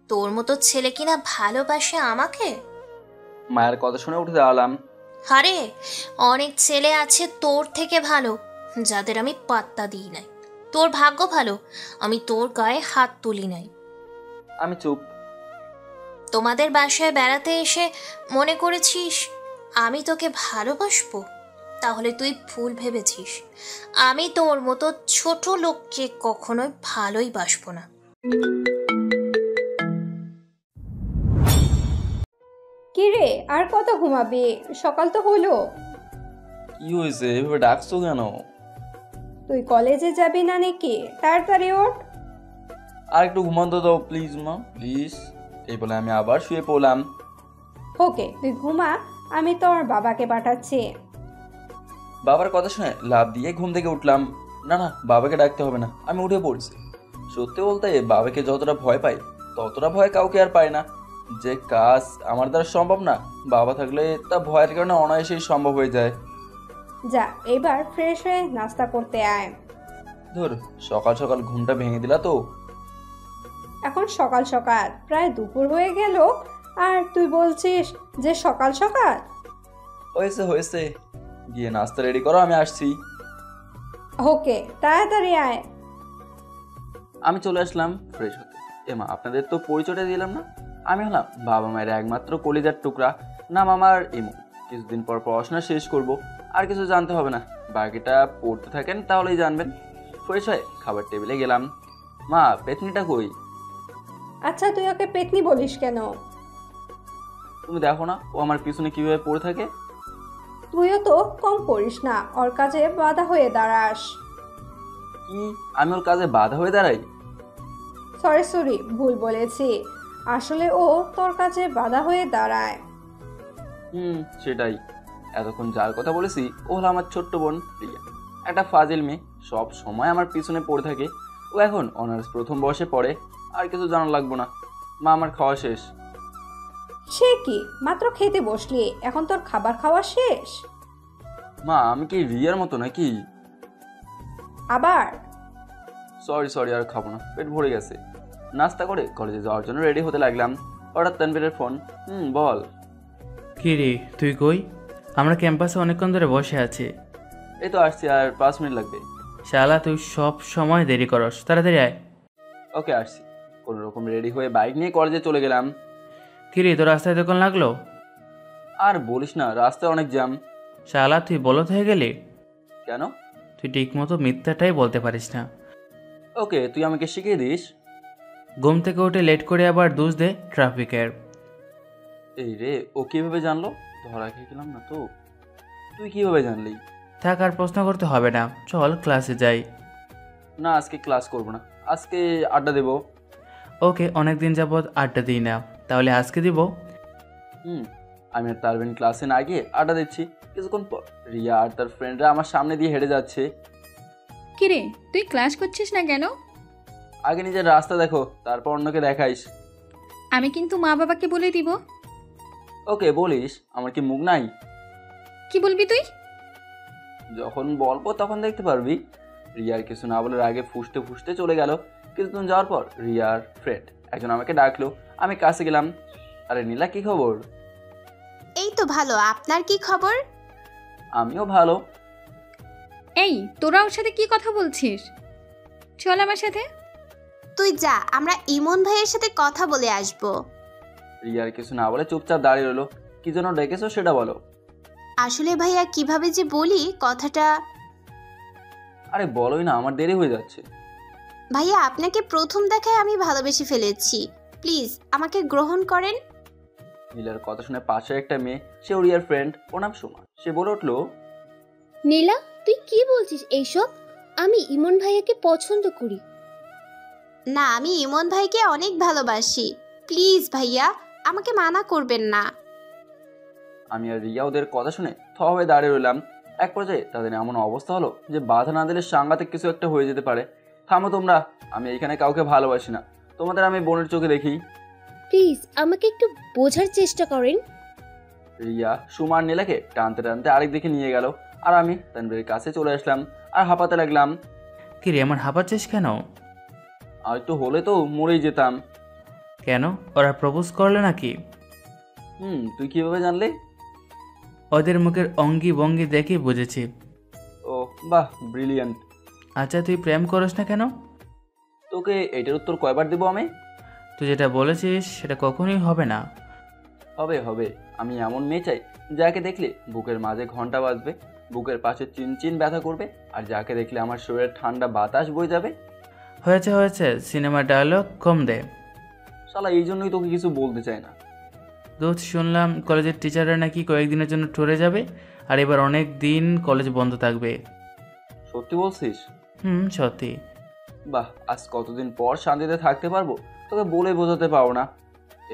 তোর মতো ছেলে কিনা ভালোবাসে আমাকে? মায়ের কথা শুনে উঠে দাঁড়ালাম। আরে, অনেক ছেলে আছে তোর থেকে ভালো, যাদের আমি পাত্তা দিই নাই। তোর ভাগ্য ভালো, আমি তোর গায়ে হাত তুলি নাই। আমি চুপ। তোমাদের বাসায় বেড়াতে এসে মনে করেছিস আমি তোকে ভালোবাসবো? তাহলে তুই ভুল ভেবেছিস। আমি তোর মতো ছোট লোককে কখনোই ভালোই বাসবো না। কি রে, আর কত ঘুমাবি? সকাল তো হলো। কি হয়েছে, এভাবে ডাকছো কেন? তুই কলেজে যাবি না নাকি? তাড়াতাড়ি ওঠ। আর একটু ঘুমাতে দাও প্লিজ মা, প্লিজ। এই বলে আমি আবার শুয়ে পড়লাম। ওকে, তুই ঘুমা, আমি তোর বাবাকে পাঠাচ্ছি। বাবার কথা শুনে লাফ দিয়ে ঘুম থেকে উঠলাম। না না, বাবাকে ডাকতে হবে না, আমি উঠে পড়ছি। সত্যি বলতে বাবাকে যতটা ভয় পাই ততটা ভয় কাউকে আর পাই না। যে কাজ আমার দ্বারা সম্ভব না, বাবা থাকলে তা ভয়ের কারণে অনায়াসেই সম্ভব হয়ে যায়। যা, এবার ফ্রেশ হয়ে নাস্তা করতে আয়। ধর, সকাল সকাল ঘুমটা ভেঙে দিলা তো। এখন সকাল সকাল প্রায় দুপুর হয়ে গেল, আর তুই বলছিস যে সকাল সকাল? হয়েছে হয়েছে, গিয়ে নাস্তা রেডি করো, আমি আসছি। ওকে, তাড়াতাড়ি আয়। আমি চলে আসলাম ফ্রেশ হতে। এমা, আপনাদের তো পরিচয়টা দিলাম না। আমি হলাম বাবা মায়ের একমাত্র কলিজার টুকরা, নাম আমার ইমু। কিছুদিন পর পড়াশোনা শেষ করব, আর কিছু জানতে হবে না, বাকিটা পড়তে থাকেন তাহলেই জানবেন। ফ্রেশ হয়ে খাবার টেবিলে গেলাম। মা, পেতনিটা কই? আচ্ছা, তুই ওকে পেতনি বলিস কেন? তুমি দেখো না ও আমার পিছনে কিভাবে পড়ে থাকে। তুইও তো কম করিস না, ওর কাজে বাধা হয়ে দাঁড়াস। কি, আমি ওর কাজে বাধা হয়ে দাঁড়াই? সরি সরি, ভুল বলেছি। আসলে ও তোর কাছে বাধা হয়ে দাঁড়ায়। সেটাই। এতক্ষণ যার কথা বলেছি ও হলো আমার ছোট্ট বোন প্রিয়া। একটা ফাজিল মেয়ে, সব সময় আমার পিছনে পড়ে থাকে। ও এখন অনার্স প্রথম বর্ষে পড়ে। আর কিছু জানা লাগবো না। মা, আমার খাওয়া শেষ। সে কি, মাত্র খেতে বসলি, এখন তোর খাবার খাওয়া শেষ? মা, আমি কি রিয়ার মতো নাকি? আবার? সরি সরি, আর খাবো না, পেট ভরে গেছে। নাস্তা করে কলেজে যাওয়ার জন্য রেডি হতে লাগলাম। হঠাৎ তানভীরের ফোন। বল। কি রে, তুই কই? আমরা ক্যাম্পাসে অনেকক্ষণ ধরে বসে আছি। এই তো আসছি, আর 5 মিনিট লাগবে। শালা, তুই সব সময় দেরি করস, তাড়াতাড়ি আয়। ওকে, আসছি। কোনো রকম রেডি হয়ে বাইক নিয়ে কলেজে চলে গেলাম। কি রে, তোর রাস্তায় দোকান লাগলো? আর বলিস না, রাস্তায় অনেক জ্যাম। শালা, তুই বলত হয়ে গেলি। কেন? তুই ঠিক মতো মিথ্যাটাই বলতে পারিস না। ওকে, তুই আমাকে শিখিয়ে দিস। ঘুম থেকে উঠে লেট করে আবার দোষ দে ট্রাফিকের। এই রে, ও কিভাবে জানলো? ধরা খেয়ে গেলাম না তো? তুই কিভাবে জানলি? থাক, আর প্রশ্ন করতে হবে না, চল ক্লাসে যাই। না, আজকে ক্লাস করব না, আজকে আড্ডা দেব। ওকে, অনেকদিন যাবৎ আড্ডা দিই না, তাহলে আজকে দিব। আমি আর তারবিন ক্লাসে না গিয়ে আড্ডা দিচ্ছি। কিছুক্ষণ পর রিয়া আর তার ফ্রেন্ডরা আমার সামনে দিয়ে হেঁটে যাচ্ছে। কিরে, তুই ক্লাস করছিস না কেন? আগে নিজের রাস্তা দেখো, তারপর অন্যকে দেখাইস। আমি কিন্তু মা বাবাকে বলে দিব। ওকে, বলিস, আমার কি মুখ নাই? কি বলবি তুই? যখন বলবো তখন দেখতে পারবি। রিয়ার কিছু না বলার আগে ফুসতে ফুসতে চলে গেল। কিছুদিন যাওয়ার পর রিয়ার ফ্রেন্ড একজন আমাকে ডাকলো। আমি কাছে গেলাম। আরে নীলা, কি খবর? এই তো ভালো, আপনার কি খবর? আমিও ভালো। এই, তোরা ওর সাথে কি কথা বলছিস? চল আমার সাথে। তুই যা, আমরা ইমন ভাইয়ের সাথে কথা বলে আসবো। রিয়ার কিছু না বলে চুপচাপ দাঁড়িয়ে রইলো। কি জন্য ডেকেছো সেটা বলো। আসলে ভাইয়া, কিভাবে যে বলি কথাটা। আরে বলোই না, আমার দেরি হয়ে যাচ্ছে। ভাইয়া, আপনাকে প্রথম দেখায় আমি ভালোবেসে ফেলেছি, প্লিজ আমাকে গ্রহণ করেন। নীলার কথা শুনে পাশে একটা মেয়ে, সে রিয়ার ফ্রেন্ড, ও নাম সুমা, সে বলে উঠলো, নীলা, তুই কি বলছিস এইসব? আমি ইমন ভাইয়াকে পছন্দ করি। না, আমি ইমন ভাইকে অনেক ভালোবাসি, প্লিজ ভাইয়া আমাকে মানা করবেন না। আমি আর রিয়া ওদের কথা শুনে থ হয়ে দাঁড়িয়ে রইলাম। এক পর্যায়ে তাদের এমন অবস্থা হলো যে বাধা না দিলে সাংঘাতিক কিছু একটা হয়ে যেতে পারে। থামো তোমরা, আমি এখানে কাউকে ভালোবাসি না, তোমাদের আমি বোনের চোখে দেখি। প্লিজ আমাকে একটু বোঝার চেষ্টা করেন। রিয়া সুমার নীলাকে টানতে টানতে আরেক দিকে নিয়ে গেল, আর আমি তানভীরের কাছে চলে আসলাম আর হাঁপাতে লাগলাম। কি রে, আমার হাঁপাচ্ছিস কেন? আর একটু হলে তো মরেই যেতাম। কেন, ওরা প্রপোজ করলে নাকি? তুই কিভাবে জানলি? ওদের মুখের অঙ্গি ভঙ্গি দেখে বুঝেছি। ও বাহ, ব্রিলিয়ান্ট। আচ্ছা তুই প্রেম করিস না কেন? তোকে এটার উত্তর কয়বার দেবো আমি? তুই যেটা বলেছিস সেটা কখনোই হবে না। হবে হবে, আমি এমন মেয়ে চাই যাকে দেখলে বুকের মাঝে ঘন্টা বাজবে, বুকের পাশে চিনচিন ব্যথা করবে, আর যাকে দেখলে আমার শরীরের ঠান্ডা বাতাস বয়ে যাবে। হয়েছে হয়েছে, সিনেমা ডায়লগ কম দে। শালা এই জন্যই তোকে কিছু বলতে চাই না। দোস্ত, শুনলাম কলেজের টিচাররা নাকি কয়েকদিনের জন্য ট্যুরে যাবে, আর এবার অনেক দিন কলেজ বন্ধ থাকবে। সত্যি বলছিস? সত্যি। বাহ, আজ কতদিন পর শান্তিতে থাকতে পারবো, তোকে বলে বোঝাতে পারবো না।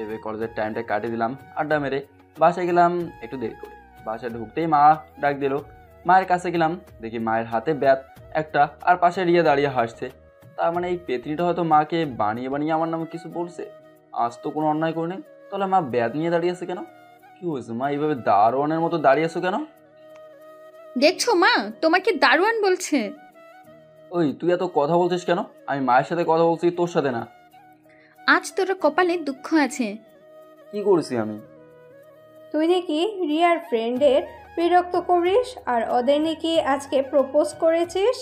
এবার কলেজের টাইমটা কাটিয়ে দিলাম আড্ডা মেরে। বাসায় গেলাম একটু দেরি করে। বাসায় ঢুকতেই মা ডাক দিল। মায়ের কাছে গেলাম, দেখি মায়ের হাতে ব্যাত একটা, আর পাশে রিয়া দাঁড়িয়ে হাসছে। তার মানে এই পেতনিটা হয়তো মাকে বানিয়ে বানিয়ে আমার নামে কিছু বলছে। আজ তো কোনো অন্যায় করিনি, তাহলে মা ব্যাত নিয়ে দাঁড়িয়েছে কেন? কি হয়েছে মা, এইভাবে দারোয়ানের মতো দাঁড়িয়েছো কেন? দেখছো মা, তোমাকে দারোয়ান বলছে। ওই তুই এত কথা বলছিস কেন? আমি মায়ের সাথে কথা বলছি, তোর সাথে না। আজ তোর কপালে দুঃখ আছে। কি করছি আমি? তুই নাকি রিয়ার ফ্রেন্ডের বিরক্ত করিস আর ওদের নাকি আজকে প্রপোজ করেছিস।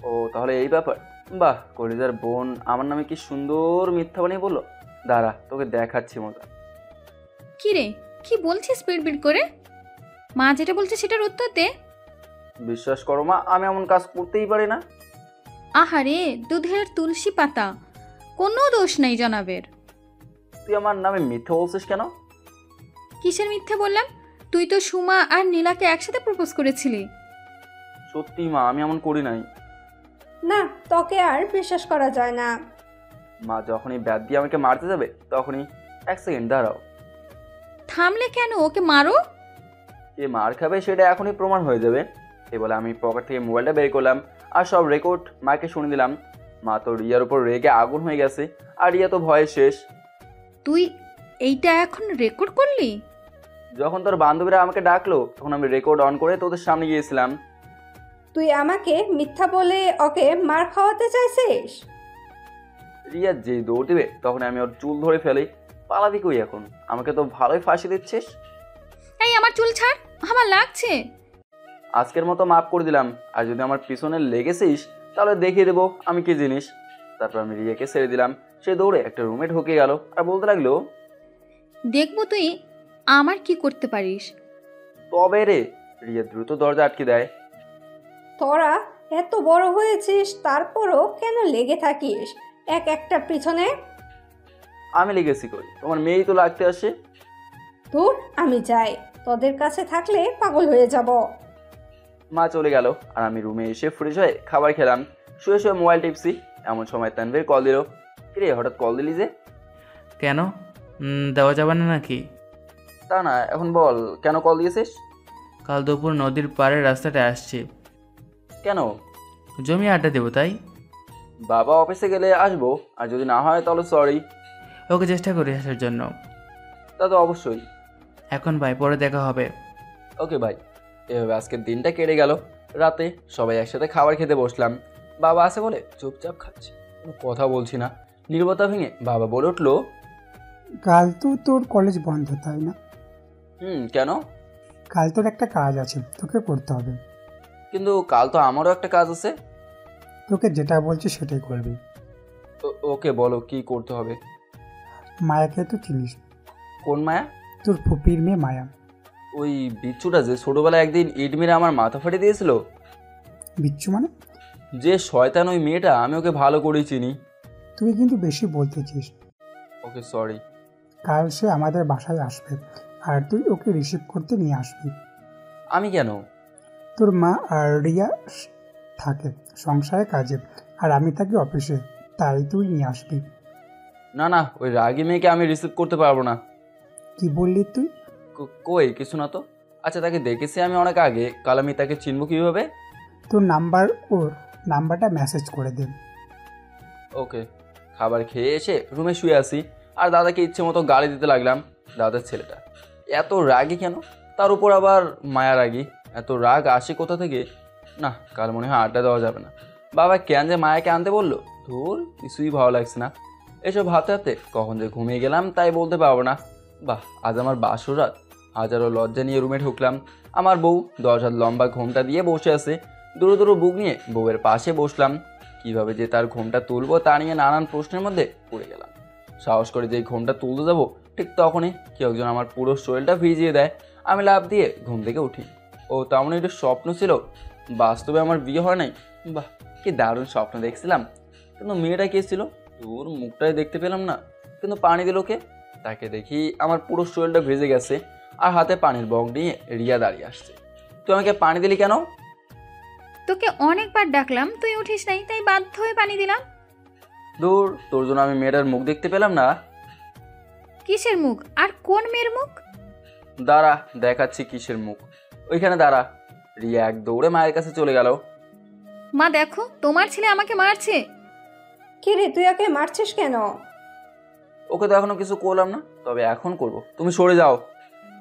ও তাহলে এই ব্যাপার। বাহ, কলিজার বোন আমার নামে কি সুন্দর মিথ্যা বানিয়ে বললো। দাঁড়া, তোকে দেখাচ্ছি মজা। কি রে, কি বলছিস বিড়বিড় করে? মা যেটা বলছে সেটার উত্তর দে। বিশ্বাস করো মা, আমি এমন কাজ করতেই পারি না। আহারে, দুধের তুলসী পাতা, কোনো দোষ নেই জনাবের। তুই আমার নামে মিথ্যা বলছিস কেন? কিসের মিথ্যে বললাম? তুই তো সুমা আর নীলাকে একসাথে প্রপোজ করেছিলি। সত্যি মা, আমি এমন করি নাই। না, তোকে আর বিশ্বাস করা যায় না। মা যখনই ব্যাট দিয়ে আমাকে মারতে যাবে তখনই, এক সেকেন্ড দাঁড়াও। থামলে কেন, ওকে মারো। যে মার খাবে সেটা এখনই প্রমাণ হয়ে যাবে। এ বলে আমি পকেট থেকে মোবাইলটা বের করলাম আর সব রেকর্ড মাকে শুনে দিলাম। মা তো রিয়ার উপর রেগে আগুন হয়ে গেছে, আর রিয়া তো ভয়ে শেষ। তুই এইটা এখন রেকর্ড করলি? যখন তোর বান্ধবীরা আমাকে ডাকলো তখন আমি রেকর্ড অন করে তোদের সামনে গিয়েছিলাম। তুই আমাকে মিথ্যা বলে ওকে মার খাওয়াতে চাইছিস? রিয়া যে দৌড় দিবে তখন আমি ওর চুল ধরে ফেলি। পালাবি কই এখন? আমাকে তো ভালোই ফাঁসি দিচ্ছিস। এই আমার চুল ছাড়, আমার লাগছে। আজকের মতো মাফ করে দিলাম, আর যদি আমার পিছনে লেগেছিস তাহলে দেখিয়ে দেবো আমি কি জিনিস। তারপর আমি রিয়াকে ছেড়ে দিলাম। সে দৌড়ে একটা রুমে ঢুকে গেল আর বলতে লাগলো, দেখবো তুই আমার কি করতে পারিস। তবে রে। রিয়া দ্রুত দরজা আটকে দেয়। তোরা এত বড় হয়েছিস তারপরও কেন লেগে থাকিস এক একটার পিছনে? আমি লেগেছি কই? তোমার মেয়েই তো লাগতে আসে। ধুর, আমি যাই, তোদের কাছে থাকলে পাগল হয়ে যাব। মা চলে গেল আর আমি রুমে এসে ফ্রেশ হয়ে খাবার খেলাম। শুয়ে শুয়ে মোবাইল টিপছি, এমন সময় তানভীর কল দিল। কিরে হঠাৎ কল দিলি যে? কেন, দেওয়া যাবে না নাকি? তা না, এখন বল কেন কল দিয়েছিস? কাল দুপুর নদীর পাড়ের রাস্তাটা আসছি। কেন? জমি আড্ডা দেবো তাই। বাবা অফিসে গেলে আসবো, আর যদি না হয় তাহলে সরি। ওকে চেষ্টা করি আসার জন্য। তা তো অবশ্যই। এখন ভাই, পরে দেখা হবে। ওকে ভাই। এভাবে আজকের দিনটা কেটে গেল। রাতে সবাই একসাথে খাবার খেতে বসলাম। বাবা আছে বলে চুপচাপ খাচ্ছি, কোনো কথা বলছি না। নীরবতা ভেঙে বাবা বলে উঠলো, কাল তো তোর কলেজ বন্ধ, তাই না? কেন? কাল তোর একটা কাজ আছে, তোকে করতে হবে। কিন্তু কাল তো আমারও একটা কাজ আছে। তোকে যেটা বলছি সেটাই করবি। ওকে বলো কি করতে হবে। মায়াকে তো চিনিস? কোন মায়া? তোর ফুপির মেয়ে মায়া। ওই বিচ্ছুটা যে ছোটবেলায় একদিন ইট মেরে আমার মাথা ফাটিয়ে দিয়েছিল। বিচ্ছু মানে? যে শয়তান ওই মেয়েটা, আমি ওকে ভালো করেই চিনি। তুই কিন্তু বেশি বলতেছিস। ওকে সরি। কাল সে আমাদের বাসায় আসবে আর তুই ওকে রিসিভ করতে নিয়ে আসবি। আমি কেন? তোর মা আর রিয়া থাকে সংসারে কাজে, আর আমি থাকি অফিসে, তাই তুই নিয়ে আসবি। না না, ওই রাগী মেয়েকে আমি রিসিভ করতে পারবো না। কি বললি তুই? কই কিছু না তো। আচ্ছা, তাকে দেখেছি আমি অনেক আগে, কাল আমি তাকে চিনব কিভাবে? তোর ওর নাম্বারটা মেসেজ করে দে। ওকে। খাবার খেয়ে এসে রুমে শুয়ে আসি আর দাদাকে ইচ্ছে মতো গালি দিতে লাগলাম। দাদার ছেলেটা এত রাগী কেন? তার উপর আবার মায়া রাগী। এত রাগ আসে কোথা থেকে? না, কাল মনে হয় আড্ডা দেওয়া যাবে না। বাবা কেন যে মায়াকে আনতে বললো, ধুর, কিছুই ভালো লাগছে না। এসব হাতে হাতে কখন যে ঘুমিয়ে গেলাম তাই বলতে পারবো না। বাহ, আজ আমার বাসর রাত। হাজারো লজ্জা নিয়ে রুমে ঢুকলাম। আমার বউ 10 হাত লম্বা ঘোমটা দিয়ে বসে আছে। দুটো দুটো বুক নিয়ে বউয়ের পাশে বসলাম। কিভাবে যে তার ঘোমটা তুলবো তা নিয়ে নানান প্রশ্নের মধ্যে পড়ে গেলাম। সাহস করে যেই ঘোমটা তুলতে যাবো ঠিক তখনই কেউ একজন আমার পুরো শরীরটা ভিজিয়ে দেয়। আমি লাফ দিয়ে ঘুম থেকে উঠি। ও তেমন একটু স্বপ্ন ছিল, বাস্তবে আমার বিয়ে হয় নাই। বাহ, কি দারুণ স্বপ্ন দেখছিলাম। কিন্তু মেয়েটা কে ছিল? ওর মুখটাই দেখতে পেলাম না। কিন্তু পানি দিল কে? তাকে দেখি আমার পুরো শরীরটা ভেজে গেছে আর হাতে পানির বক নিয়ে রিয়া দাঁড়িয়ে আসছে। তুই আমাকে পানি দিলি কেন? তোকে অনেকবার ডাকলাম, তুই উঠিস নাই, তাই বাধ্য হয়ে পানি দিলাম। দূর, তোর জন্য আমি মেয়েটার মুখ দেখতে পেলাম না। কিসের মুখ? আর কোন মেয়ের মুখ? দাঁড়া, দেখাচ্ছি কিসের মুখ। ওইখানে দাঁড়া। রিয়া এক দৌড়ে মায়ের কাছে চলে গেল। মা দেখো, তোমার ছেলে আমাকে মারছে। কি রে, তুই ওকে মারছিস কেন? ওকে তো এখনো কিছু করলাম না, তবে এখন করব। তুমি সরে যাও।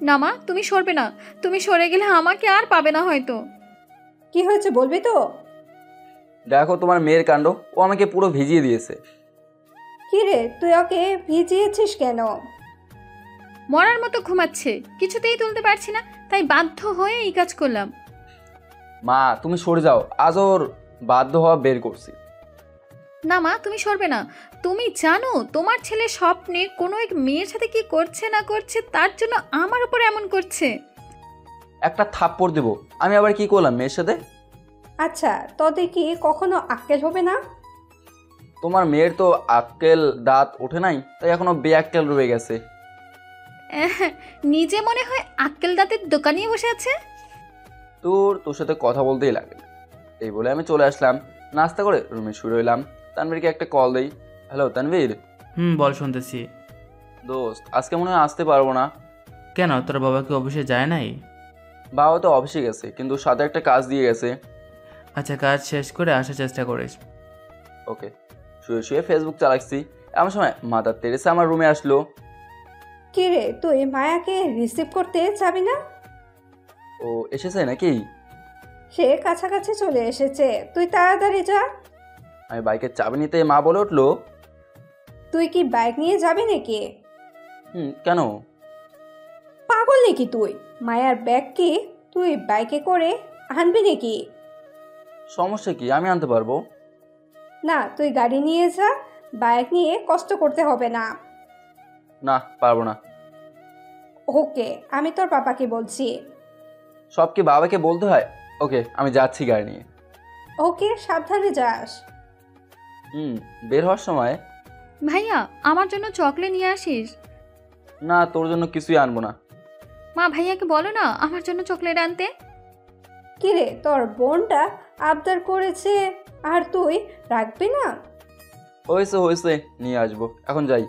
না মা, তুমি সরবে না। তুমি সরে গেলে আমাকে আর পাবে না হয়তো। কি হয়েছে বলবি তো? দেখো তোমার মেয়ের কাণ্ড, ও আমাকে পুরো ভিজিয়ে দিয়েছে। কি রে, তুই ওকে ভিজিয়েছিস কেন? মরার মতো ঘুমাচ্ছে, কিছুতেই তুলতে পারছি না, তাই বাধ্য হয়ে এই কাজ করলাম। মা তুমি সরে যাও, আজ ওর বাধ্য হওয়া বের করছি। না মা, তুমি সরবে না। তুমি জানো তোমার ছেলে স্বপ্নে কোনো এক মেয়ের সাথে কি করছে না করছে, তার জন্য আমার উপর এমন করছে। একটা থাপ্পড় দেবো। আমি আবার কি করলাম মেয়ের সাথে? আচ্ছা, তোদের কি কখনো আক্কেল হবে না? তোমার মেয়ের তো আক্কেল দাঁত ওঠে নাই, তাই এখনো বেআক্কেল রয়ে গেছে। নিজে মনে হয় আক্কেল দাঁতের দোকানে বসে আছে। তোর সাথে কথা বলতেই লাগে। এই বলে আমি চলে আসলাম। নাস্তা করে রুমে শুয়ে রইলাম। তানভীরকে একটা কল দেই। হ্যালো তানভীর। বল, শুনতেছি। দোস্ত, আজকে মনে হয় আসতে পারবো না। কেন, তোর বাবা কি অফিসে যায় নাই? বাবা তো অফিসে গেছে, কিন্তু সাথে একটা কাজ দিয়ে গেছে। আচ্ছা, কাজ শেষ করে আসার চেষ্টা করিস। ওকে। শুয়ে শুয়ে ফেসবুক চালাচ্ছি, এমন সময় মাদার তেরেসা আমার রুমে আসলো। কি রে, তুই মায়াকে রিসিভ করতে যাবি না? ও এসেছে নাকি? সে কাছাকাছি চলে এসেছে, তুই তাড়াতাড়ি যা। আমি বাইকের চাবি নিতে মা বলে উঠলো। তুই কি বাইক নিয়ে যাবি নাকি? কেন? পাগল নাকি তুই? মায়ার ব্যাগ কি তুই বাইকে করে আনবি নাকি? সমস্যা কি, আমি আনতে পারবো। না, তুই গাড়ি নিয়ে যা, বাইক নিয়ে কষ্ট করতে হবে না। না, পারবো না। ওকে, আমি তোর পাপাকে বলছি। সব কি বাবাকে বলতে হয়? ওকে, আমি যাচ্ছি গাড়ি নিয়ে। ওকে, সাবধানে যাস। বের হওয়ার সময়। ভাইয়া, আমার জন্য চকলেট নিয়ে আসিস। না, তোর জন্য কিছুই আনবো না। মা, ভাইয়াকে বলো না আমার জন্য চকলেট আনতে। কিরে, তোর বোনটা আবদার করেছে আর তুই রাখবি না? হয়েছে, নিয়ে আসবো। এখন যাই।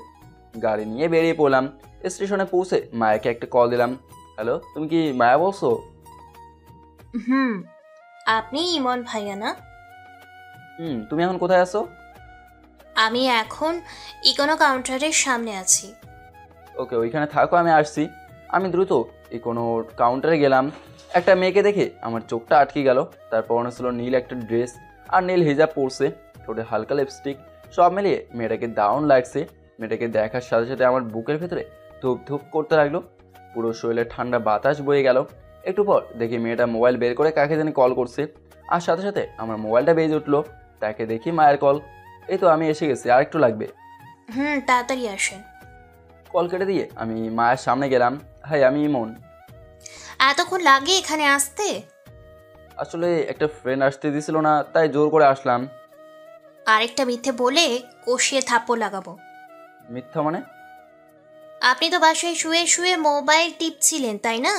গাড়ি নিয়ে বেরিয়ে পড়লাম। স্টেশনে পৌঁছে মায়াকে একটা কল দিলাম। হ্যালো, তুমি কি মায়া বলছো? আপনি ইমন ভাইয়া না? তুমি এখন কোথায় আছো? আমি এখন ইকোনো কাউন্টারের সামনে আছি। ওকে, ওইখানে থাকো, আমি আসছি। আমি দ্রুত ইকোনো কাউন্টারে গেলাম। একটা মেয়েকে দেখে আমার চোখটা আটকে গেল। তার পরনে ছিল নীল একটা ড্রেস আর নীল হিজাব পরছে, ঠোঁটে হালকা লিপস্টিক। সব মিলিয়ে মেয়েটাকে দারুণ লাগছে। মেয়েটাকে দেখার সাথে সাথে আমার বুকের ভেতরে ধূপ ধূপ করতে লাগলো। পুরো শরীরে ঠান্ডা বাতাস বয়ে গেল। একটু পর দেখি মেয়েটা মোবাইল বের করে কাকে জানি কল করছে, আর সাথে সাথে আমার মোবাইলটা বেজে উঠলো। তাকে দেখি মায়ের কল। এই তো আমি এসে গেছি, আর একটু লাগবে। তাড়াতাড়ি আসেন। কল কেটে দিয়ে আমি মায়ের সামনে গেলাম। হাই, আমি ইমন। এতক্ষণ লাগে এখানে আসতে? আসলে একটা ফ্রেন্ড আসতে দিছিল না, তাই জোর করে আসলাম। আরেকটা মিথ্যে বলে কষিয়ে থাপ্পড় লাগাবো। মিথ্যা মানে? আপনি তো বাসায় শুয়ে শুয়ে মোবাইল টিপছিলেন, তাই না?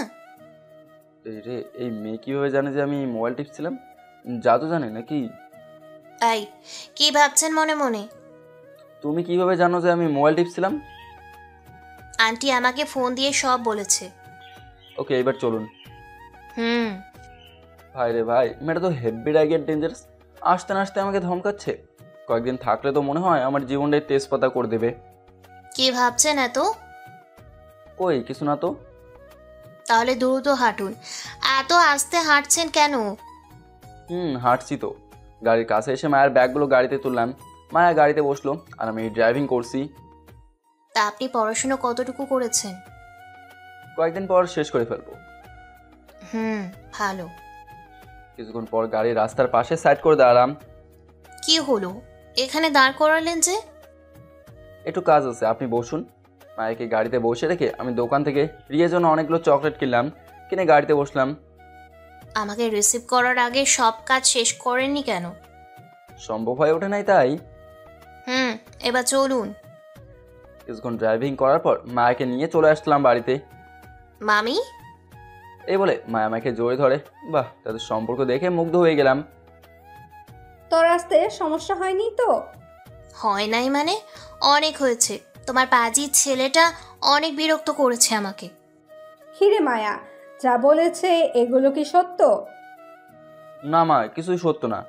এই রে, এই মেয়ে কীভাবে জানে যে আমি মোবাইল টিপছিলাম? জাদু জানে নাকি? এই কি ভাবছেন মনে মনে? তুমি কিভাবে জানো যে আমি মোবাইল টিপছিলাম? আন্টি আমাকে ফোন দিয়ে সব বলেছে। ওকে, এবার চলুন। ভাই রে ভাই, মেয়েটা তো হেভি রাগের ডেঞ্জারাস। আসতে না আসতে আমাকে ধমকাচ্ছে। কয়েকদিন থাকলে তো মনে হয় আমার জীবনটাই তেজপাতা করে দেবে। কি ভাবছেন এত? কই কিছু না তো। তাহলে দ্রুত হাঁটুন। এত আস্তে হাঁটছেন কেন? হাঁটছি তো। গাড়ির কাছে এসে মায়ের ব্যাগগুলো গাড়িতে তুললাম। মায়া গাড়িতে বসলো আর আমি ড্রাইভিং করছি। তা আপনি পড়াশুনো কতটুকু করেছেন? কয়েকদিন পর শেষ করে ফেলবো। ভালো। কিছুক্ষণ পর গাড়ি রাস্তার পাশে সাইড করে দাঁড়ালাম। কি হলো, এখানে দাঁড় করালেন যে? একটু কাজ আছে, আপনি বসুন। মায়াকে গাড়িতে বসে রেখে আমি দোকান থেকে রিয়ার জন্য অনেকগুলো চকলেট কিনলাম, কিনে গাড়িতে বসলাম। আমাকে রিসিভ করার আগে সব কাজ শেষ করেননি কেন? সম্ভব হয়ে ওঠে নাই তাই। এবার চলুন। কিছুক্ষণ ড্রাইভিং করার পর মায়াকে নিয়ে চলে আসলাম বাড়িতে। মামি? এই বলে মায়া আমাকে জড়িয়ে ধরে। বাহ, তাদের সম্পর্ক দেখে মুগ্ধ হয়ে গেলাম। তোর আসতে সমস্যা হয়নি তো? হয় নাই মানে? অনেক হয়েছে। তোমার পাজি ছেলেটা অনেক বিরক্ত করেছে আমাকে। হিরে মায়া, যা বলেছে এগুলো কি সত্য? না মা, কিছুই সত্য না।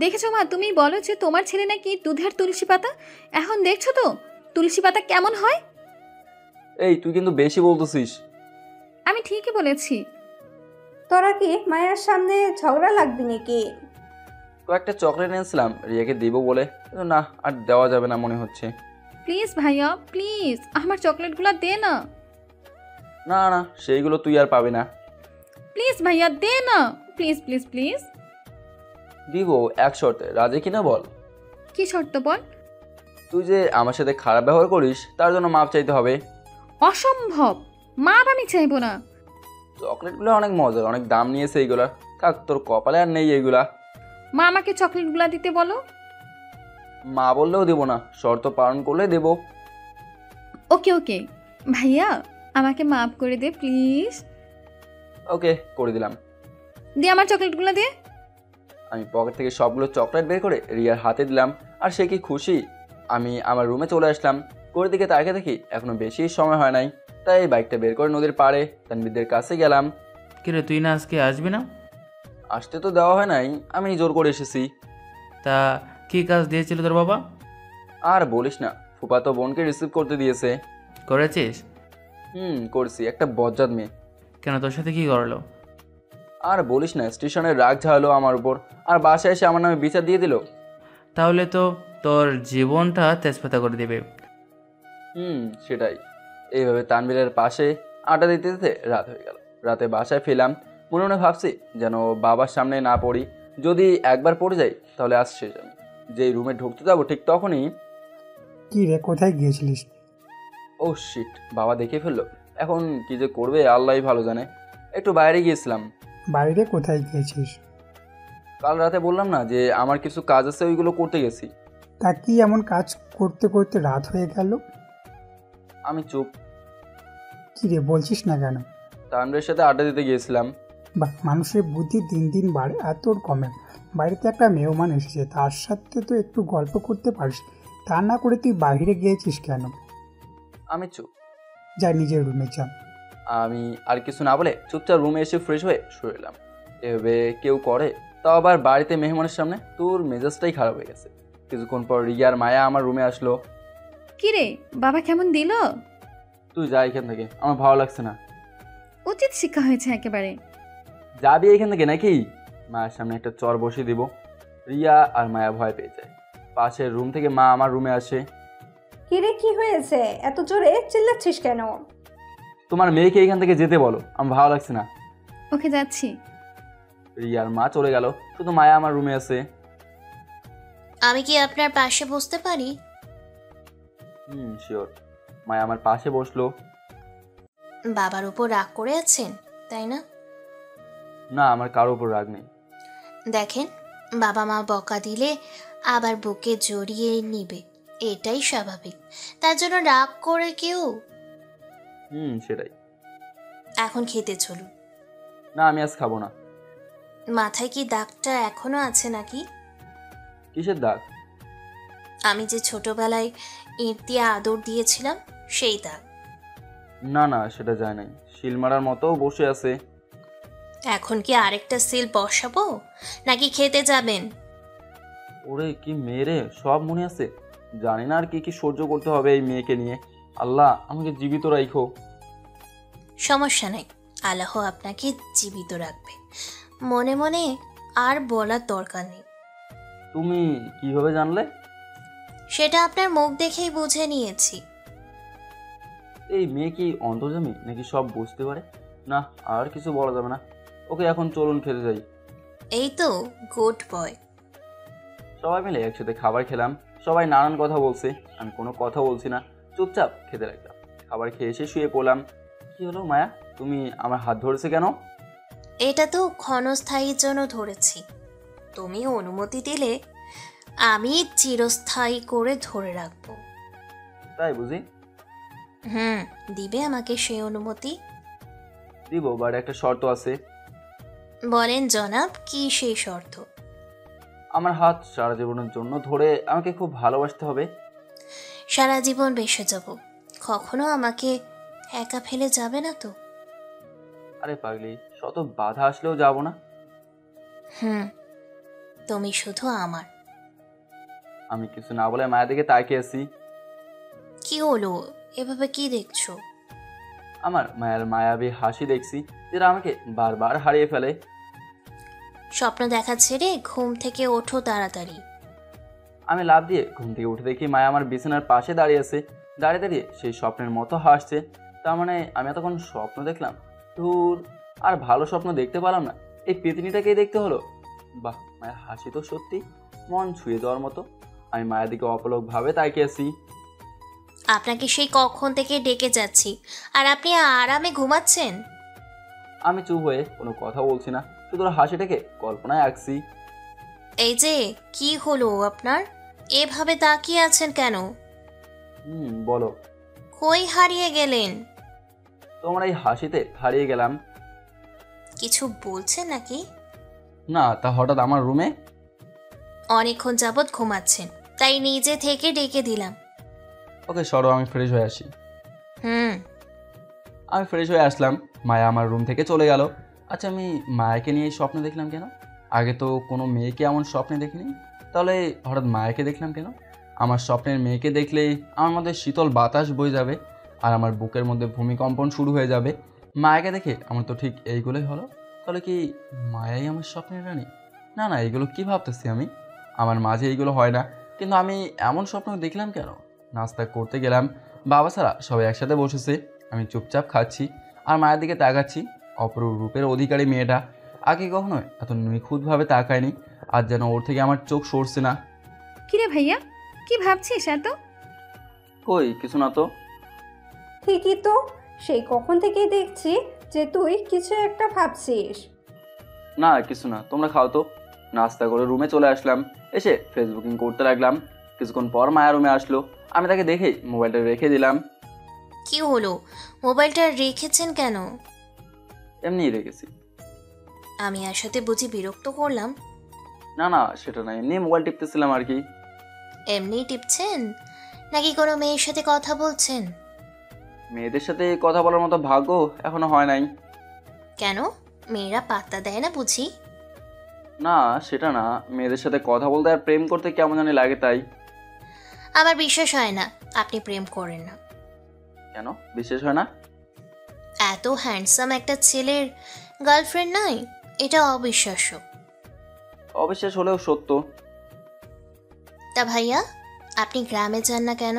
দেখেছো মা, তুমি বলো যে তোমার ছেলে নাকি দুধের তুলসী পাতা। এখন দেখছো তো তুলসী পাতা কেমন হয়। এই তুই কিন্তু বেশি বলতেছিস। আমি ঠিকই বলেছি। তোরা কি মায়ের সামনে ঝগড়া লাগবি নাকি? কয়েকটা চকলেট এনেছিলাম রিয়াকে দিব বলে, কিন্তু না, আর দেওয়া যাবে না মনে হচ্ছে। প্লিজ ভাইয়া, প্লিজ আমার চকলেটগুলো দে না। না না, সেইগুলো তুই আর পাবি না। প্লিজ ভাইয়া দে না, প্লিজ প্লিজ প্লিজ। দিব এক শর্তে, রাজি কিনা বল? কি শর্ত বল? তুই যে আমার সাথে খারাপ ব্যবহার করিস তার জন্য মাপ চাইতে হবে। অসম্ভব, মাপ আমি চাইবো না। চকলেটগুলো অনেক মজার, অনেক দাম নিয়েছে এইগুলা। থাক, তোর কপালে আর নেই এইগুলা। মা আমাকে চকলেটগুলো দিতে বলো। মা বললেও দেবো না, শর্ত পালন করলে দেবো। ওকে ওকে ভাইয়া, আমাকে মাফ করে দে প্লিজ। ওকে, করে দিলাম। দে আমার চকলেটগুলো দে। আমি পকেট থেকে সবগুলো চকলেট বের করে রিয়ার হাতে দিলাম, আর সে কি খুশি। আমি আমার রুমে চলে আসলাম। করে দিকে তাকিয়ে দেখি এখনো বেশি সময় হয় নাই, তাই বাইকটা বের করে নদীর পাড়ে তানভীরদের কাছে গেলাম। কিরে তুই না আজকে আসবি না? আসতে তো দেওয়া হয় নাই, আমি জোর করে এসেছি। তা কি কাজ দিয়েছিল তোর বাবা? আর বলিস না, ফুফাতো বোনকে রিসিভ করতে দিয়েছে। করেছিস? করছি। একটা বজ্জাত মেয়ে। কেন, তোর সাথে কি করলো? আর বলিস না, স্টেশনে রাগ ঝাড়লো আমার উপর, আর বাসায় এসে আমার নামে বিচার দিয়ে দিল। তাহলে তো তোর জীবনটা তেজপাতা করে দেবে। সেটাই। এইভাবে তানভীরের পাশে আড্ডা দিতে দিতে রাত হয়ে গেল। রাতে বাসায় ফিরলাম, মনে মনে ভাবছি যেন বাবার সামনে না পড়ি। যদি একবার পড়ে যাই তাহলে আজ শেষ। আমি যেই রুমে ঢুকতে যাবো ঠিক তখনই, কি রে, কোথায় গিয়েছিলিস? ও শিট, বাবা দেখে ফেললো। এখন কি যে করবে আল্লাহই ভালো জানে। একটু বাইরে গিয়েছিলাম। বাইরে কোথায় গিয়েছিস? কাল রাতে বললাম না যে আমার কিছু কাজ আছে, ওইগুলো করতে গেছি। তা কি এমন কাজ করতে করতে রাত হয়ে গেল? আমি চুপ। কি রে, বলছিস না কেন? তানভীরের সাথে আড্ডা দিতে গিয়েছিলাম। বা মানুষের বুদ্ধি দিন দিন বাড়ে আর তোর কমে। বাড়িতে একটা মেহমান এসেছে, তার সাথে তো একটু গল্প করতে পারিস। তা না করে তুই বাইরে গিয়েছিস কেন? আমি চুপ। যা নিজের রুমে যা। আমি আর কিছু না বলে চুপচাপ রুমে এসে ফ্রেশ হয়ে শুয়ে এলাম। এভাবে কেউ করে? তাও আবার বাড়িতে মেহমানের সামনে। তোর মেজাজটাই খারাপ হয়ে গেছে। কিছুক্ষণ পর রিয়ার মায়া আমার রুমে আসলো। কি রে, বাবা কেমন দিল? তুই যা এখান থেকে, আমার ভালো লাগছে না। উচিত শিক্ষা হয়েছে একেবারে। যাবি এখান থেকে নাকি? মায়ের সামনে একটা চর বসিয়ে দিব। রিয়া আর মায়া ভয় পেয়ে যায়। পাশের রুম থেকে মা আমার রুমে আসে। কিরে, কি হয়েছে? এত জোরে চিল্লাচ্ছিস কেন? তোমার মেয়েকে এখান থেকে যেতে বলো, আমার ভালো লাগছে না। ওকে যাচ্ছি। রিয়ার মা চলে গেল, শুধু মায়া আমার রুমে আছে। আমি কি আপনার পাশে বসতে পারি? শিওর। মায়া আমার পাশে বসলো। বাবার উপর রাগ করে আছেন তাই না? না, আমার কারো উপর রাগ নেই। দেখেন, বাবা মা বকা দিলে আবার বুকে জড়িয়ে নিবে, এটাই স্বাভাবিক। তার জন্য রাগ করে কেউ? সেটাই। এখন খেতে চলুন। না, আমি আজ খাবো না। মাথায় কি দাগটা এখনো আছে নাকি? কিসের দাগ? আমি যে ছোটবেলায় ইট দিয়ে আদর দিয়েছিলাম সেই দাগ। না না, সেটা যায় নাই। শিল মারার মতো বসে আছে। এখন কি আরেকটা সিল বসাবো নাকি খেতে যাবেন? ওরে কি মেয়ে, সব মনে আছে। জানি না আর কি কি সহ্য করতে হবে এই মেয়েকে নিয়ে। আল্লাহ আমাকে জীবিত রাখো। সমস্যা নেই, আল্লাহ আপনাকে জীবিত রাখবে। মনে মনে আর বলার দরকার নেই। তুমি কিভাবে জানলে? সেটা আপনার মুখ দেখেই বুঝে নিয়েছি। এই মেয়ে কি অন্তর্যামী নাকি সব বুঝতে পারে? না, আর কিছু বলা যাবে না। ওকে, এখন চলুন খেতে যাই। এই তো গুড বয়। সবাই মিলে একসাথে খাবার খেলাম। সবাই নানান কথা বলছে, আমি কোনো কথা বলছি না, চুপচাপ খেতে লাগলাম। খাবার খেয়ে এসে শুয়ে পড়লাম। কি হলো মায়া, তুমি আমার হাত ধরেছে কেন? এটা তো ক্ষণস্থায়ীর জন্য ধরেছি, তুমি অনুমতি দিলে আমি চিরস্থায়ী করে ধরে রাখবো। তাই বুঝি? দিবে আমাকে সেই অনুমতি? দিব, বাট একটা শর্ত আছে। বলেন জনাব, কি সেই শর্ত? আমার হাত সারা জীবনের জন্য ধরে আমাকে খুব ভালোবাসতে হবে। সারা জীবন বেসে যাব, কখনো আমাকে একা ফেলে যাবে না তো? আরে পাগলি, শত বাধা আসলেও যাব না। তুমি শুধু আমার। আমি কিছু না বলে মায়ের দিকে তাকিয়ে আছি। কি হলো, এভাবে কি দেখছো? আমার মায়ের মায়াবী হাসি দেখছি, যেটা আমাকে বারবার হারিয়ে ফেলে। স্বপ্ন দেখা ছেড়ে ঘুম থেকে ওঠো তাড়াতাড়ি। আমি লাফ দিয়ে ঘুম থেকে উঠে দেখি মায়া আমার বিছানার পাশে দাঁড়িয়ে আছে। দাঁড়িয়ে দাঁড়িয়ে সেই স্বপ্নের মতো হাসছে। তার মানে আমি এতক্ষণ স্বপ্ন দেখলাম? ধুর, আর ভালো স্বপ্ন দেখতে পেলাম না, এই পেতনিটাকেই দেখতে হলো। বাহ, মায়ের হাসি তো সত্যি মন ছুঁয়ে দেওয়ার মতো। আমি মায়ের দিকে অপলকভাবে তাকিয়ে আছি। আপনাকে সেই কখন থেকে ডেকে যাচ্ছি, আর আপনি আরামে ঘুমাচ্ছেন। আমি চুপ হয়ে কোনো কথা বলছি না, শুধু ওর হাসিটাকে কল্পনায় আঁকছি। এই যে কি হলো আপনার, এভাবে তাকিয়ে আছেন কেন? বলো। কই হারিয়ে গেলেন? তোমার এই হাসিতে হারিয়ে গেলাম। কিছু বলছেন নাকি? না, তা হঠাৎ আমার রুমে? অনেকক্ষণ যাবৎ ঘুমাচ্ছেন, তাই নিজে থেকে ডেকে দিলাম। ওকে সরো, আমি ফ্রেশ হয়ে আসি। আমি ফ্রেশ হয়ে আসলাম, মায়া আমার রুম থেকে চলে গেল। আচ্ছা, আমি মায়াকে নিয়ে স্বপ্ন দেখলাম কেন? আগে তো কোনো মেয়েকে এমন স্বপ্নে দেখিনি, তাহলে হঠাৎ মায়াকে দেখলাম কেন? আমার স্বপ্নের মেয়েকে দেখলেই আমার মধ্যে শীতল বাতাস বয়ে যাবে, আর আমার বুকের মধ্যে ভূমিকম্পন শুরু হয়ে যাবে। মায়াকে দেখে আমার তো ঠিক এইগুলোই হলো। তাহলে কি মায়াই আমার স্বপ্নের রানী? না না, এইগুলো কী ভাবতেছি আমি? আমার মাঝে এইগুলো হয় না, কিন্তু আমি এমন স্বপ্ন দেখলাম কেন? নাস্তা করতে গেলাম, বাবা ছাড়া সবাই একসাথে বসেছে, আমি চুপচাপ খাচ্ছি আর মায়ের দিকে তাকাচ্ছি। অপরূপ রূপের অধিকারী মেয়েটা, আগে কখনো এত নিখুঁতভাবে তাকায়নি, আর যেন ওর থেকে আমার চোখ সরছে না। কিরে ভাইয়া, কি ভাবছিস এত? কই কিছু না তো। ঠিকই তো, সেই কখন থেকেই দেখছি যে তুই কিছু একটা ভাবছিস। না কিছু না, তোমরা খাও তো। নাস্তা করে রুমে চলে আসলাম, এসে ফেসবুকিং করতে লাগলাম। কিছুক্ষণ পর মায়া রুমে আসলো, আমি তাকে দেখেই মোবাইলটা রেখে দিলাম। কি হলো, মোবাইলটা রেখেছেন কেন? এমনিই রেখেছি। আমি আসাতে বুঝি বিরক্ত করলাম? না না, সেটা না, এমনি মোবাইল টিপতেছিলাম আর কি। এমনি টিপছেন নাকি কোনো মেয়ের সাথে কথা বলছেন? মেয়েদের সাথে কথা বলার মতো ভাগ্য এখনো হয় নাই। কেন, মেয়েরা পাত্তা দেয় না বুঝি? না সেটা না, মেয়েদের সাথে কথা বলতে আর প্রেম করতে কেমন জানি লাগে তাই। আমার বিশ্বাস হয় না আপনি প্রেম করেন না। কেন বিশেষ হয় না? এত হ্যান্ডসাম একটা ছেলের গার্লফ্রেন্ড নাই, এটা অবিশ্বাস্য। অবিশ্বাস হলেও সত্য। তা ভাইয়া, আপনি গ্রামে যান না কেন?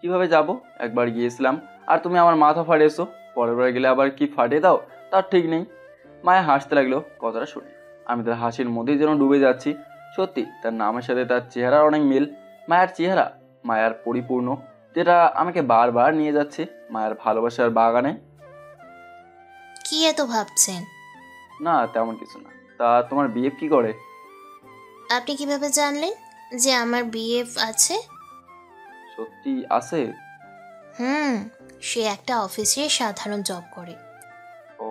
কিভাবে যাব? একবার গিয়েছিলাম আর তুমি আমার মাথা ফাটিয়েছো, পরের বার গেলে আবার কি ফাটিয়ে দাও তার ঠিক নেই। মায়া হাসতে লাগলো কথাটা শুনে, আমি তার হাসির মধ্যেই যেন ডুবে যাচ্ছি। সত্যি তার নামের সাথে তার চেহারার অনেক মিল। মায়ার চেহারা মায়ার পরিপূর্ণ, যেটা আমাকে বারবার নিয়ে যাচ্ছে মায়ের ভালোবাসার বাগানে। কি এত ভাবছেন? না তেমন কিছু না। তা তোমার বিএফ কি করে? আপনি কিভাবে জানলেন যে আমার বিএফ আছে? সত্যি আছে? সে একটা অফিসে সাধারণ জব করে। ও,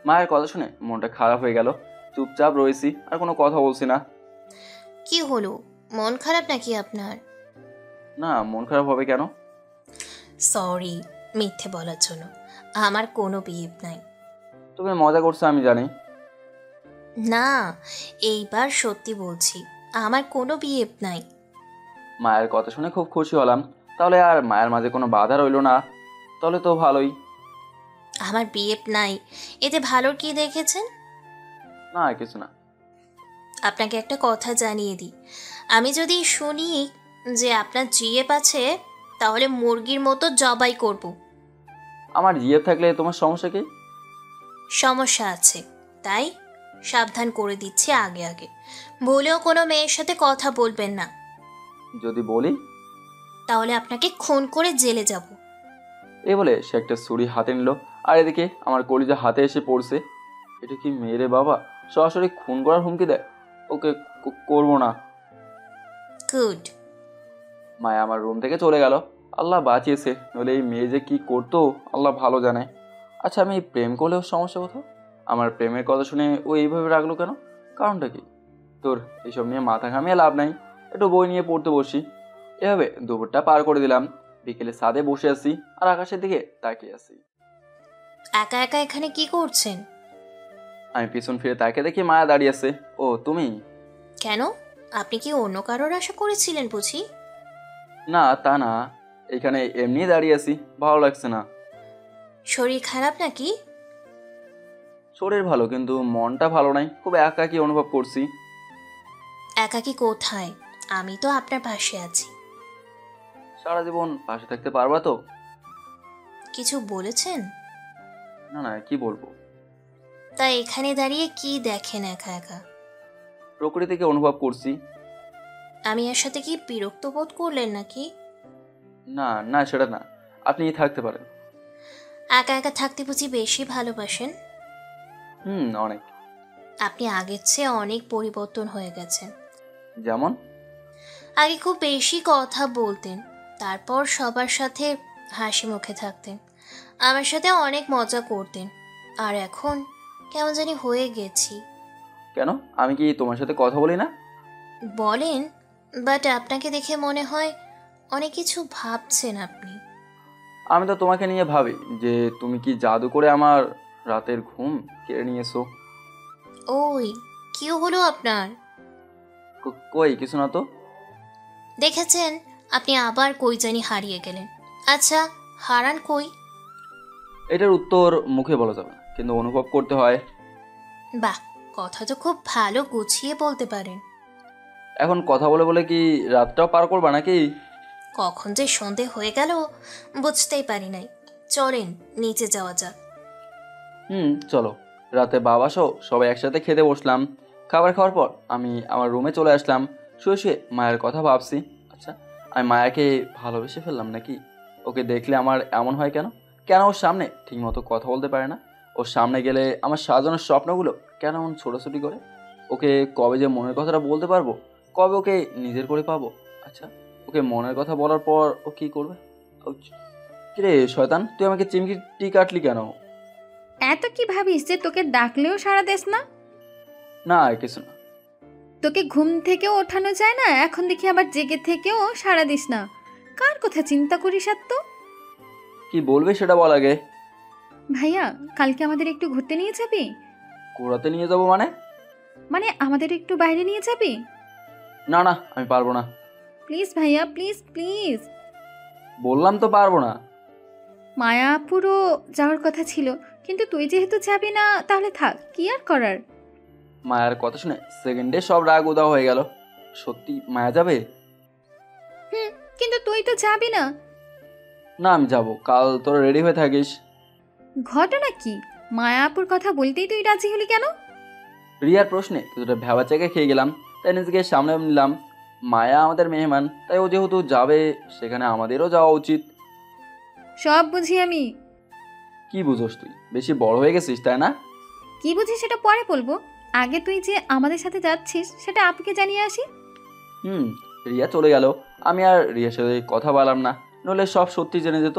মায়ের কথা শুনে মনটা খারাপ হয়ে গেল। চুপচাপ রয়েছি, আর কোনো কথা বলছি না। কি হলো, মন খারাপ নাকি আপনার? না, মন খারাপ হবে কেন? সরি মিথ্যে বলার জন্য, আমার কোনো বিএফ নাই। তুমি মজা করছো আমি জানি। না, এইবার সত্যি বলছি, আমার কোনো বিএফ নাই। মায়ের কথা শুনে খুব খুশি হলাম। তাহলে আর মায়ের মাঝে কোনো বাধা রইল না, তাহলে তো ভালোই। আমার বিএফ নাই, এতে ভালোর কি দেখেছেন? না কিছু না। আপনাকে একটা কথা জানিয়ে দিই, আমি যদি শুনি যে আপনার জিএফ আছে তাহলে মুরগির মতো জবাই করব। আমার জিএফ থাকলে তোমার সমস্যা কি? সমস্যা আছে, তাই সাবধান করে দিচ্ছি আগে আগে। ভুলেও কোনো মেয়ের সাথে কথা বলবেন না, যদি বলি? তাহলে আপনাকে খুন করে জেলে যাব। এই বলে সে একটা ছুরি হাতে নিল, আর এদিকে আমার কলিজা হাতে এসে পড়ছে। এটা কি মেরে বাবা, সরাসরি খুন করার হুমকি দেয়। ওকে করবো না। গুড। মায়া আমার রুম থেকে চলে গেল। আল্লাহ বাঁচিয়েছে, নইলে এই মেয়ে যে কি করতো আল্লাহ ভালো জানে। আচ্ছা, আমি প্রেম করলেও সমস্যা কোথাও? আমার প্রেমের কথা শুনে ও এইভাবে রাখলো কেন? কারণটা কি? তোর এইসব নিয়ে মাথা ঘামিয়ে লাভ নাই, একটু বই নিয়ে পড়তে বসি। এভাবে দুপুরটা পার করে দিলাম। বিকেলে ছাদে বসে আছি আর আকাশের দিকে তাকিয়ে আছি। একা একা এখানে কি করছেন? আমি পিছন ফিরে তাকিয়ে দেখি মায়া দাঁড়িয়ে আছে। ও তুমি? কেন, আপনি কি অন্য কারোর আশা করেছিলেন বুঝি? না, তা না, এখানে এমনি দাঁড়িয়ে আছি, ভালো লাগছে না। শরীর খারাপ নাকি? শরীর ভালো, কিন্তু মনটা ভালো নাই, খুব একাকী অনুভব করছি। একাকী কোথায়? আমি তো আপনার পাশে আছি। সারা জীবন পাশে থাকতে পারবা তো? কিছু বলেছেন? না না, কি বলবো। তা এখানে দাঁড়িয়ে কি দেখেন একা একা? প্রকৃতিকে অনুভব করছি। আমি এর সাথে কি বিরক্ত বোধ করলেন নাকি? না না, সেটা না, আপনি থাকতে পারেন। একা একা থাকতে বুঝি বেশি ভালোবাসেন? অনেক। আপনি আগের চেয়ে অনেক পরিবর্তন হয়ে গেছেন। যেমন? আগে খুব বেশি কথা বলতেন, তারপর সবার সাথে হাসি মুখে থাকতেন, আমার সাথে অনেক মজা করতেন। আর এখন কেমন জানি হয়ে গেছি। কেন, আমি কি তোমার সাথে কথা বলি না? বলেন, বাট আপনাকে দেখে মনে হয় অনেক কিছু ভাবছেন আপনি। আমি তো তোমাকে নিয়ে ভাবি যে তুমি কি জাদু করে আমার রাতের ঘুম কেড়ে নিয়েছো। ওই কি হলো আপনার? কই কিছু না তো। দেখেছেন, আপনি আবার কই জানি হারিয়ে গেলেন। আচ্ছা, হারান কই? এটার উত্তর মুখে বলা যাবে না, কিন্তু অনুভব করতে হয়। বাহ, কথা তো খুব ভালো গুছিয়ে বলতে পারেন। এখন কথা বলে বলে কি রাতটাও পার করবা নাকি? কখন যে সন্ধে হয়ে গেল বুঝতেই পারি নাই। চলেন নিচে যাওয়া যাক। চলো। রাতে বাবা সহ সবাই একসাথে খেতে বসলাম। খাবার খাওয়ার পর আমি আমার রুমে চলে আসলাম। শুয়ে শুয়ে মায়ের কথা ভাবছি। আচ্ছা, আমি মায়াকে ভালোবেসে ফেললাম নাকি? ওকে দেখলে আমার এমন হয় কেন? কেন ওর সামনে ঠিকমতো কথা বলতে পারে না? ওর সামনে গেলে আমার সাজানোর স্বপ্নগুলো কেন এমন ছোটাছুটি করে? ওকে কবে যে মনের কথাটা বলতে পারবো, কবে ওকে নিজের করে পাবো? আচ্ছা, ওকে মনের কথা বলার পর ও কী করবে? কিরে শয়তান, তুই আমাকে চিমটি কাটলি কেন? এত কি ভাবিস যে তোকে ডাকলেও সাড়া দেস না? না, কিছু না। তোকে ঘুম থেকেও ওঠানো যায় না, এখন দেখি আবার জেগে থেকেও সাড়া দিস না। কার কথা চিন্তা করিস আর তো? কি বলবি সেটা বল আগে। ভাইয়া, কালকে আমাদের একটু ঘুরতে নিয়ে যাবি? ঘোরাতে নিয়ে যাবো মানে? মানে আমাদের একটু বাইরে নিয়ে যাবি? না না, আমি পারবো না। প্লিজ ভাইয়া, প্লিজ প্লিজ। বললাম তো পারবো না। মায়াপুরও যাওয়ার কথা ছিল, কিন্তু তুই যেহেতু যাবি না তাহলে থাক, কি আর করার। মায়ের কথা শুনে সেকেন্ডে সব রাগ উদাও হয়ে গেল। সত্যি মায়া যাবে? কিন্তু তুই তো যাবি না। না, আমি যাবো, কাল তোরা রেডি হয়ে থাকিস। ঘটনা কি? মায়াপুর কথা বলতেই তুই রাজি হলি কেন? রিয়ার প্রশ্নে কিছুটা ভেবা চেকে খেয়ে গেলাম, তাই নিজেকে সামনে নিলাম। মায়া আমাদের মেহমান, তাই ও যেহেতু যাবে সেখানে আমাদেরও যাওয়া উচিত। সব বুঝি আমি। কি বুঝোস তুই? বেশি বড় হয়ে গেছিস তাই না? কি বুঝি সেটা পরে বলবো, আগে তুই যে আমাদের সাথে যাচ্ছিস সেটা আপুকে জানিয়ে আসি। রিয়া চলে গেল। আমি আর রিয়ার সাথে কথা বললাম না, নইলে সব সত্যি জেনে যেত।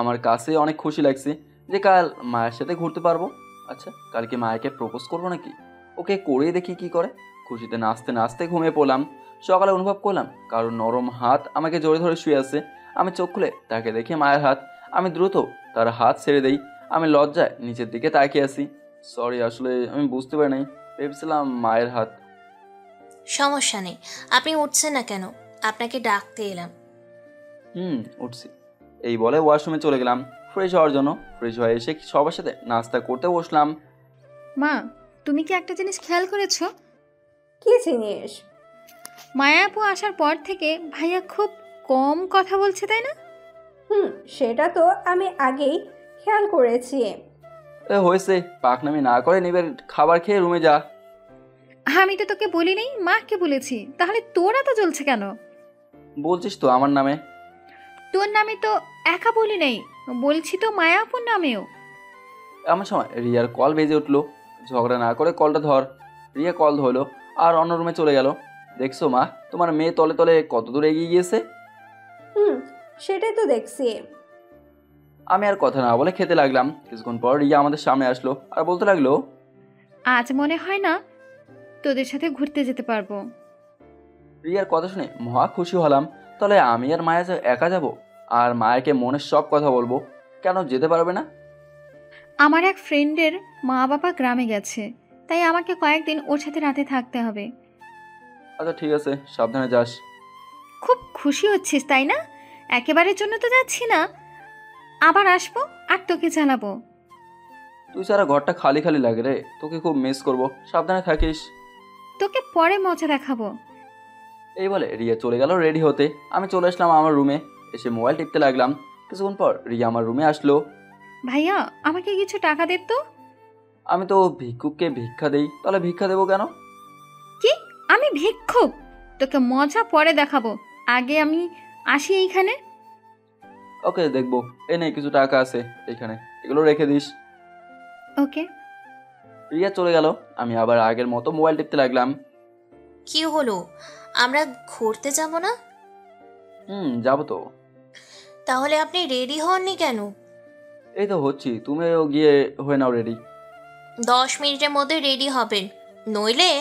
আমার কাছে অনেক খুশি লাগছে যে কাল মায়ের সাথে ঘুরতে পারবো। আচ্ছা, কালকে মায়াকে প্রপোজ করবো নাকি? ওকে করেই দেখি কি করে। খুশিতে নাচতে নাচতে ঘুমিয়ে পড়লাম। সকালে অনুভব করলাম কারোর নরম হাত আমাকে জড়ে ধরে শুয়ে আছে। আমি চোখ খুলে তাকে দেখি মায়ের হাত। আমি দ্রুত তার হাত ছেড়ে দেই। আমি লজ্জায় নিচের দিকে তাকিয়ে আছি। সরি, আসলে আমি বুঝতে পারি নাই, ভেবেছিলাম মায়ের হাত। সমস্যা নেই, আপনি উঠছেন না কেন? আপনাকে ডাকতে এলাম। উঠছি। এই বলে ওয়াশরুমে চলে গেলাম ফ্রেশ হওয়ার জন্য। ফ্রেশ হয়ে এসে সবার সাথে নাস্তা করতে বসলাম। মা, তুমি কি একটা জিনিস খেয়াল করেছো? কি জিনিস? মায়া আপু আসার পর থেকে ভাইয়া খুব কম কথা বলছে, তাই না? সেটা তো আমি আগেই খেয়াল করেছি। হয়েছে, পাকনামি না করে নিবের খাবার খেয়ে রুমে যা। আমি তো তোকে বলি নাই, মাকে বলেছি। তাহলে তোরা তো জ্বলছে কেন? বলছিস তো আমার নামে। তোর নামে তো একা বলি নাই, বলছি তো মায়া আপুর নামেও। এমন সময় রিয়ার কল বেজে উঠলো। ঝগড়া না করে কলটা ধর। রিয়া কল ধরলো আর অন্য রুমে চলে গেল। দেখছো মা, তোমার মেয়ে তলে তলে কত দূর এগিয়ে গিয়েছে। সেটাই তো দেখছি। আমি আর কথা না বলে খেতে লাগলাম। কিছুক্ষণ পর রিয়া আমাদের সামনে আসলো আর বলতে লাগলো, আজ মনে হয় না তোদের সাথে ঘুরতে যেতে পারবো। রিয়ার কথা শুনে মহা খুশি হলাম। তাহলে আমি আর মায়া একা যাব? আর মায়াকে মনের সব কথা বলবো? কেন যেতে পারবে না? আমার এক ফ্রেন্ডের মা বাবা গ্রামে গেছে, তাই আমাকে কয়েকদিন ওর সাথে রাতে থাকতে হবে। আচ্ছা ঠিক আছে, সাবধানে যাস। খুব খুশি হচ্ছিস তাই না? একেবারের জন্য তো যাচ্ছি না, আবার আসবো আর তোকে জানাবো। তুই সারা ঘরটা খালি খালি লাগে রে, তোকে খুব মিস করবো। সাবধানে থাকিস। তোকে পরে মজা দেখাবো। এই বলে রিয়া চলে গেল রেডি হতে। আমি চলে আসলাম আমার রুমে। এসে মোবাইল টিপতে লাগলাম। কিছুক্ষণ পর রিয়া আমার রুমে আসলো। ভাইয়া, আমাকে কিছু টাকা দে তো। আমি তো ভিক্ষুককে ভিক্ষা দেই, তাহলে ভিক্ষা দেবো কেন? কি? আমি ভিক্ষুক? তোকে মজা পরে দেখাবো, আগে আমি আসি এইখানে। ওকে, দেখবো। এই নে কিছু টাকা আছে এখানে, এগুলো রেখে দিস। ওকে। রিয়া চলে গেল। আমি আবার আগের মতো মোবাইল টিপতে লাগলাম। কি হলো, আমরা ঘুরতে যাব না? যাবো তো। তাহলে আপনি রেডি হননি কেন? এই তো হচ্ছি, তুমিও গিয়ে হয়ে নাও রেডি। 10 মিনিটের মধ্যে রেডি হবেন, নইলে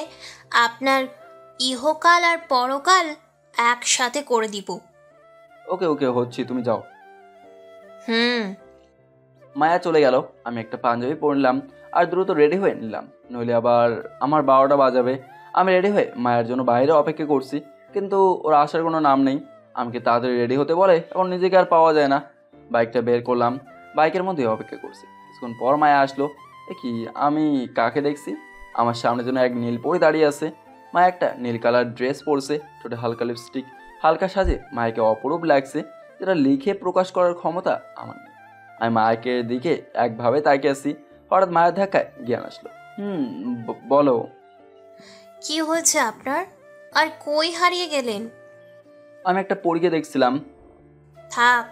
আপনার ইহকাল আর পরকাল একসাথে করে দিব। ওকে ওকে, হচ্ছি, তুমি যাও। হুম। মায়া চলে গেল। আমি একটা পাঞ্জাবি পরলাম আর দ্রুত রেডি হয়ে নিলাম, নইলে আবার আমার 12টা বাজাবে। আমি রেডি হয়ে মায়ের জন্য বাইরে অপেক্ষা করছি, কিন্তু ওর আসার কোনো নাম নেই। আমাকে তাড়াতাড়ি রেডি হতে বলে, এখন নিজেকে আর পাওয়া যায় না। বাইকটা বের করলাম, বাইকের মধ্যে অপেক্ষা করছি। কিছুক্ষণ পর মায়া আসলো। কি আমি কাকে দেখছি? আমার সামনে যেন এক নীল পরি দাঁড়িয়ে আছে। মায়া একটা নীল কালার ড্রেস পরছে, ঠোঁটে হালকা লিপস্টিক, হালকা সাজে মায়াকে অপরূপ লাগছে, যেটা লিখে প্রকাশ করার ক্ষমতা আমার নেই। আমি মায়ের দিকে একভাবে তাকিয়ে আছি। হঠাৎ মায়ের ধাক্কায় জ্ঞান আসলো। বলো। কি হয়েছে আপনার? আর কই হারিয়ে গেলেন? আমি একটা পরীকে দেখছিলাম। থাক,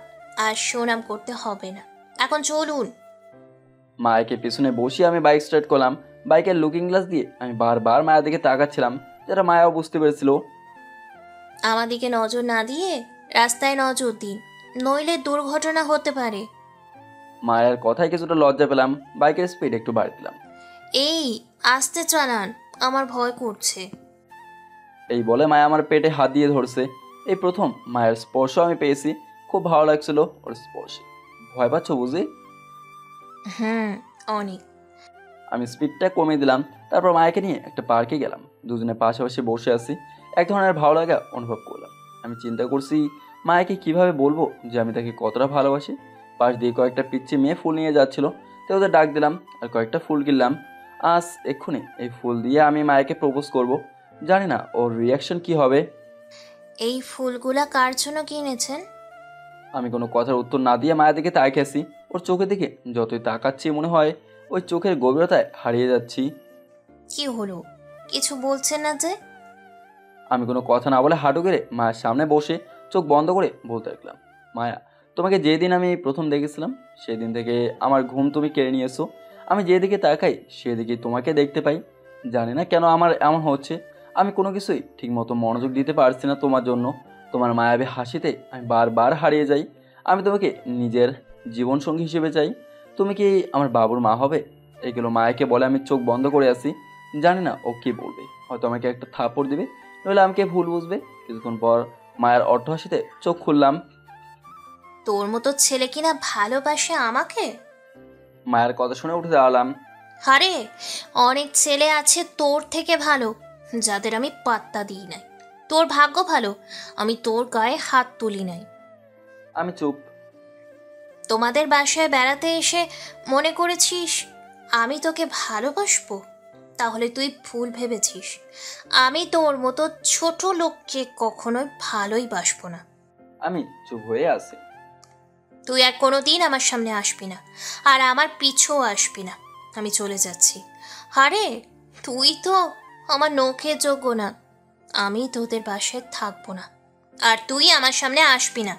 আর সুনাম করতে হবে না, এখন চলুন। মায়াকে পিছনে বসিয়ে আমি বাইক স্টার্ট করলাম। বাইকের লুকিং গ্লাস দিয়ে আমি বারবার মায়ের দিকে তাকাচ্ছিলাম, যেটা মায়াও বুঝতে পেরেছিল। আমার দিকে নজর না দিয়ে রাস্তায় নজর দিন, নইলে দুর্ঘটনা হতে পারে। মায়ের কথায় কিছুটা লজ্জা পেলাম। বাইকের স্পিড একটু বাড়িয়ে দিলাম। এই, আস্তে চালান, আমার ভয় করছে। এই বলে মায়া আমার পেটে হাত দিয়ে ধরছে। এই প্রথম মায়ের স্পর্শ আমি পেয়েছি, খুব ভালো লাগছিল ওর স্পর্শে। ভয় পাচ্ছ বুঝি? অনেক। আমি স্পিডটা কমিয়ে দিলাম। তারপর মায়াকে নিয়ে একটা পার্কে গেলাম। দুজনে পাশাপাশি বসে আছি, এক ধরনের ভালো লাগা অনুভব করলাম। আমি চিন্তা করছি মায়াকে কিভাবে বলবো যে আমি তাকে কতটা ভালোবাসি। পাশ দিয়ে কয়েকটা পিচ্ছি মেয়ে ফুল নিয়ে যাচ্ছিল, তো ওদের ডাক দিলাম আর কয়েকটা ফুল কিনলাম। আজ এক্ষুনি এই ফুল দিয়ে আমি মায়াকে প্রপোজ করব। জানি না ওর রিয়াকশন কি হবে। এই ফুলগুলা কার জন্য কিনেছেন? আমি কোনো কথার উত্তর না দিয়ে মায়ের দিকে তাকিয়েছি। ওর চোখের দিকে যতই তাকাচ্ছি মনে হয় ওই চোখের গভীরতায় হারিয়ে যাচ্ছি। কি হলো, কিছু বলছেন না যে? আমি কোনো কথা না বলে হাঁটু গেড়ে মায়ের সামনে বসে চোখ বন্ধ করে বলতে লাগলাম, মায়া, তোমাকে যেদিন আমি প্রথম দেখেছিলাম সেদিন থেকে আমার ঘুম তুমি কেড়ে নিয়েছো। আমি যেদিকে তাকাই সেদিকে তোমাকে দেখতে পাই। জানি না কেন আমার এমন হচ্ছে। আমি কোনো কিছুই ঠিকমতো মনোযোগ দিতে পারছি না তোমার জন্য। তোমার মায়াবী হাসিতে আমি বারবার হারিয়ে যাই। আমি তোমাকে নিজের জীবনসঙ্গী হিসেবে চাই। তুমি কি আমার বাবুর মা হবে? এগুলো মায়াকে বলে আমি চোখ বন্ধ করে আছি। জানি না ও কী বলবে, হয়তো আমাকে একটা থাপ্পড় দিবে, নইলে আমাকে ভুল বুঝবে। কিছুক্ষণ পর মায়ের অট্টহাসিতে চোখ খুললাম। তোর মতো ছেলে কিনা ভালোবাসে আমাকে? মায়ের কথা শুনে উঠে দাঁড়ালাম। আরে, অনেক ছেলে আছে তোর থেকে ভালো, যাদের আমি পাত্তা দিই নাই। তোর ভাগ্য ভালো, আমি তোর গায়ে হাত তুলি নাই। আমি চুপ। তোমাদের বাসায় বেড়াতে এসে মনে করেছিস আমি তোকে ভালোবাসবো? তাহলে তুই ভুল ভেবেছিস। আমি তোর মতো ছোট লোককে কখনোই ভালোই বাসবো না। আমি চুপ হয়ে আছি। তুই আর কোনোদিন আমার সামনে আসবি না, আর আমার পিছুও আসবি না। আমি চলে যাচ্ছি। আরে তুই তো আমার নখের যোগ্য না। আমি তোদের বাসায় থাকবো না, আর তুই আমার সামনে আসবি না।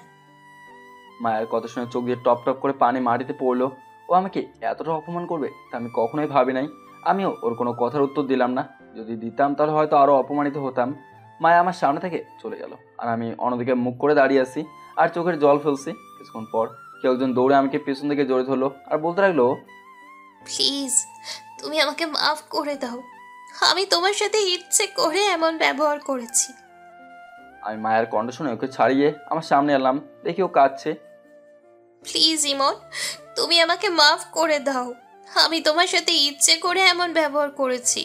মায়ের কথা শুনে চোখ দিয়ে টপ টপ করে পানি মাটিতে পড়লো। ও আমাকে এতটা অপমান করবে তা আমি কখনোই ভাবি নাই। আমিও ওর কোনো কথার উত্তর দিলাম না। যদি দিতাম তাহলে হয়তো আরও অপমানিত হতাম। মায়া আমার সামনে থেকে চলে গেল, আর আমি অন্যদিকে মুখ করে দাঁড়িয়ে আছি আর চোখের জল ফেলছি। কিছুক্ষণ পর কেউ একজন দৌড়ে আমাকে পেছন থেকে জড়িয়ে ধরলো আর বলতে লাগলো, প্লিজ তুমি আমাকে মাফ করে দাও। আমি তোমার সাথে ইচ্ছে করে এমন ব্যবহার করেছি। আমি মায়ের কণ্ঠ শুনে ওকে ছাড়িয়ে আমার সামনে এলাম। দেখি ও কাঁদছে। প্লিজ ইমন, তুমি আমাকে মাফ করে দাও। আমি তোমার সাথে ইচ্ছে করে এমন ব্যবহার করেছি।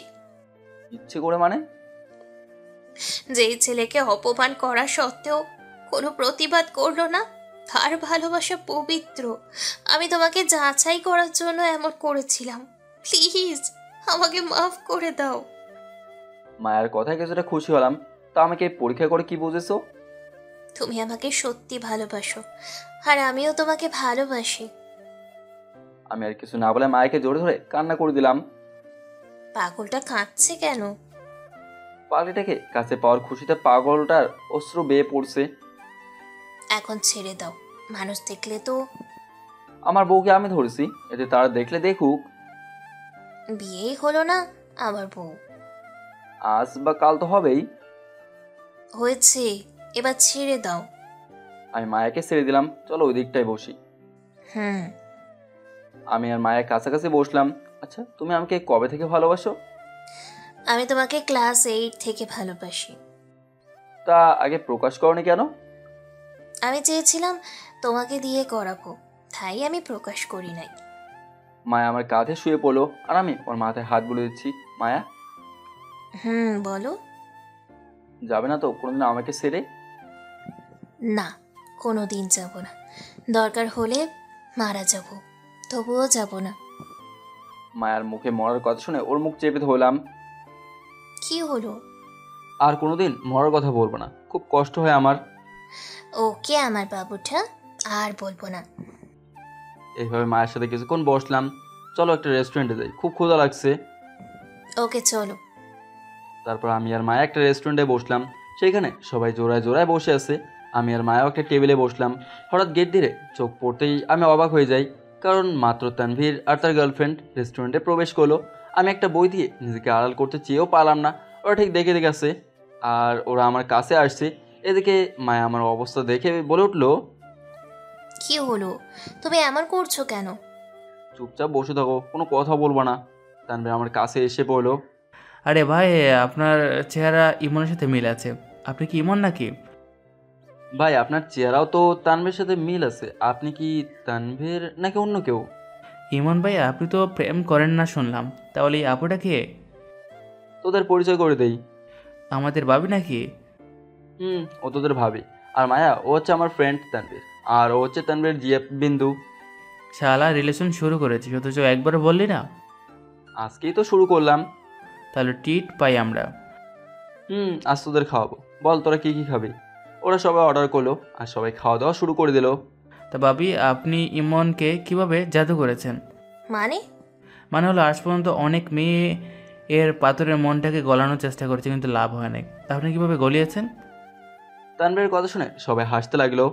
ইচ্ছে করে মানে? যেই ছেলেকে অপমান করা সত্ত্বেও কোনো প্রতিবাদ করলো না, তার ভালোবাসা পবিত্র। আমি তোমাকে যাচাই করার জন্য এমন করেছিলাম। প্লিজ আমাকে মাফ করে দাও। মায়ের কথায় কিছুটা খুশি হলাম। তা আমাকে পরীক্ষা করে কি বুঝেছো? তুমি আমাকে সত্যি ভালোবাসো, আর আমিও তোমাকে ভালোবাসি। আমি আর কিছু না বলে মায়েকে জোরে ধরে কান্না করে দিলাম। পাগলটা কাঁদছে কেন? পাগলিটাকে কাছে পাওয়ার খুশিতে পাগলটার অশ্রু বেয়ে পড়ছে। এখন ছেড়ে দাও। মানুষ দেখলে তো। আমার বউকে আমি ধরেছি, এতে তারা দেখলে দেখুক। বিয়েই হলো না আমার বউ। আজ বা কাল তো হবেই। হয়েছে, এবার ছেড়ে দাও। আমি মায়াকে ছেড়ে দিলাম। চলো ওই দিকটায় বসি। হুম। আমি আর মায়ের কাছাকাছি বসলাম। আচ্ছা, তুমি আমাকে কবে থেকে ভালোবাসো? আমি তোমাকে ক্লাস 8 থেকে ভালোবাসি। তা আগে প্রকাশ করনি কেন? আমি চেয়েছিলাম তোমাকে দিয়ে করাবো, তাই আমি প্রকাশ করি নাই। মায়া আমার কাঁধে শুয়ে পড়লো আর আমি ওর মাথায় হাত বুলিয়ে দিচ্ছি। মায়া, বলো। যাবে না তো কোনোদিন আমাকে ছেড়ে? না, কোনো দিন যাব না। দরকার হলে মারা যাব, তবুও যাব না। মায়ার মুখে মরার কথা শুনে ওর মুখ চেপে ধরলাম। কি হলো? আর কোনোদিন মরার কথা বলবো না, খুব কষ্ট হয় আমার। ওকে আমার বাবুটা, আর বলবো না। এইভাবে মায়ের সাথে কিছুক্ষণ বসলাম। চলো একটা রেস্টুরেন্টে যাই, খুব ক্ষুধা লাগছে। ওকে চলো। তারপর আমি আর মায়া একটা রেস্টুরেন্টে বসলাম। সেইখানে সবাই জোড়ায় জোড়ায় বসে আছে। আমি আর মায়াও একটা টেবিলে বসলাম। হঠাৎ গেট ধীরে চোখ পড়তেই আমি অবাক হয়ে যাই, কারণ মাত্র তানভীর আর তার গার্লফ্রেন্ড রেস্টুরেন্টে প্রবেশ করলো। আমি একটা বই দিয়ে নিজেকে আড়াল করতে চেয়েও পারলাম না। ওরা ঠিক দেখে গেছে আর ওরা আমার কাছে আসছে। এদিকে মায়া আমার অবস্থা দেখে বলে উঠলো, কি হলো? তুমি এমন করছো কেন? চুপচাপ বসে থাকো, কোনো কথা বলবো না। তানভীর আমার কাছে এসে বললো, আরে ভাই, আপনার চেহারা ইমনের সাথে মিল আছে। আপনি কি ইমন নাকি? ভাই আপনার চেহারাও তো তানভীরের সাথে মিল আছে। আপনি কি তানভীর নাকি অন্য কেউ? ইমন ভাই, আপনি তো প্রেম করেন না শুনলাম। তাহলে এই আপুটা কে? তোদের পরিচয় করে দেই। আমাদের ভাবি নাকি? ও তোদের ভাবি। আর মায়া, ও হচ্ছে আমার ফ্রেন্ড তানভীর, আর ও হচ্ছে তানভীর জিএফ বিন্দু। শালা রিলেশন শুরু করেছি, অথচ একবারও বললি না। আজকেই তো শুরু করলাম। তাহলে ট্রিট পাই আমরা। আজ তোদের খাওয়াবো। বল তোরা কি কি খাবি? ওরা সবাই অর্ডার করলো আর সবাই খাওয়া দাওয়া শুরু করে দিল। তা ভাবি, আপনি ইমনকে কিভাবে জাদু করেছেন? মানে হলো আজ পর্যন্ত অনেক মেয়ে এর পাথরের মনটাকে গলানোর চেষ্টা করেছে, কিন্তু লাভ হয় না। আপনি কিভাবে গলিয়েছেন? তানভীরের কথা শুনে সবাই হাসতে লাগলো।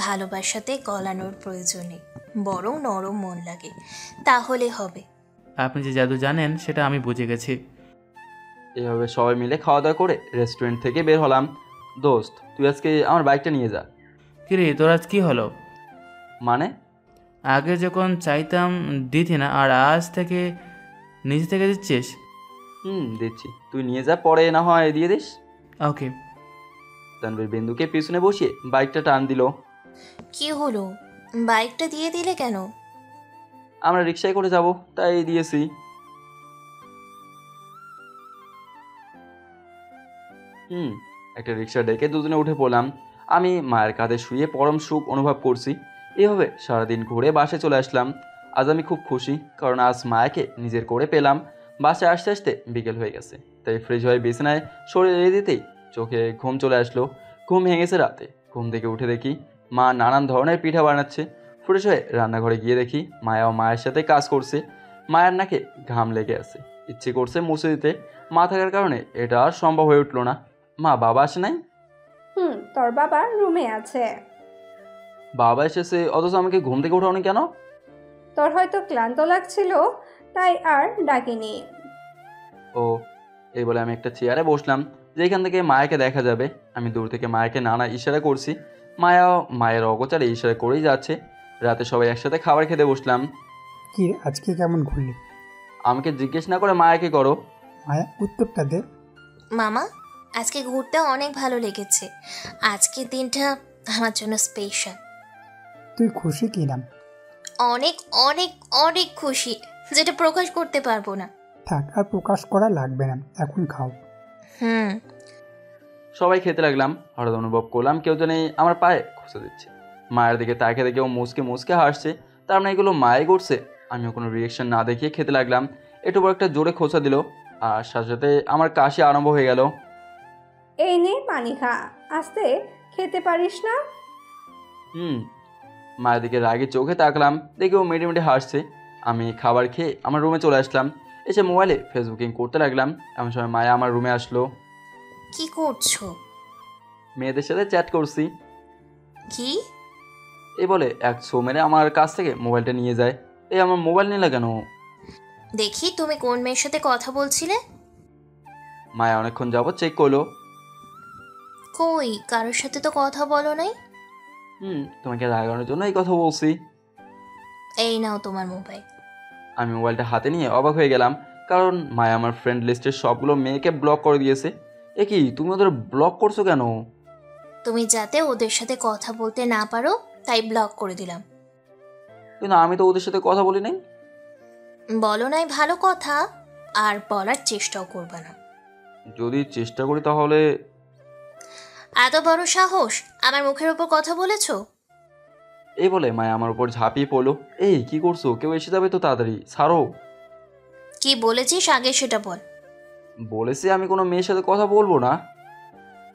ভালোবাসাতে গলানোর প্রয়োজন নেই, বরং নরম মন লাগে, তাহলে হবে। আপনি যে জাদু জানেন সেটা আমি বুঝে গেছি। এভাবে সবাই মিলে খাওয়া দাওয়া করে রেস্টুরেন্ট থেকে বের হলাম। দোস্ত, তুই আজকে আমার বাইকটা নিয়ে যা। কিরে, তোর আজ কি হলো? মানে? আগে যখন চাইতাম দিতি না, আর আজ থেকে নিজে থেকে দিচ্ছিস? দিচ্ছি, তুই নিয়ে যা, পরে না হয় দিয়ে দিস। ওকে। তানভীর বিন্দুকে পিছনে বসিয়ে বাইকটা টান দিল। কি হলো? বাইকটা দিয়ে দিলে কেন? আমরা রিক্সায় করে যাব, তাই দিয়েছি। একটা রিক্সা ডেকে দুজনে উঠে পড়লাম। আমি মায়ের কাঁধে শুয়ে পরম সুখ অনুভব করছি। এভাবে সারাদিন ঘুরে বাসে চলে আসলাম। আজ আমি খুব খুশি, কারণ আজ মায়াকে নিজের করে পেলাম। বাসায় আসতে আসতে বিকেল হয়ে গেছে, তাই ফ্রেশ হয়ে বিছানায় শরীর এড়িয়ে দিতেই চোখে ঘুম চলে আসলো। ঘুম ভেঙেছে রাতে। ঘুম থেকে উঠে দেখি মা নানান ধরনের পিঠা বানাচ্ছে। ফ্রেশ হয়ে রান্নাঘরে গিয়ে দেখি মায়াও মায়ের সাথে কাজ করছে। মায়ের নাকে ঘাম লেগে আছে, ইচ্ছে করছে মুছে দিতে, মা থাকার কারণে এটা আর সম্ভব হয়ে উঠলো না। মা, বাবা আসে নাই? তোর বাবা রুমে আছে। বাবা এসেছে অথচ আমাকে ঘুম থেকে উঠাওনি কেন? তোর হয়তো ক্লান্ত লাগছিল, তাই আর ডাকিনি। ও, এই বলে আমি একটা চেয়ারে বসলাম যেখান থেকে মায়াকে দেখা যাবে। আমি দূর থেকে মায়াকে নানা ইশারা করছি, মায়াও মায়ের অগোচরে ইশারা করেই যাচ্ছে। রাতে সবাই একসাথে খাবার খেতে বসলাম। কি রে, আজকে কেমন ঘুরলি? আমাকে জিজ্ঞেস না করে মায়াকে করো। মায়া, উত্তরটা দে। মামা, আজকে ঘুরতে অনেক ভালো লেগেছে। আজকের দিনটা আমার জন্য স্পেশাল। তুই খুশি কি না? অনেক অনেক অনেক খুশি, যেটা প্রকাশ করতে পারবো না। থাক, আর প্রকাশ করা লাগবে না, এখন খাও। হুম। সবাই খেতে লাগলাম। হঠাৎ অনুভব করলাম কেউ জানি আমার পায়ে খোঁচা দিচ্ছে। মায়ের দিকে তাকিয়ে দেখে ও মুসকে মুসকে হাসছে। তার মানে এগুলো মায়ে করছে। আমিও কোনো রিয়েকশন না দেখিয়ে খেতে লাগলাম। একটু বড় একটা জোরে খোঁচা দিল, আর সাথে সাথে আমার কাশি আরম্ভ হয়ে গেল। এই নে পানি খা, আস্তে খেতে পারিস না? মায়ের দিকে রাগে চোখে তাকলাম, দেখে ও মেটে মেটে হাসছে। আমি খাবার খেয়ে আমার রুমে চলে আসলাম। এসে মোবাইলে ফেসবুকিং করতে লাগলাম। এমন সময় মায়া আমার রুমে আসলো। কি করছো? মেয়েদের সাথে চ্যাট করছি। কি? এই বলে এক ছো মেরে আমার কাছ থেকে মোবাইলটা নিয়ে যায়। এই, আমার মোবাইল নিলে কেন? দেখি তুমি কোন মেয়ের সাথে কথা বলছিলে। মায়া অনেকক্ষণ যাবত চেক করলো। কই, কারোর সাথে তো কথা বলো নাই। তোমাকে রাগানোর জন্য এই কথা বলছি। এই নাও তোমার মোবাইল। আমি মোবাইলটা হাতে নিয়ে অবাক হয়ে গেলাম, কারণ মায়া আমার ফ্রেন্ড লিস্টের সবগুলো মেয়েকে ব্লক করে দিয়েছে। এ কি, তুমি ওদের ব্লক করছো কেন? তুমি যাতে ওদের সাথে কথা বলতে না পারো তাই ব্লক করে দিলাম। কিন্তু আমি তো ওদের সাথে কথা বলি নাই। বলো নাই ভালো কথা, আর বলার চেষ্টাও করবে না। যদি চেষ্টা করি তাহলে? এত বড় সাহস, আমার মুখের উপর কথা বলেছো? এই বলে মায়া আমার উপর ঝাঁপিয়ে পড়লো। এই, কি করছো? কেউ এসে যাবে তো, তাড়াতাড়ি ছাড়ো। কি বলেছিস আগে সেটা বল। বলেছি আমি কোনো মেয়ের সাথে কথা বলবো না।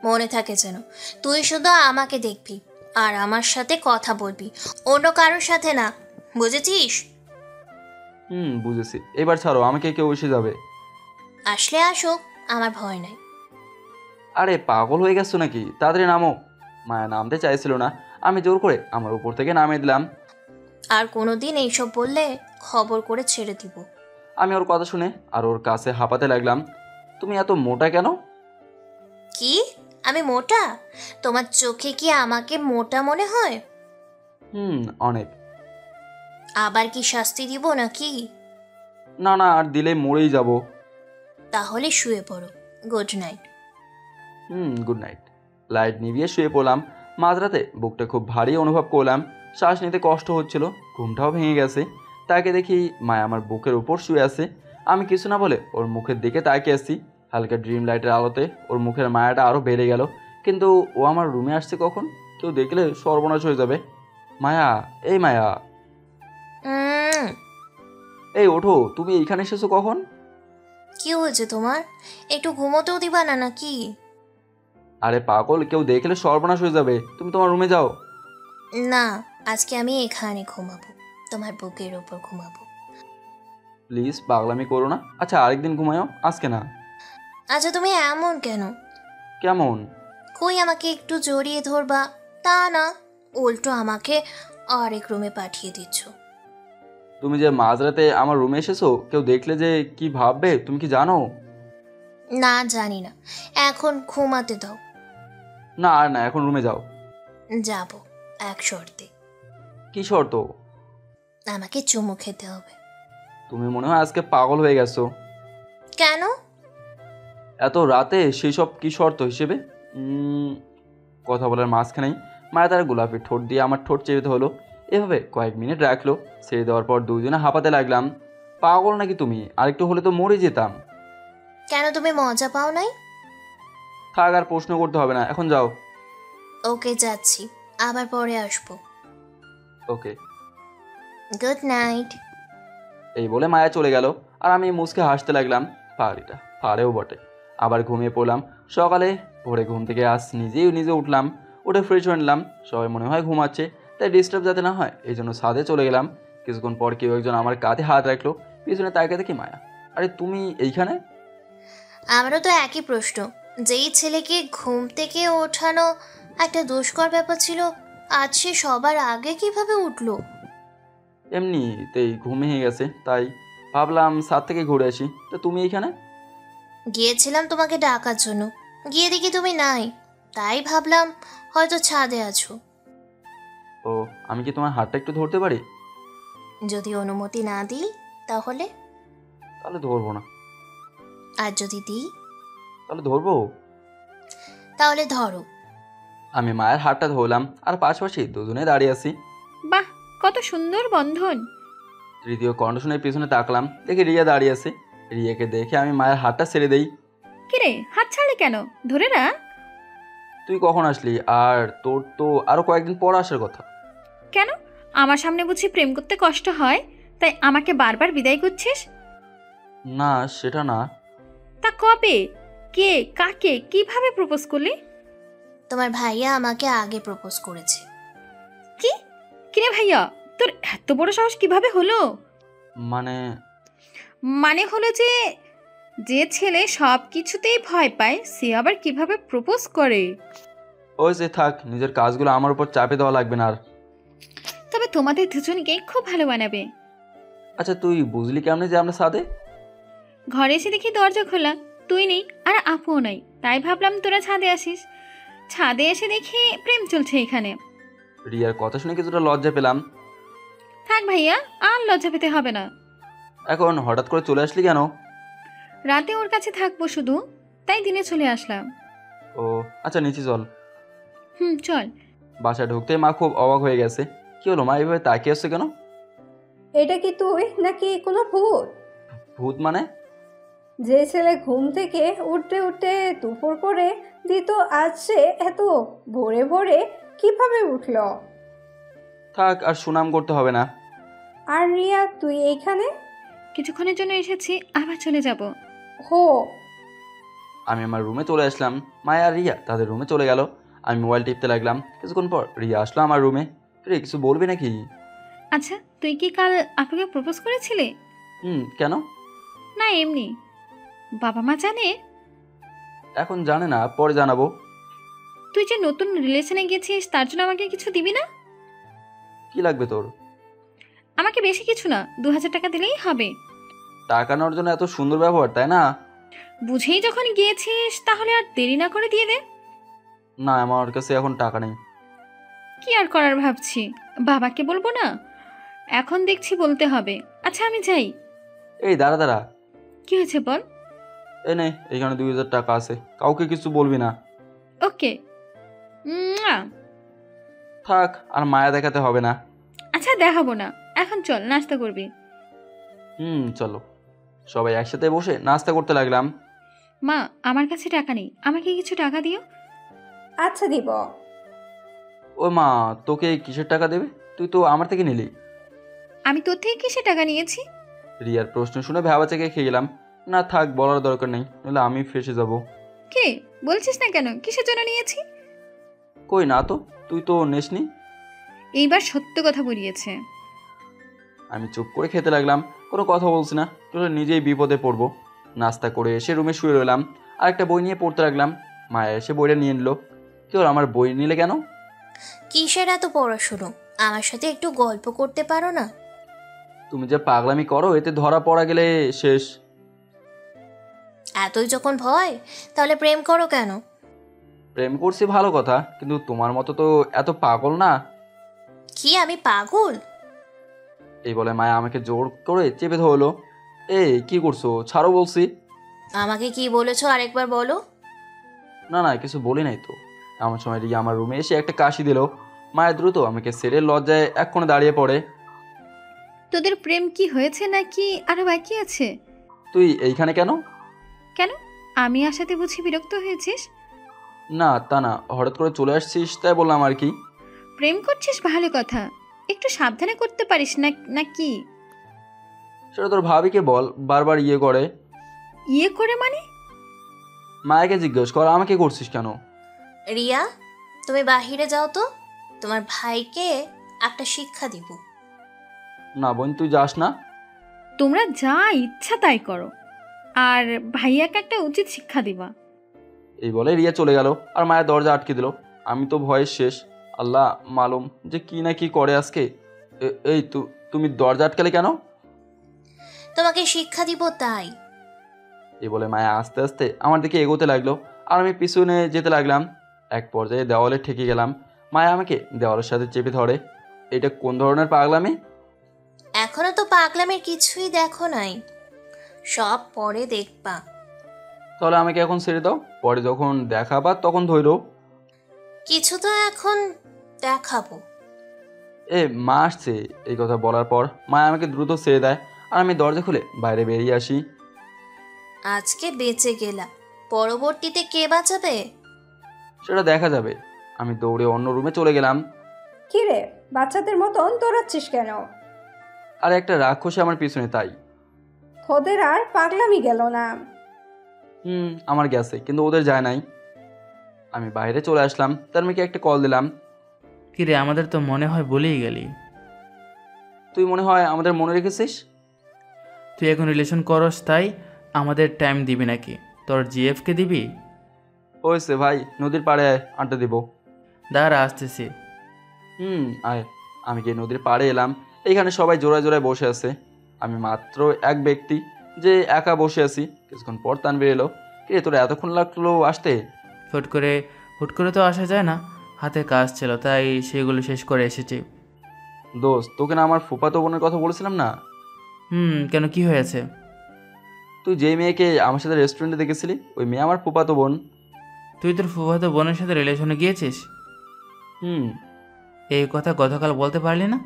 মনে থাকে যেন, তুই শুধু আমাকে দেখবি আর আমার সাথে কথা বলবি, অন্য কারোর সাথে না, বুঝেছিস? বুঝেছি। এবার ছাড়ো, আমাকে কেউ এসে যাবে। আসলে আসুক, আমার ভয় নাই। আরে পাগল হয়ে গেছো নাকি? তাড়াতাড়ি নামো। মায়া নামতে চাইছিল না, আমি জোর করে আমার উপর থেকে নামিয়ে দিলাম। আর কোনোদিন এইসব বললে খবর করে ছেড়ে দিব। আমি ওর কথা শুনে আর ওর কাছে হাঁপাতে লাগলাম। তুমি এত মোটা কেন? কি, আমি মোটা? তোমার চোখে কি আমাকে মোটা মনে হয়? অনেক। আবার কি শাস্তি দিব নাকি? না না, আর দিলে মরেই যাব। তাহলে শুয়ে পড়ো। Good night. Good night. Light নিভিয়ে শুয়ে পড়লাম। মাঝরাতে বুকটা খুব ভারী অনুভব করলাম, শ্বাস নিতে কষ্ট হচ্ছিল, ঘুমটাও ভেঙে গেছে। তাকে দেখি মায়া আমার বুকের উপর শুয়ে আছে। আমি কিছু না বলে ওর মুখের দিকে তাকিয়ে আসছি। হালকা ড্রিম লাইটের আলোতে ওর মুখের মায়াটা আরও বেড়ে গেল। কিন্তু ও আমার রুমে আসছে কখন? কেউ দেখলে সর্বনাশ হয়ে যাবে। মায়া, এই মায়া, এই ওঠো। তুমি এইখানে এসেছো কখন? কি হয়েছে তোমার? একটু ঘুমোতেও দিবা না নাকি? আরে পাগল, কেউ দেখলে সর্বনাশ হয়ে যাবে। তুমি তোমার রুমে যাও। না, আজকে আমি এখানে ঘুমাবো, তোমার বুকের ওপর ঘুমাবো। প্লিজ পাগলামি করো না। আচ্ছা, আরেকদিন ঘুমায়ও, আজকে না। আচ্ছা, তুমি এমন কেন? কেমন? কই আমাকে একটু জড়িয়ে ধরবা, তা না, উল্টো আমাকে আরেক রুমে পাঠিয়ে দিচ্ছ। তুমি যে মাঝরাতে আমার রুমে এসেছো, কেউ দেখলে যে কি ভাববে তুমি কি জানো? না, জানি না, এখন ঘুমাতে দাও। না আর না, এখন রুমে যাও। যাব, এক শর্তে। কি শর্ত? আমাকে চুমু খেতে হবে। তুমি মনে হয় আজকে পাগল হয়ে গেছো। কেন? এত রাতে সেই সব কি শর্ত হিসেবে? কথা বলার মাঝখানেই মায়া তার গোলাপি ঠোঁট দিয়ে আমার ঠোঁট চেপে হলো। এভাবে কয়েক মিনিট রাখলো। ছেড়ে দেওয়ার পর দুজনে হাঁপাতে লাগলাম। পাগল নাকি তুমি? আরেকটু হলে তো মরে যেতাম। কেন, তুমি মজা পাও নাই? থাক, আর প্রশ্ন করতে হবে না, এখন যাও। ওকে, যাচ্ছি, আবার পরে আসবো। ওকে। Good night. এই বলে মায়া চলে গেল। আর আমি মুচকে হাসতে লাগলাম। পাগলিটা পারেও বটে। আবার ঘুমিয়ে পড়লাম। সকালে ভোরে ঘুম থেকে নিজে উঠলাম, উঠে ফ্রেশ হয়ে নিলাম। সবাই মনে হয় ঘুমাচ্ছে, তাই ডিস্টার্ব যাতে না হয় এই জন্য ছাদে চলে গেলাম। কিছুক্ষণ পর কেউ একজন আমার কাঁধে হাত রাখলো। পিছনে তাকিয়ে দেখি মায়া। আরে তুমি এইখানে? আমারও তো একই প্রশ্ন। যেই ছেলেকে ঘুম থেকে ওঠানো একটা দুষ্কর ব্যাপার ছিল, আজ সে সবার আগে কিভাবে উঠলো? এমনিতেই ঘুমিয়ে গেছে, তাই ভাবলাম ছাদ থেকে ঘুরে আসি। তো তুমি এইখানে? গিয়েছিলাম তোমাকে ডাকার জন্য, গিয়ে দেখি তুমি নাই, তাই ভাবলাম হয়তো ছাদে আছো। ও, আমি কি তোমার হাতটা একটু ধরতে পারি? যদি অনুমতি না দিই তাহলে? তাহলে ধরবো না। আর যদি দিই তাহলে ধরবো। তাহলে ধরো। আমি মায়ের হাতটা ধরলাম, আর পাশাপাশি দুজনে দাঁড়িয়ে আছি। বাহ, কত সুন্দর বন্ধন। তৃতীয় কন্ডিশনের পিছনে তাকলাম, দেখি রিয়া দাঁড়িয়ে আছে। রিয়াকে দেখে আমি মায়ের হাতটা ছেড়ে দেই। কিরে, হাত ছাড়লি কেন? ধরে রাখ। তুই কখন আসলি? আর তোর তো আরো কয়েকদিন পর আসার কথা। কেন, আমার সামনে বুঝি প্রেম করতে কষ্ট হয়, তাই আমাকে বারবার বিদায় করছিস? না, সেটা না। তা কবে, কে, কাকে, কিভাবে প্রপোজ করলি? তোমার ভাইয়া আমাকে আগে প্রপোজ করেছে। কি? কিরে ভাইয়া, তোর এত বড় সাহস কিভাবে হলো? মানে হলো যে যে ছেলে সব কিছুতেই ভয় পায় সে আবার কিভাবে প্রপোজ করে? ওই যে থাক, নিজের কাজগুলো আমার উপর চাপে দেওয়া লাগবে না আর। তবে তোমাদের দুজনকে খুব ভালো বানাবে। আচ্ছা, তুই বুঝলি কেমনে যে আমরা সাথে? ঘরে এসে দেখি দরজা খোলা, তুই নেই আর আপুও নাই, তাই ভাবলাম তোরা ছাদে আসিস। ছাদে এসে দেখি প্রেম চলছে এখানে। রিয়ার কথা শুনে কিছুটা লজ্জা পেলাম। থাক ভাইয়া, আর লজ্জা পেতে হবে না। এখন হঠাৎ করে চলে আসলি কেন? রাতে ওর কাছে থাকবো শুধু, তাই দিনে চলে আসলাম। ও আচ্ছা, নিচে চল। চল। বাসায় ঢুকতেই মা খুব অবাক হয়ে গেছে। কি হলো মা, এইভাবে তাকিয়ে আসছে কেন? এটা কি তুই নাকি কোনো ভূত? ভূত মানে? যে ছেলে ঘুম থেকে উঠতে উঠতে দুপুর করে দিত, আজ সে এত ভোরে ভোরে কিভাবে উঠল? থাক, আর সুনাম করতে হবে না। আর রিয়া, তুই এইখানে? কিছুক্ষণের জন্য এসেছি, আবার চলে যাব। হো। আমি আমার রুমে চলে আসলাম। মায়া আর রিয়া তাদের রুমে চলে গেল। আমি মোবাইল টিপতে লাগলাম। কিছুক্ষণ পর রিয়া আসলো আমার রুমে। রে, কিছু বলবি নাকি? আচ্ছা, তুই কি কাল আপুকে প্রপোজ করেছিলি? কেন? না এমনি। বাবা মা জানে? এখন জানে না, পরে জানাবো। তুই যে নতুন রিলেশনে গেছিস তার জন্য আমাকে কিছু দিবি না? কি লাগবে তোর? আমাকে বেশি কিছু না, 2000 টাকা দিলেই হবে। টাকা নেওয়ার জন্য এত সুন্দর ব্যবহার, তাই না? বুঝেই যখন গিয়েছিস তাহলে আর দেরি না করে দিয়ে দে। না, আমার কাছে এখন টাকা নেই। কি আর করার ভাবছি, বাবাকে বলবো না? এখন দেখছি বলতে হবে। আচ্ছা আমি যাই। এই দাঁড়া দাঁড়া। কি হয়েছে বল। এই নে, এখানে 2000 টাকা আছে, কাউকে কিছু বলবি না। ওকে। থাক, আর মায়া দেখাতে হবে না। আচ্ছা দেখাবো না, এখন চল নাস্তা করবি। চলো। সবাই একসাথে বসে নাস্তা করতে লাগলাম। মা, আমার কাছে টাকা নেই, আমাকে কিছু টাকা দিও। আচ্ছা দিব। ও মা, তোকে কিসের টাকা দেবে? তুই তো আমার থেকে নিলি। আমি তোর থেকে কিসে টাকা নিয়েছি? রিয়ার প্রশ্ন শুনে ভ্যাবাচাকে খেয়ে গেলাম। না থাক, বলার দরকার নেই, নাহলে আমি ফেসে যাব। কে বলছিস না কেন, কিসের জন্য নিয়েছি? কই না তো, তুই তো নেসনি। এইবার সত্য কথা বলিয়েছে। আমি চুপ করে খেতে লাগলাম, কোনো কথা বলছি না, তাহলে নিজেই বিপদে পড়বো। নাস্তা করে এসে রুমে শুয়ে রইলাম, আর একটা বই নিয়ে পড়তে লাগলাম। মায়া এসে বইটা নিয়ে নিল। কি হলো, আমার বই নিলে কেন? কিসের এত পড়াশুনো? আমার সাথে একটু গল্প করতে পারো না? তুমি যে পাগলামি করো, এতে ধরা পড়া গেলে শেষ। এতই যখন ভয়, তাহলে প্রেম করো কেন? প্রেম করছি ভালো কথা, কিন্তু তোমার মতো তো এত পাগল না। কি আমি পাগল? এই বলে মায়া আমাকে জোর করে চেপে ধরলো। এই কি করছো, ছাড়ো বলছি। আমাকে কি বলেছো আরেকবার বলো। না না, কিছু বলি নাই তো। এমন সময় রিয়া আমার রুমে এসে একটা কাশি দিল। মায়া দ্রুত আমাকে ছেড়ে লজ্জায় এক কোণে দাঁড়িয়ে পড়ে। তোদের প্রেম কি হয়েছে নাকি আরো বাকি আছে? তুই এইখানে কেন? কেন, আমি আসাতে বুঝি বিরক্ত হয়েছিস? না তা না, হঠাৎ করে চলে আসছিস তাই বললাম আর কি। প্রেম করছিস ভালো কথা, একটু সাবধানে করতে পারিস না নাকি? সেটা তোর ভাবিকে বল, বারবার ইয়ে করে। ইয়ে করে মানে? মায়াকে জিজ্ঞেস কর, আমাকে করছিস কেন? রিয়া, তুমি বাহিরে যাও তো, তোমার ভাইকে একটা শিক্ষা দিব। না বোন, তুই যাস না। তোমরা যা ইচ্ছা তাই করো, আর ভাইয়াকে একটা উচিত শিক্ষা দিবা। এই বলে রিয়া চলে গেল আর মায়া দরজা আটকে দিল। আমি তো ভয়ে শেষ। আল্লাহ মালুম যে কি না কি করে আজকে। এই তুমি দরজা আটকালে কেন? তোমাকে শিক্ষা দিব তাই। এই বলে মায়া আস্তে আস্তে আমার দিকে এগোতে লাগলো আর আমি পিছনে যেতে লাগলাম। এক পর্যায়ে দেওয়ালে ঠেকে গেলাম। মায়া আমাকে দেওয়ালের সাথে চেপে ধরে। এটা কোন ধরনের পাগলামি? এখনো তো পাগলামের কিছুই দেখো নাই, সব পরে দেখবা। তাহলে আমাকে এখন ছেড়ে দাও, পরে যখন দেখাবা তখন ধরো। কিছু তো এখন দেখাবো। মা আসছে। এই কথা বলার পর মায়া আমাকে দ্রুত ছেড়ে দেয় আর আমি দরজা খুলে বাইরে বেরিয়ে আসি। আজকে বেঁচে গেলা, পরবর্তীতে কে বাঁচাবে? সেটা দেখা যাবে। আমি দৌড়ে অন্য রুমে চলে গেলাম। কিরে, বাচ্চাদের মতন দৌড়াচ্ছিস কেন? আর একটা রাক্ষসী আমার পিছনে, তাই। তোদের আর পাগলামি গেল না? আমার গেছে, কিন্তু ওদের যায় নাই। আমি বাইরে চলে আসলাম, তার মেয়েকে একটা কল দিলাম। কিরে, আমাদের তো মনে হয় বলেই গেলি। তুই মনে হয় আমাদের মনে রেখেছিস। তুই এখন রিলেশন করস তাই আমাদের টাইম দিবি নাকি? তোর জিএফকে দিবি? হয়েছে ভাই, নদীর পাড়ে আয়, আড্ডা দিব। দাঁড়া, আসতেছি। আয়। আমি গিয়ে নদীর পাড়ে এলাম। এইখানে সবাই জোড়ায় জোড়ায় বসে আছে। আমি মাত্র এক ব্যক্তি যে একা বসে আছি। কিছুক্ষণ পর তানভীর এলো। কিরে, তোর এতক্ষণ লাগলো আসতে? হুট করে তো আসা যায় না, হাতে কাজ ছিল তাই সেগুলো শেষ করে এসেছি। দোস্ত, তোকে না আমার ফুফাতো বোনের কথা বলেছিলাম না? কেন, কি হয়েছে? তুই যেই মেয়েকে আমার সাথে রেস্টুরেন্টে দেখেছিলি, ওই মেয়ে আমার ফুফাতো বোন। তুই তোর ফুফাতো বোনের সাথে রিলেশনে গিয়েছিস? এই কথা গতকাল বলতে পারলি না?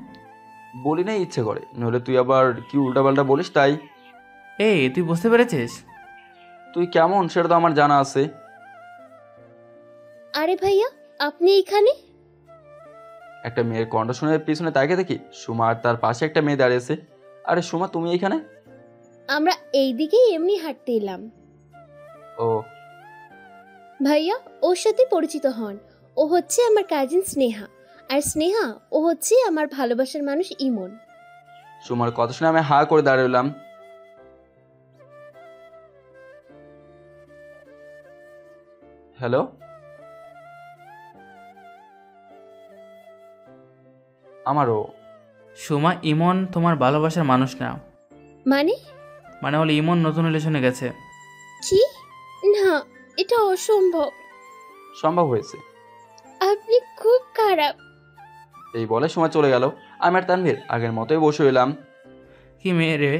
বলি নাই ইচ্ছে করে, নইলে তুই আবার কি উল্টাপাল্টা বলিস তাই। তুই বুঝতে পেরেছিস? তুই কেমন সেটা তো আমার জানা আছে। আরে ভাইয়া, আপনি এখানে? একটা মেয়ের কণ্ঠ শুনে পিছনে তাকে দেখি সুমা আর তার পাশে একটা মেয়ে দাঁড়িয়েছে। আরে সুমা, তুমি এখানে? আমরা এই দিকেই এমনি হাঁটতে এলাম। ও ভাইয়া, ওর সাথে পরিচিত হন। ও হচ্ছে আমার কাজিন স্নেহা, আর স্নেহা ও হচ্ছে আমার ভালোবাসার মানুষ ইমন। সুমার কথা শুনে আমি হা করে দাঁড়ালাম। হ্যালো, আমারও। সুমা, ইমন তোমার ভালোবাসার মানুষ না। মানে হলো ইমন নতুন রিলেশনে গেছে। কি? না, এটা অসম্ভব। সম্ভব হয়েছে। আপনি খুব খারাপ। এই বলে সুমা চলে গেল। আমি আর তানভীর আগের মতোই বসে রইলাম। কি মেয়ে রে,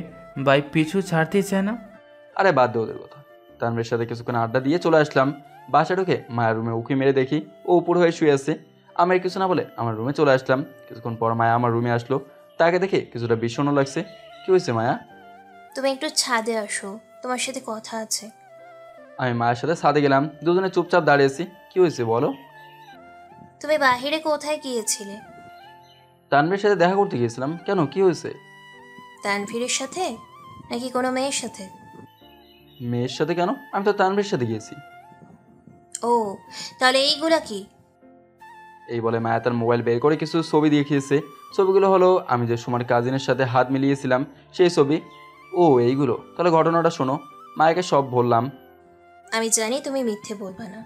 বাই পিছু ছাড়তেই চায় না। আরে বাদ দে ওদের কথা। তানভীরের সাথে কিছুক্ষণ আড্ডা দিয়ে চলে আসলাম। বাসা ঢুকে মায়ের রুমে উঁকি মেরে দেখি ও উপর হয়ে শুয়ে আছে। আমি কিছু না বলে আমার রুমে চলে আসলাম। কিছুক্ষণ পর মায়া আমার রুমে আসলো। তাকে দেখে কিছুটা বিষণ্ণ লাগছে। কি হয়েছে মায়া? তুমি একটু ছাদে আসো, তোমার সাথে কথা আছে। আমি মায়ের সাথে ছাদে গেলাম। দুজনে চুপচাপ দাঁড়িয়েছি। কি হয়েছে বলো? তুমি বাহিরে কোথায় গিয়েছিলে? তানভীরের সাথে দেখা করতে গিয়েছিলাম। কেন, কি হয়েছে? তানভীরের সাথে নাকি কোনো মেয়ের সাথে? মেয়ের সাথে কেন? আমি তো তানভীরের সাথে গিয়েছি। ও, তাহলে এইগুলা কি? এই বলে মায়া তার মোবাইল বের করে কিছু ছবি দেখিয়েছে। ছবিগুলো হলো আমি যে সুমার কাজিনের সাথে হাত মিলিয়েছিলাম সেই ছবি। ও এইগুলো, তাহলে ঘটনাটা শোনো। মায়াকে সব বললাম। আমি জানি তুমি মিথ্যে বলবা না।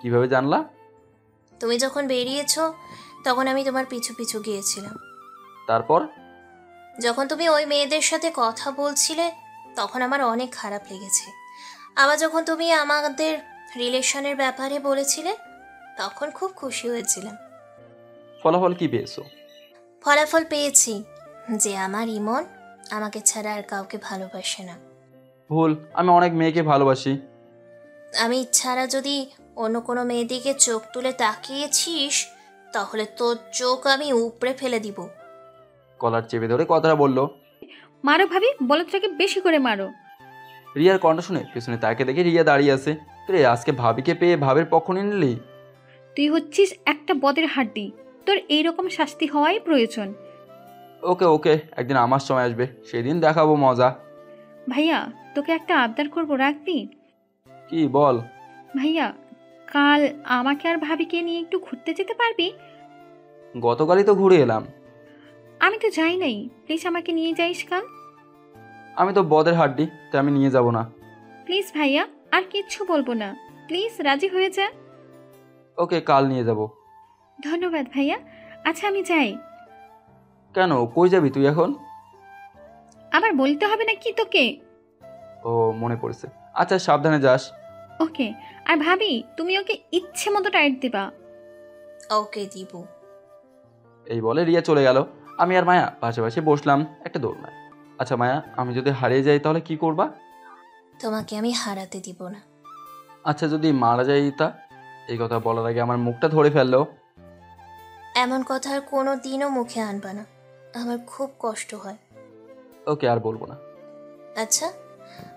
কিভাবে জানলা? তুমি যখন বেরিয়েছো তখন আমি তোমার পিছু পিছু গিয়েছিলাম। তারপর? যখন তুমি ওই মেয়েদের সাথে কথা বলছিলে তখন আমার অনেক খারাপ লেগেছে। আবার যখন তুমি আমাদের রিলেশনের ব্যাপারে বলেছিলে তখন খুব খুশি হয়েছিলাম। ফলাফল কি পেয়েছো? ফলাফল পেয়েছি যে আমার ইমন আমাকে ছাড়া আর কাউকে ভালোবাসে না। ভুল, আমি অনেক মেয়েকে ভালোবাসি। আমি ছাড়া যদি অন্য কোনো মেয়ের দিকে চোখ তুলে তাকিয়েছিস তাহলে তোর চোখ আমি উপড়ে ফেলে দিব। কলার চেপে ধরে কথাটা বলল। মারো ভাবি, বলদটাকে বেশি করে মারো। রিয়ার কণ্ঠ শুনে পিছনে তাকে দেখে রিয়া দাঁড়িয়ে আছে। রে, আজকে ভাবিকে পেয়ে ভাবের পক্ষ নিয়ে নিলি? তুই হচ্ছিস একটা বদের হাড্ডি, তোর এইরকম শাস্তি হওয়াই প্রয়োজন। ওকে ওকে, একদিন আমার সময় আসবে, সেদিন দেখাবো মজা। ভাইয়া তোকে একটা আবদার করবো, রাখবি? কি বল? ভাইয়া কাল আমাকে আর ভাবিকে নিয়ে একটু ঘুরতে যেতে পারবি? গতকালই তো ঘুরে এলাম। আমি তো যাই নাই, প্লিজ আমাকে নিয়ে যাইস কাল। আমি তো বদের হাড্ডি, তাই আমি নিয়ে যাব না। প্লিজ ভাইয়া, আর কিচ্ছু বলবো না, প্লিজ রাজি হয়ে যা। ওকে, কাল নিয়ে যাব। ধন্যবাদ ভাইয়া। আচ্ছা আমি যাই। কেন, কই যাবি তুই এখন? আবার বলতে হবে না কি তোকে? ও মনে পড়েছে, আচ্ছা সাবধানে যাস। ওকে। আর ভাবি তুমি ওকে ইচ্ছে মতো টাইট দিবা। ওকে দিব। এই বলে রিয়া চলে গেল। আমি আর মায়া পাশাপাশি বসলাম একটা দোলনায়। আচ্ছা মায়া, আমি যদি হারিয়ে যাই তাহলে কি করবা? তোমাকে আমি হারাতে দিব না। আচ্ছা যদি মারা যাই তা? এই কথা বলার আগে আমার মুখটা ধরে ফেললো। এমন কথা আর কোনো দিনও মুখে আনবা না, আমার খুব কষ্ট হয়। ওকে, আর বলবো না। আচ্ছা,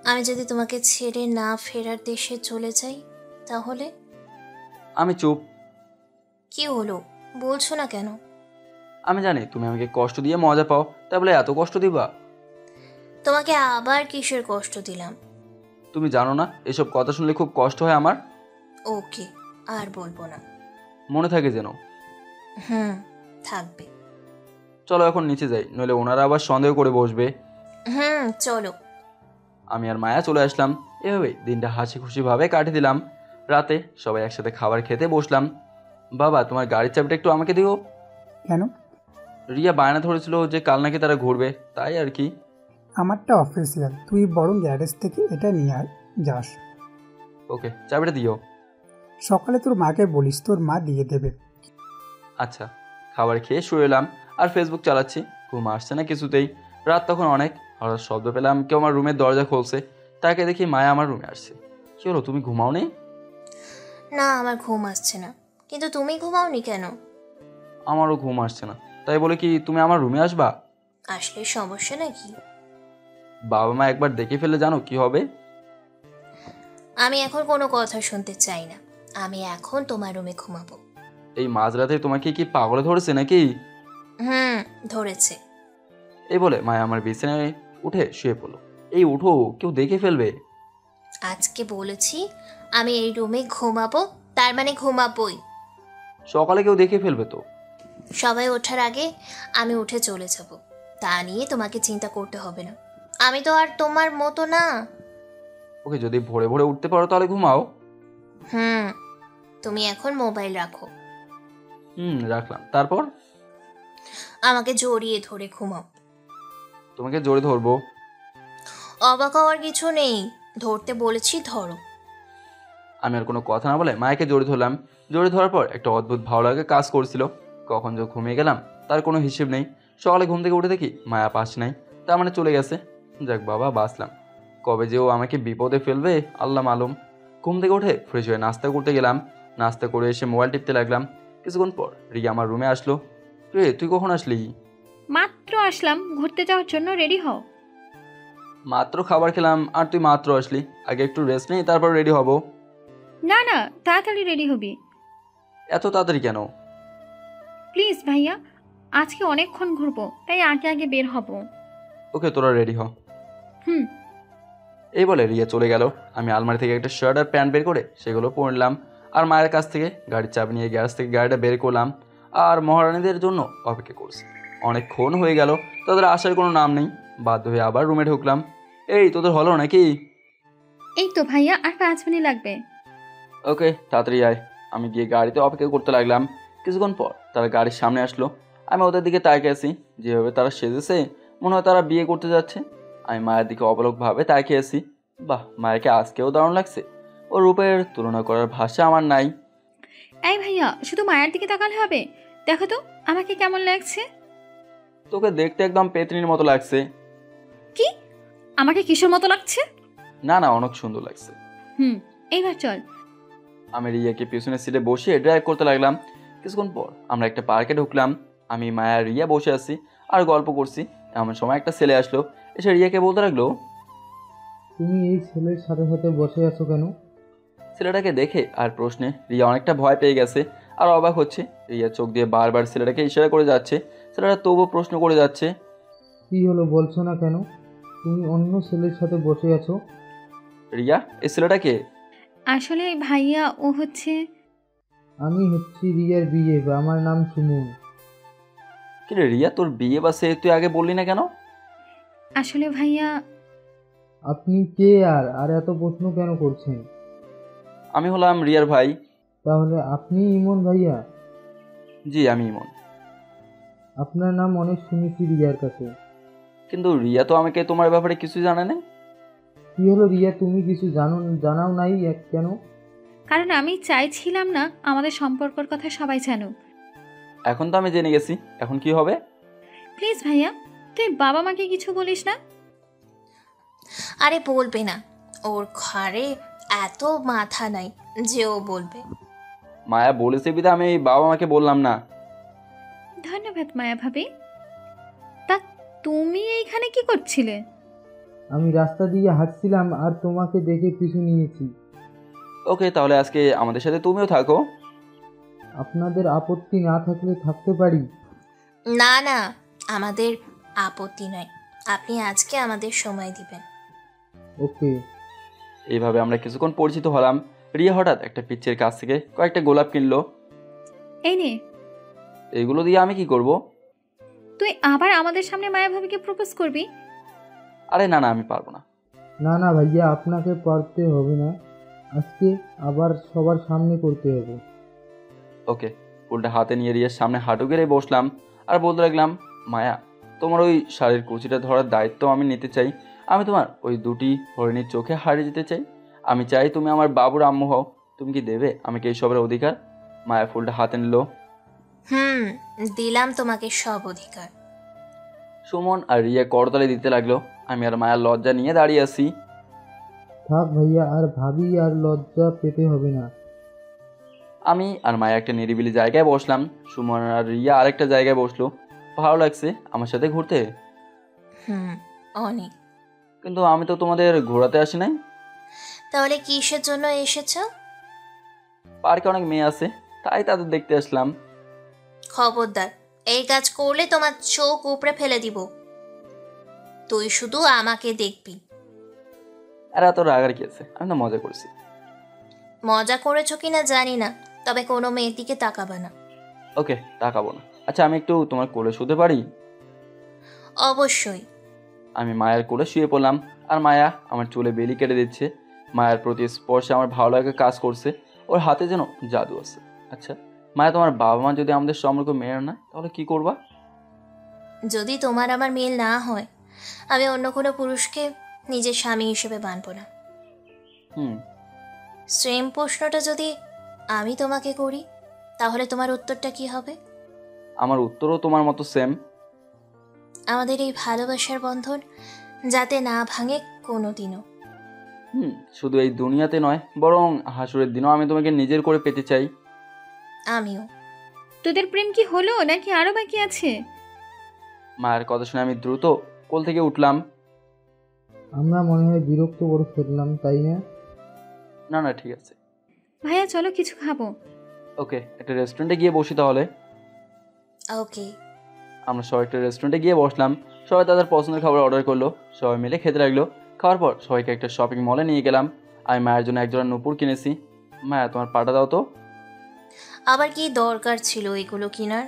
আমি যদি তোমাকে ছেড়ে না ফেরার দেশে চলে যাই তাহলে? আমি চুপ। কি হলো, বলছো না কেন? আমি জানি তুমি আমাকে কষ্ট দিয়ে মজা পাও, তাই বলে এত কষ্ট দিবা? তোমাকে আবার কিসের কষ্ট দিলাম? তুমি জানো না এসব কথা শুনলে খুব কষ্ট হয় আমার। ওকে, আর বলবো না। মনে থাকে যেন। থাকবে। চলো এখন নিচে যাই, নইলে ওনারা আবার সন্দেহ করে বসবে। চলো। আমি আর মায়া চলে আসলাম। এভাবে দিনটা হাসি খুশি ভাবে কাটিয়ে দিলাম। রাতে সবাই একসাথে খাবার খেতে বসলাম। বাবা, তোমার গাড়ির চাবিটা একটু আমাকে দিও। কেন? রিয়া বায়না ধরেছিল যে কাল নাকি তারা ঘুরবে, তাই আর কি। আমারটা অফিসিয়াল, তুই বরং গ্যারেজ থেকে এটা নিয়ে যাস। ওকে, চাবিটা দিও। সকালে তোর মাকে বলিস, তোর মা দিয়ে দেবে। আচ্ছা। খাবার খেয়ে শুয়ে এলাম আর ফেসবুক চালাচ্ছি। ঘুম আসছে না কিছুতেই। রাত তখন অনেক। হঠাৎ শব্দ পেলাম কেউ আমার রুমের দরজা খুলছে। তাকে দেখি মায়া আমার রুমে আসছে। কি হলো, তুমি ঘুমাওনি? না, আমার ঘুম আসছে না। কিন্তু তুমি ঘুমাওনি কেন? আমারও ঘুম আসছে না, তাই বলে কি তুমি আমার রুমে আসবা? আসলে সমস্যা নাকি? বাবা মা একবার দেখে ফেলে জানো কি হবে? আমি এখন কোনো কথা শুনতে চাই না। আমি এখন তোমার রুমে ঘুমাবো। এই মাঝরাতে তোমাকে কি পাগলে ধরেছে নাকি? ধরেছে। এই বলে মায়া আমার বিছানায় উঠে শুয়ে পড়লো। এই উঠো, কেউ দেখে ফেলবে। আজকে বলেছি আমি এই রুমে ঘুমাবো, তার মানে ঘুমাবোই। সকালে কেউ দেখে ফেলবে তো। সবাই ওঠার আগে আমি উঠে চলে যাব, তা নিয়ে তোমাকে চিন্তা করতে হবে না। আমি তো আর তোমার মতো না। ওকে, যদি ভোরে ভোরে উঠতে পারো তাহলে ঘুমাও। তুমি এখন মোবাইল রাখো। রাখলাম। তারপর? আমাকে জড়িয়ে ধরে ঘুমাও। তোমাকে জোরে ধরবো? অবাক হওয়ার কিছু নেই, ধরতে বলেছি ধরো। আমি আর কোনো কথা না বলে মায়াকে জড়িয়ে ধরলাম। জড়িয়ে ধরার পর একটা অদ্ভুত ভালো লাগে কাজ করছিল। কখন যে ঘুমিয়ে গেলাম তার কোনো হিসেব নেই। সকালে ঘুম থেকে উঠে দেখি মায়া পাশে নাই, তার মানে চলে গেছে। যাক বাবা, বাঁচলাম। কবে যে ও আমাকে বিপদে ফেলবে আল্লাহ মালুম। ঘুম থেকে উঠে ফ্রেশ হয়ে নাস্তা করতে গেলাম। নাস্তা করে এসে মোবাইল টিপতে লাগলাম। কিছুক্ষণ পর রিয়া আমার রুমে আসলো। রে, তুই কখন আসলি? মাত্র আসলাম, ঘুরতে যাওয়ার জন্য রেডি হও। মাত্র খাবার খেলাম আর তুই মাত্র আসলি? আগে একটু রেস্ট নেই, তারপর রেডি হব। না না, তাড়াতাড়ি রেডি হবি। এত তাড়াতাড়ি কেন? প্লিজ ভাইয়া, আজকে অনেকক্ষণ ঘুরবো, তাই আগে আগে বের হব। ওকে, তোরা রেডি হ। হুম। এই বলে রিয়া চলে গেল। আমি আলমারি থেকে একটা শার্ট আর প্যান্ট বের করে সেগুলো পরলাম। আর মায়ের কাছ থেকে গাড়ির চাবি নিয়ে গ্যারেজ থেকে গাড়িটা বের করলাম। আর মহারানীদের জন্য অপেক্ষা করছি। অনেকক্ষণ হয়ে গেল, তাদের আসার কোনো নাম নেই। বাধ্য হয়ে আবার রুমে ঢুকলাম। এই তোদের হলো নাকি? এই তো ভাইয়া, আর 5 মিনিট লাগবে। ওকে, তাড়াতাড়ি আয়। আমি গিয়ে গাড়িতে অপেক্ষা করতে লাগলাম। কিছুক্ষণ পর তারা গাড়ির সামনে আসলো। আমি ওদের দিকে তাকিয়ে আছি। যেভাবে তারা সেজেছে মনে হয় তারা বিয়ে করতে যাচ্ছে। আমি মায়ের দিকে অবলোকভাবে তাকিয়ে আছি। বাহ, মায়েরকে আজকেও দারুণ লাগছে। ও রূপের তুলনা করার ভাষা আমার নাই। এই ভাইয়া, শুধু মায়ের দিকে তাকালে হবে? দেখো তো আমাকে কেমন লাগছে। তোকে দেখতে একদম পেতনির মতো লাগছে। কি? আমাকে কিসের মতো লাগছে? না না, অনেক সুন্দর লাগছে। এইবার চল। আমি রিয়াকে পিছনের সিটে বসে ড্রাইভ করতে লাগলাম। কিছুক্ষণ পর আমরা একটা পার্কে ঢুকলাম। আমি মায়া রিয়া বসে আছি আর গল্প করছি। এমন সময় একটা ছেলে আসলো। এসে রিয়াকে বলতে লাগলো, তুমি এই ছেলের সাথে সাথে বসে আছো কেন? ছেলেটাকে দেখে আর প্রশ্নে রিয়া অনেকটা ভয় পেয়ে গেছে আর অবাক হচ্ছে। রিয়া চোখ দিয়ে বারবার ছেলেটাকে ইশারা করে যাচ্ছে। ছেলেটা তবুও প্রশ্ন করে যাচ্ছে। কি হলো বলছো না কেন? তুমি অন্য ছেলের সাথে বসে আছো। রিয়া, এই ছেলেটা কে? আসলে ভাইয়া ও হচ্ছে আমি হচ্ছি রিয়ার বিয়ে, আমার নাম সুমন। কি রে রিয়া, তোর বিয়ে বাসে তুই আগে বললি না কেন? আসলে ভাইয়া আপনি কে আর এত প্রশ্ন কেন করছেন? আমি হলাম রিয়ার ভাই। তাহলে আপনি ইমন ভাইয়া? জি, আমি ইমন। আপনার নাম অনেক শুনেছি রিয়ার কাছে। কিন্তু রিয়া তো আমাকে তোমার ব্যাপারে কিছু জানে না। কি হলো রিয়া, তুমি কিছু জানাও নাই কেন? কারণ আমি চাইছিলাম না আমাদের সম্পর্কের কথা সবাই জানুক। এখন তো আমি জেনে গেছি, এখন কি হবে? প্লিজ ভাইয়া, তুই বাবা মাকে কিছু বলিস না। আরে বলবে না, ওর ঘরে এত মাথা নাই যে ও বলবে। মায়া বলেছে বিধা আমি বাবা মাকে বললাম না। ধন্যবাদ মায়া ভাবি। তা তুমি এইখানে কি করছিলে? আমি রাস্তা দিয়ে হাঁটছিলাম আর তোমাকে দেখে পিছু নিয়েছি। ওকে, তাহলে আজকে আমাদের সাথে তুমিও থাকো। আপনাদের আপত্তি না থাকলে থাকতে পারি। না না, আমাদের আপত্তি নয়, আপনি আজকে আমাদের সময় দিবেন। ওকে। এইভাবে আমরা কিছুক্ষণ পরিচিত হলাম। রিয়া হঠাৎ একটা পিচ্চির কাছ থেকে কয়েকটা গোলাপ কিনলো। এই নে। এইগুলো দিয়ে আমি কি করব? তুই আবার আমাদের সামনে মায়া ভাবিকে প্রপোজ করবি? আরে না না, আমি পারবো না। না না ভাইয়া, আপনাকে পারতে হবে না, আজকে আবার সবার সামনে করতে হবে। ওকে, ফুলটা হাতে নিয়ে রিয়ার সামনে হাঁটু গেড়ে বসলাম আর বলতে লাগলাম, মায়া, তোমার ওই শাড়ির কুচিটা ধরার দায়িত্ব আমি নিতে চাই। আমি তোমার ওই দুটি হরিণীর চোখে হারিয়ে যেতে চাই। আমি চাই তুমি আমার বাবুর আম্মু হও। তুমি কি দেবে আমাকে এই সবের অধিকার? মায়া ফুলটা হাতে নিল। দিলাম তোমাকে সব অধিকার। সুমন আর রিয়া করতালি দিতে লাগলো। আমি আর মায়া লজ্জা নিয়ে দাঁড়িয়ে আছি। থাক ভাইয়া, আর ভাবি আর লজ্জা পেতে হবে না। আমি আর মায়া একটা নিরিবিলি জায়গায় বসলাম। সুমন আর রিয়া আরেকটা জায়গায় বসলো। ভালো লাগছে আমার সাথে ঘুরতে। অনেক। কিন্তু আমি তো তোমাদের ঘোরাতে আসি নাই। তাহলে কিসের জন্য এসেছো? পার্কে অনেক মেয়ে আছে, তাই তাদের দেখতে আসলাম। খবরদার, এই কাজ করলে তোমার চোখ উপড়ে ফেলে দিব। তুই শুধু আমাকে দেখবি। আর এত রাগার কি আছে, আমি তো মজা করছি। মজা করেছো কিনা জানি না, তবে কোনো মেয়ের দিকে তাকাবা না। ওকে, তাকাবো না। আচ্ছা, আমি একটু তোমার কোলে শুতে পারি? অবশ্যই। আমি মায়ের কোলে শুয়ে পড়লাম আর মায়া আমার চুলে বেলি কেটে দিচ্ছে। মায়ের প্রতি স্পর্শে আমার ভালো লাগে কাজ করছে। ওর হাতে যেন জাদু আছে। আচ্ছা মায়া, তোমার বাবা মা যদি আমাদের সম্পর্ক মেনে না, তাহলে কি করবা? যদি তোমার আমার মিল না হয়, আমি অন্য কোনো পুরুষকে নিজের স্বামী হিসেবে মানব না। সেম প্রশ্নটা যদি আমি তোমাকে করি, তাহলে তোমার উত্তরটা কি হবে? আমার উত্তরও তোমার মতো সেম। আমাদের এই ভালোবাসার বন্ধন যাতে না ভাঙে কোনো দিনও। শুধু এই দুনিয়াতে নয়, বরং হাসুরের দিনও আমি তোমাকে নিজের করে পেতে চাই। আমিও। তোদের প্রেম কি হলো নাকি আরো বাকি আছে? মায়ের কথা শুনে আমি দ্রুত কোল থেকে উঠলাম। আমরা মনে হয় বিরক্ত করে ফেললাম, তাই না? না না, ঠিক আছে। ভাইয়া চলো কিছু খাবো। ওকে, একটা রেস্টুরেন্টে গিয়ে বসি তাহলে। ওকে। আমরা সবাই একটা রেস্টুরেন্টে গিয়ে বসলাম। সবাই তাদের পছন্দের খাবার অর্ডার করলো। সবাই মিলে খেতে লাগলো। খাওয়ার পর সবাইকে একটা শপিং মলে নিয়ে গেলাম। আমি মায়ের জন্য একজোড়া নূপুর কিনেছি। মায়া, তোমার পাটা দাও তো। আবার কি দরকার ছিল এগুলো কেনার?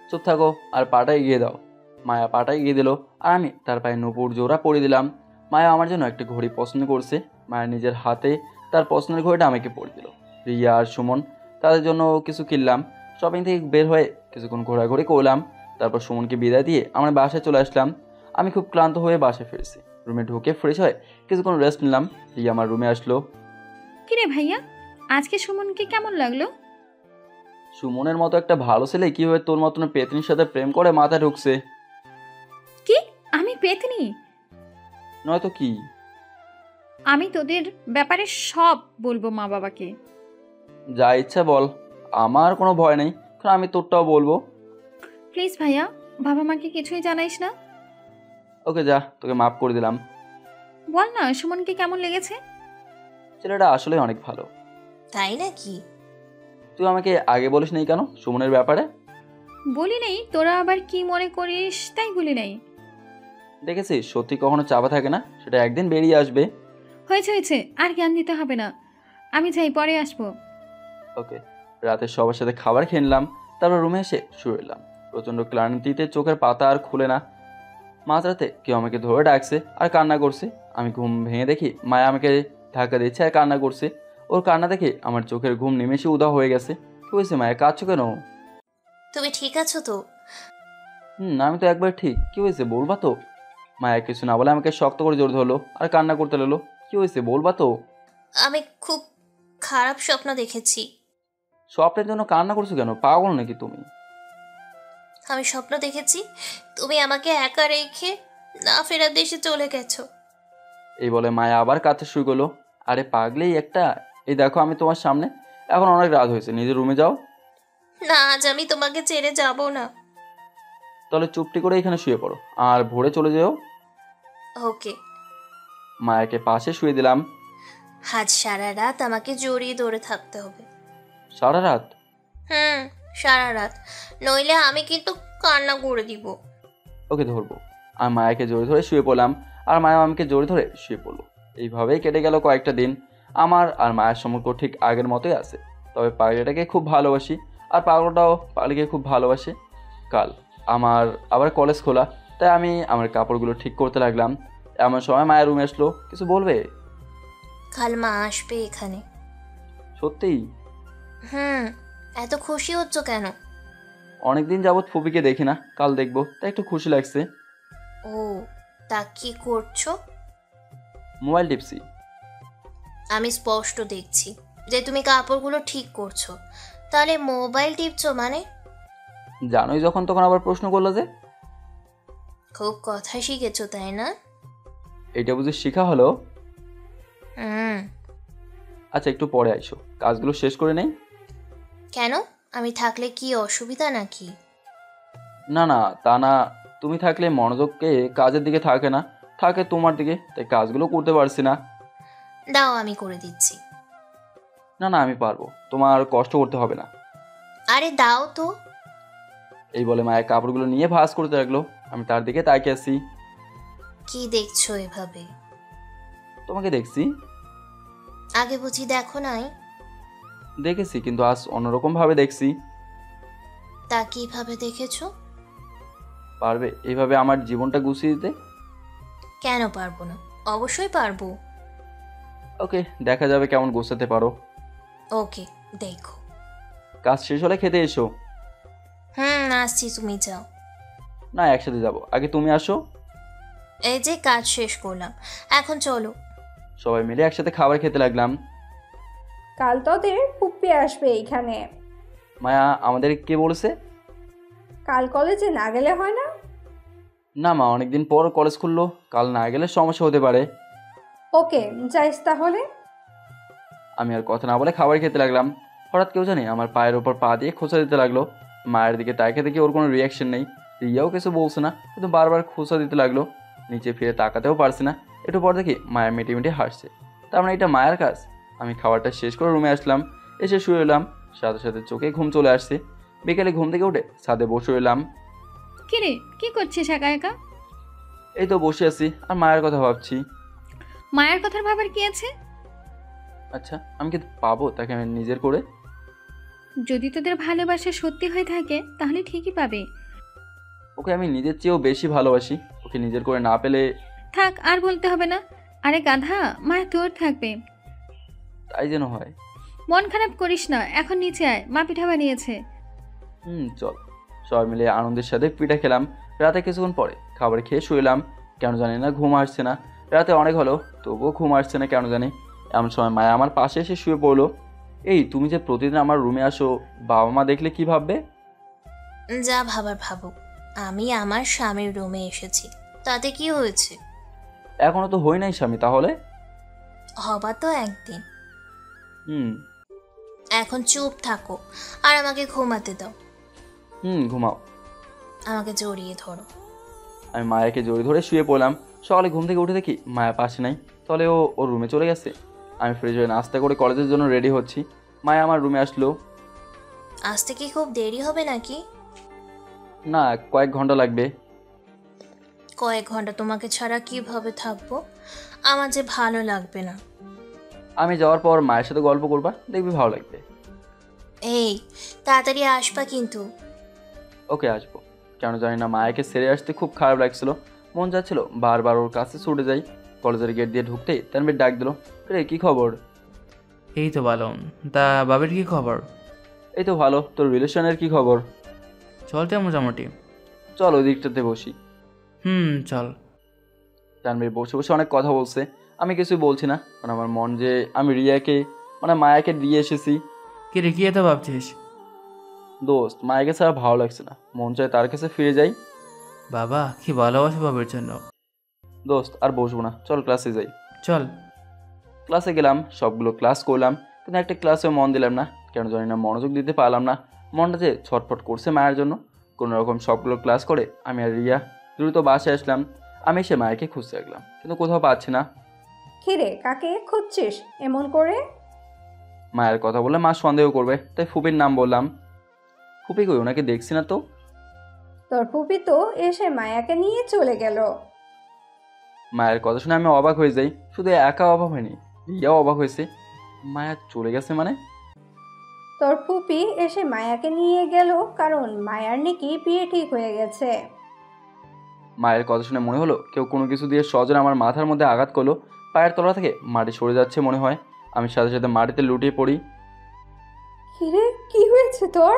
চুপ থাকো আর পাটা এগিয়ে দাও। মায়া পাটা এগিয়ে দিল আর আমি তার পায়ে নূপুর জোড়া পরিয়ে দিলাম। মায়া আমার জন্য একটা ঘড়ি পছন্দ করছে। মায়া নিজের হাতে তার পছন্দের ঘড়িটা আমাকে পরিয়ে দিল। রিয়া আর সুমন তাদের জন্য কিছু কিনলাম। শপিং থেকে বের হয়ে কিছুক্ষণ ঘোরাঘুরি করলাম। তারপর সুমনকে বিদায় দিয়ে আমরা বাসায় চলে আসলাম। আমি খুব ক্লান্ত হয়ে বাসায় ফিরেছি। রুমে ঢুকে ফ্রেশ হয়ে কিছুক্ষণ রেস্ট নিলাম। রিয়া আমার রুমে আসলো। কিরে ভাইয়া, আজকে সুমনকে কেমন লাগলো? সুমনের মতো একটা ভালো ছেলে কিভাবে তোর মতন পেতনির সাথে প্রেম করে মাথায় ঢুকছে? কি? আমি পেতনি? নয়তো কি? আমি তোদের ব্যাপারে সব বলবো মা বাবাকে। যা ইচ্ছা বল, আমার কোনো ভয় নেই, কারণ আমি তোরটাও বলবো। প্লিজ ভাইয়া, বাবা মাকে কিছুই জানাইস না। ওকে যা, তোকে মাফ করে দিলাম। বল না সুমনকে কেমন লেগেছে? ছেলেটা আসলে অনেক ভালো। তাই নাকি? তুই আমাকে আগে বলিস নাই কেন সুমনের ব্যাপারে? বলি নাই, তোরা আবার কি মনে করিস তাই বলি নাই। দেখেছিস সত্যি কখনো চাপা থাকে না, সেটা একদিন বেরিয়ে আসবে। হয়েছে হয়েছে, আর জ্ঞান দিতে হবে না, আমি যাই, পরে আসবো। ওকে। রাতে সবার সাথে খাবার খেয়ে নিলাম, তারপর রুমে এসে শুয়ে এলাম। প্রচণ্ড ক্লান্তিতে চোখের পাতা আর খুলে না। মাঝরাতে কেউ আমাকে ধরে ডাকছে আর কান্না করছে। আমি ঘুম ভেঙে দেখি মায়া আমাকে ধাক্কা দিচ্ছে আর কান্না করছে। ওর কান্না দেখে আমার চোখের ঘুম নিমেষে উধাও হয়ে গেছে। কি হয়েছে মায়া, কাঁদছো কেন? তুমি ঠিক আছো তো? আমি তো একবার ঠিক। কি হয়েছে বলবা তো? মায়া কিছু না বলে আমাকে শক্ত করে জোর ধরলো আর কান্না করতে লাগলো। কি হয়েছে বলবা তো? আমি খুব খারাপ স্বপ্ন দেখেছি। স্বপ্নের জন্য কান্না করছো কেন, পাগল নাকি তুমি? আমি স্বপ্ন দেখেছি তুমি আমাকে একা রেখে না ফেরার দেশে চলে গেছো। এই বলে মায়া আবার কাঁদতে শুরু করলো। আরে পাগলেই একটা, এই দেখো আমি তোমার সামনে। এখন অনেক রাত হয়েছে, নিজের রুমে যাও। না, আজ আমি তোমাকে ছেড়ে যাব না। তাহলে চুপটি করে এখানে শুয়ে পড়ো আর ভোরে চলে যেও। ওকে। মায়াকে পাশে শুয়ে দিলাম। আজ সারা রাত আমাকে জড়িয়ে ধরে থাকতে হবে। সারা রাত? সারা রাত, নইলে আমি কিন্তু কান্না করে দিব। ওকে ধরবো। আমি মায়াকে জড়িয়ে ধরে শুয়ে পড়লাম আর মায়া আমাকে জড়িয়ে ধরে শুয়ে পড়লো। এইভাবেই কেটে গেল কয়েকটা দিন। আমার আর মায়ের সম্পর্ক ঠিক আগের মতোই আছে, তবে পাগলিটাকে খুব ভালোবাসি আর পাগলটাও পাগলিকে খুব ভালোবাসে। কাল আমার আবার কলেজ খোলা, তাই আমি আমার কাপড়গুলো ঠিক করতে লাগলাম। এমন সময় মায়ের রুমে আসলো। কিছু বলবে? কাল মা আসবে এখানে। সত্যিই? এত খুশি হচ্ছ কেন? অনেকদিন যাবৎ ফুপিকে দেখি না, কাল দেখবো তাই একটু খুশি লাগছে। ও, তা কি করছো? মোবাইল টিপসি। আমি স্পষ্ট দেখছি যে তুমি কাপড়গুলো ঠিক করছো, তাহলে মোবাইল টিপছো মানে? জানোই যখন তখন আবার প্রশ্ন করলো যে। খুব কথা শিখেছো তাই না? এটা বুঝি শিখা হলো? হুম। আচ্ছা একটু পরে আইসো, কাজগুলো শেষ করে নেই। কেন, আমি থাকলে কি অসুবিধা নাকি? না না, তা না। তুমি থাকলে মনোযোগকে কাজের দিকে থাকে না, থাকে তোমার দিকে, তাই কাজগুলো করতে পারছি না। দাও, আমি করে দিচ্ছি। না না, আমি পারবো, তোমার কষ্ট করতে হবে না। আরে দাও তো। এই বলে মায়ের কাপড়গুলো নিয়ে ভাঁজ করতে লাগলো। আমি তার দিকে তাকিয়ে আছি। কি দেখছো এভাবে? তোমাকে দেখছি। আগে বুঝি দেখো নাই? দেখেছি, কিন্তু আজ অন্যরকম ভাবে দেখছি। তা কিভাবে দেখেছো? পারবে এইভাবে আমার জীবনটা গুছিয়ে দিতে? কেন পারবো না, অবশ্যই পারবো। ওকে, দেখা যাবে কেমন গোছাতে পারো। ওকে, দেখো। কাজ শেষ হলে খেতে এসো। আসছি, তুমি যাও। না, একসাথে যাব, আগে তুমি আসো। এই যে কাজ শেষ করলাম, এখন চলো। সবাই মিলে একসাথে খাবার খেতে লাগলাম। কাল তোদের পুপ্পি আসবে এইখানে। মায়া আমাদের কে বলেছে? কাল কলেজে না গেলে হয় না? না মা, অনেকদিন পর কলেজ খুললো, কাল না গেলে সমস্যা হতে পারে। ওকে, যাইস তাহলে। আমি আর কথা না বলে খাবার খেতে লাগলাম। হঠাৎ কেউ জানি আমার পায়ের ওপর পা দিয়ে খোঁচা দিতে লাগলো। মায়ের দিকে তাকিয়ে দেখি ওর কোনো রিয়াকশন নেই। রিয়াও কিছু বলছে না, কিন্তু বারবার খোঁচা দিতে লাগলো। নিচে ফিরে তাকাতেও পারছি না। একটু পর দেখি মায়া মিটি মিটি হাসছে। তার মানে এটা মায়ের কাজ। আমি খাবারটা শেষ করে রুমে আসলাম, এসে শুয়ে এলাম। সাথে সাথে চোখে ঘুম চলে আসছে। বিকেলে ঘুম থেকে উঠে ছাদে বসে এলাম। কি রে, কি করছিস একা একা? এই তো বসে আছি আর মায়ের কথা ভাবছি। মায়ের কথার ভাবার কি আছে? আচ্ছা, আমি কি পাবো তাকে আমি নিজের করে? যদি তোদের ভালোবাসা সত্যি হয়ে থাকে তাহলে ঠিকই পাবে। ওকে আমি নিজের চেয়েও বেশি ভালোবাসি। ওকে নিজের করে না পেলে। থাক, আর বলতে হবে না। আরে গাধা, মায়া তোর থাকবে। তাই যেন হয়। মন খারাপ করিস না, এখন নিচে আয়, মা পিঠা বানিয়েছে। চল। সবাই মিলে আনন্দের সাথে পিঠা খেলাম। রাতে কিছুক্ষণ পরে খাবার খেয়ে শুয়েলাম। কেন জানি না ঘুম আসছে না। রাতে অনেক হলো, তবুও ঘুম আসছে না কেন জানি। এমন সময় মায়া আমার পাশে এসে শুয়ে পড়লো। এই তুমি যে প্রতিদিন আমার রুমে আসো, বাবা মা দেখলে কি ভাববে? যা ভাবার ভাবুক, আমি আমার স্বামীর রুমে এসেছি, তাতে কি হয়েছে? এখনো তো হই নাই স্বামী, তাহলে হবা তো একদিন। এখন চুপ থাকো আর আমাকে ঘুমাতে দাও। ঘুমাও। আমাকে জড়িয়ে ধরো। আমি মায়াকে জড়িয়ে ধরে শুয়ে পড়লাম। সকালে ঘুম থেকে উঠে দেখি মায়া পাশে নাই, তাহলে ও ওর রুমে চলে গেছে। আমি ফ্রেশ হয়ে নাস্তা করে কলেজের জন্য রেডি হচ্ছি। মায়া আমার রুমে আসলো। আসতে কি খুব দেরি হবে নাকি? না, কয়েক ঘন্টা লাগবে। কয়েক ঘন্টা তোমাকে ছাড়া কিভাবে থাকবো? আমার যে ভালো লাগবে না। আমি যাওয়ার পর মায়ের সাথে গল্প করবা, দেখবি ভালো লাগবে। এই, তাড়াতাড়ি আসবা কিন্তু। ওকে, আসবো। কেন জানি না মায়াকে ছেড়ে আসতে খুব খারাপ লাগছিল, মন যাচ্ছিল বারবার ওর কাছে ছুটে যাই। কলেজের গেট দিয়ে ঢুকতেই তানভীর ডাক দিল, রে কি খবর? এই তো ভালো। তা বাবের কি খবর? এই তো ভালো। তোর রিলেশনের কি খবর? চলতে মোটামুটি। চল ওই দিকটাতে বসি। চল। তানভীর বসে বসে অনেক কথা বলছে, আমি কিছুই বলছি না, কারণ আমার মন যে আমি রিয়াকে মায়াকে দিয়ে এসেছি। কি রে, কি এত ভাবছিস? দোস্ত, মায়াকে ছাড়া ভালো লাগছে না, মন চায় তার কাছে ফিরে যাই। বাবা কি ভালোবাসে বাবের জন্য। দোস্ত আর বসবো না, চল ক্লাসে যাই। চল। ক্লাসে গেলাম, সবগুলো ক্লাস করলাম, কিন্তু একটা ক্লাসে মন দিলাম না, কেন জানি না মনোযোগ দিতে পারলাম না। মনটা যে ছটফট করছে মায়ের জন্য। কোনো রকম সবগুলো ক্লাস করে আমি আর রিয়া দ্রুত বাসায় আসলাম। আমি এসে মায়াকে খুঁজতে লাগলাম, কিন্তু কোথাও পাচ্ছি না। কিরে, কাকে খুঁজছিস এমন করে? মায়ের কথা বলে মা সন্দেহ করবে, তাই ফুপির নাম বললাম। ফুপি কই, ওনাকে দেখছি না তো। তোর ফুপি তো এসে মায়াকে নিয়ে চলে গেল। মায়ের কথা শুনে আমি অবাক হয়ে যাই, শুধু একা অবাক হয়নি, রিয়াও অবাক হয়েছে। মায়া চলে গেছে মানে? তোর ফুপি এসে মায়াকে নিয়ে গেল কারণ মায়ার নাকি বিয়ে ঠিক হয়ে গেছে। মায়ের কথা শুনে মনে হলো কেউ কোনো কিছু দিয়ে সজোরে আমার মাথার মধ্যে আঘাত করলো। পায়ের তলা থেকে মাটি সরে যাচ্ছে মনে হয়। আমি সাথে সাথে মাটিতে লুটিয়ে পড়ি। কিরে, কি হয়েছে তোর?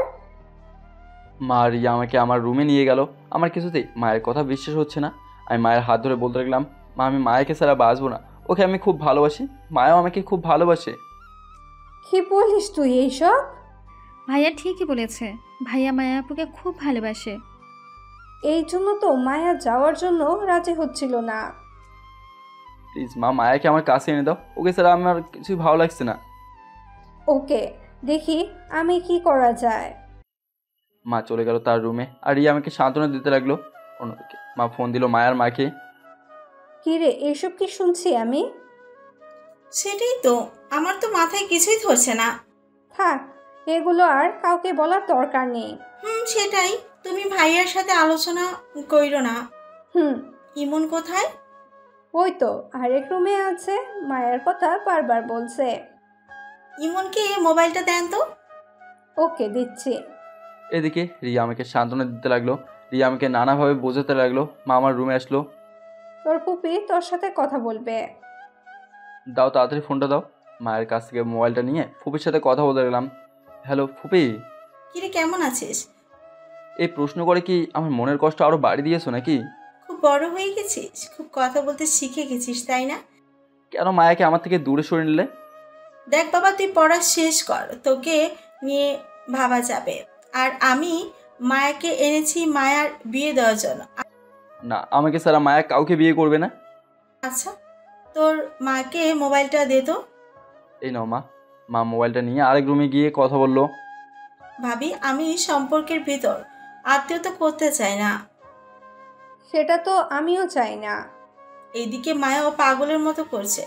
মা রিয়া আমাকে আমার রুমে নিয়ে গেল। আমার কিছুতেই মায়ের কথা বিশ্বাস হচ্ছে না। আমি মায়ের হাত ধরে বলতে লাগলাম, মা আমি মায়াকে ছাড়া বাঁচবো না, ওকে আমি খুব ভালোবাসি, মায়াও আমাকে খুব ভালোবাসে। কি বলিস তুই এইসব? ভাইয়া ঠিকই বলেছে, ভাইয়া মায়া আপুকে খুব ভালোবাসে। এই জন্য তো মায়া যাওয়ার জন্য রাজি হচ্ছিল না। প্লিজ মা, মায়াকে আমার কাছে এনে দাও, ওকে ছাড়া আমার কিছুই ভালো লাগছে না। ওকে, দেখি আমি কি করা যায়। মা চলে গেল তার রুমে, আর রিয়া আমাকে সান্ত্বনা দিতে লাগলো। অন্যদিকে মা ফোন দিল মায়ার মাকে। কিরে, এসব কি শুনছি আমি? সেটাই তো, আমার তো মাথায় কিছুই ধরছে না। থাক, এগুলো আর কাউকে বলার দরকার নেই। সেটাই, তুমি ভাইয়ার সাথে আলোচনা কইরো না। ইমন কোথায়? ওই তো আরেক রুমে আছে, মায়ের কথা বারবার বলছে। ইমনকে মোবাইলটা দেন তো। ওকে, দিচ্ছি। এদিকে রিয়া আমাকে সান্ত্বনা দিতে লাগলো। রিয়া আমাকে নানাভাবে বোঝাতে লাগলো। মা আমার রুমে আসলো। তোর ফুপি তোর সাথে কথা বলবে। দাও, তাড়াতাড়ি ফোনটা দাও। মায়ের কাছ থেকে মোবাইলটা নিয়ে ফুপির সাথে কথা বলতে লাগলাম। হ্যালো ফুপি। কিরে, কেমন আছিস? এই প্রশ্ন করে কি আমার মনের কষ্ট আরো বাড়ি দিয়েছো নাকি? খুব বড় হয়ে গেছিস, খুব কথা বলতে শিখে গেছিস, তাই না? কেন মায়াকে আমার থেকে দূরে সরে নিলে? দেখ বাবা, তুই পড়া শেষ কর, তোকে নিয়ে ভাবা যাবে। আর আমি মায়াকে এনেছি মায়ার বিয়ে দেওয়ার জন্য। না, আমাকে ছাড়া মায়া কাউকে বিয়ে করবে না। আচ্ছা, তোর মাকে মোবাইলটা দে তো। এই নাও মা। মা মোবাইলটা নিয়ে আরেক রুমে গিয়ে কথা বললো। ভাবি, আমি সম্পর্কের ভিতর আত্মীয়তা করতে চাই না। সেটা তো আমিও চাই না। এইদিকে মায়াও পাগলের মতো করছে।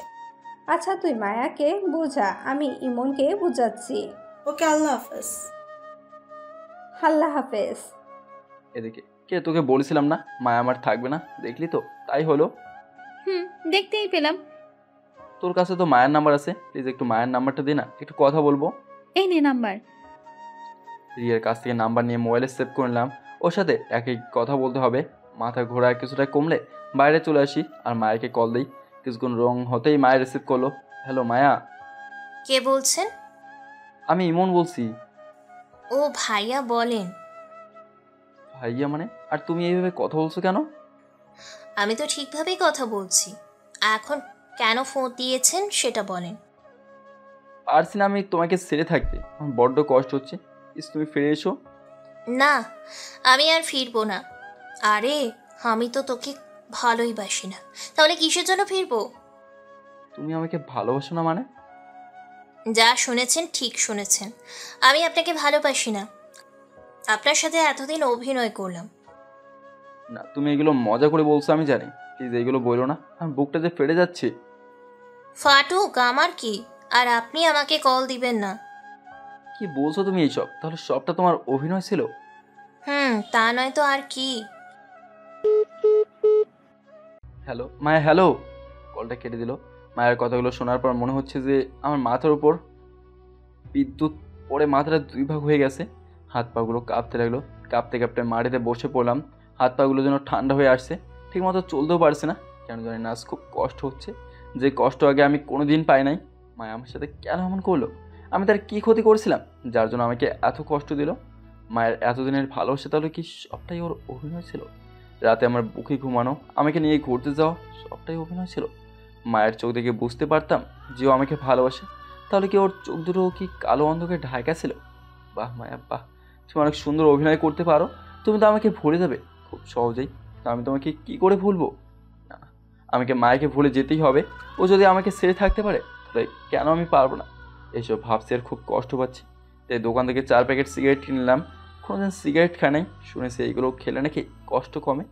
আচ্ছা, তুই মায়াকে বুঝা, আমি ইমনকে বুঝাচ্ছি। ওকে, আল্লাহ হাফেজ। আল্লাহ হাফেজ। এদিকে কে তোকে বলেছিলাম না মায়া আমার থাকবে না, দেখলি তো তাই হলো। দেখতেই পেলাম। তোর কাছে তো মায়ের নাম্বার আছে, প্লিজ একটু মায়ের নাম্বারটা দে না, একটু কথা বলবো। এই নে নাম্বার। রিয়ার কাছ থেকে নাম্বার নিয়ে মোবাইলে সেভ করে নিলাম। ওর সাথে একই কথা বলতে হবে। মাথা ঘোরা কিছুটা কমলে বাইরে চলে আসি আর মায়াকে কল দিই। কিছুক্ষণ রং হতেই মায়ের রিসিভ করলো। হ্যালো মায়া। কে বলছেন? আমি ইমন বলছি। ও ভাইয়া, বলেন। ভাইয়া মানে? আর তুমি এইভাবে কথা বলছো কেন? আমি তো ঠিকভাবেই কথা বলছি। এখন কেন ফোন দিয়েছেন সেটা বলেন। পারছি না আমি তোমাকে ছেড়ে থাকতে, আমার বড্ড কষ্ট হচ্ছে। প্লিজ তুমি ফিরে এসো। না, আমি আর ফিরবো না। আরে, আমি তো তোকে ভালোই বাসি না, তাহলে কিসের জন্য ফিরবো? তুমি আমাকে ভালোবাসো না মানে? যা শুনেছেন ঠিক শুনেছেন, আমি আপনাকে ভালোবাসি না। আপনার সাথে এতদিন অভিনয় করলাম। না, তুমি এগুলো মজা করে বলছো আমি জানি, প্লিজ এইগুলো বলো না, আমার বুকটা যে ফেটে যাচ্ছে। ফাটুক, আমার কি? আর আপনি আমাকে কল দিবেন না। কি বলছো তুমি এইসব? তাহলে সবটা তোমার অভিনয় ছিল? তা নয় তো আর কি। হ্যালো মায়া, হ্যালো। কলটা কেটে দিল। মায়ের কথাগুলো শোনার পর মনে হচ্ছে যে আমার মাথার উপর বিদ্যুৎ পড়ে মাথাটা 2 ভাগ হয়ে গেছে। হাত পাগুলো কাঁপতে লাগলো। কাঁপতে কাঁপতে মাটিতে বসে পড়লাম। হাত পাগুলো যেন ঠান্ডা হয়ে আসছে। ঠিকমতো চলতেও পারছে না, কেন জানি না আজ খুব কষ্ট হচ্ছে, যে কষ্ট আগে আমি কোনোদিন পাই নাই। মায়া আমার সাথে কেন এমন করলো? আমি তার কী ক্ষতি করেছিলাম যার জন্য আমাকে এত কষ্ট দিল? মায়ের এতদিনের ভালোবাসা তাহলে কি সবটাই ওর অভিনয় ছিল? রাতে আমার বুকে ঘুমানো, আমাকে নিয়ে ঘুরতে যাওয়া, সবটাই অভিনয় ছিল? মায়ের চোখ দেখে বুঝতে পারতাম যে ও আমাকে ভালোবাসে। তাহলে কি ওর চোখ দুটো কি কালো অন্ধকারে ঢাকা ছিল? বাহ মায়া বাহ, তুমি অনেক সুন্দর অভিনয় করতে পারো। তুমি তো আমাকে ভুলে যাবে খুব সহজেই। আমি তোমাকে কি করে ভুলবো? না না, আমাকে মায়াকে ভুলে যেতেই হবে। ও যদি আমাকে ছেড়ে থাকতে পারে তাহলে কেন আমি পারবো না? এইসব ভাবছি আর খুব কষ্ট পাচ্ছি। তাই দোকান থেকে 4 প্যাকেট সিগারেট কিনলাম। কোনোদিন সিগারেট খাই নাই, শুনেছি এইগুলো খেলে নাকি কষ্ট কমে।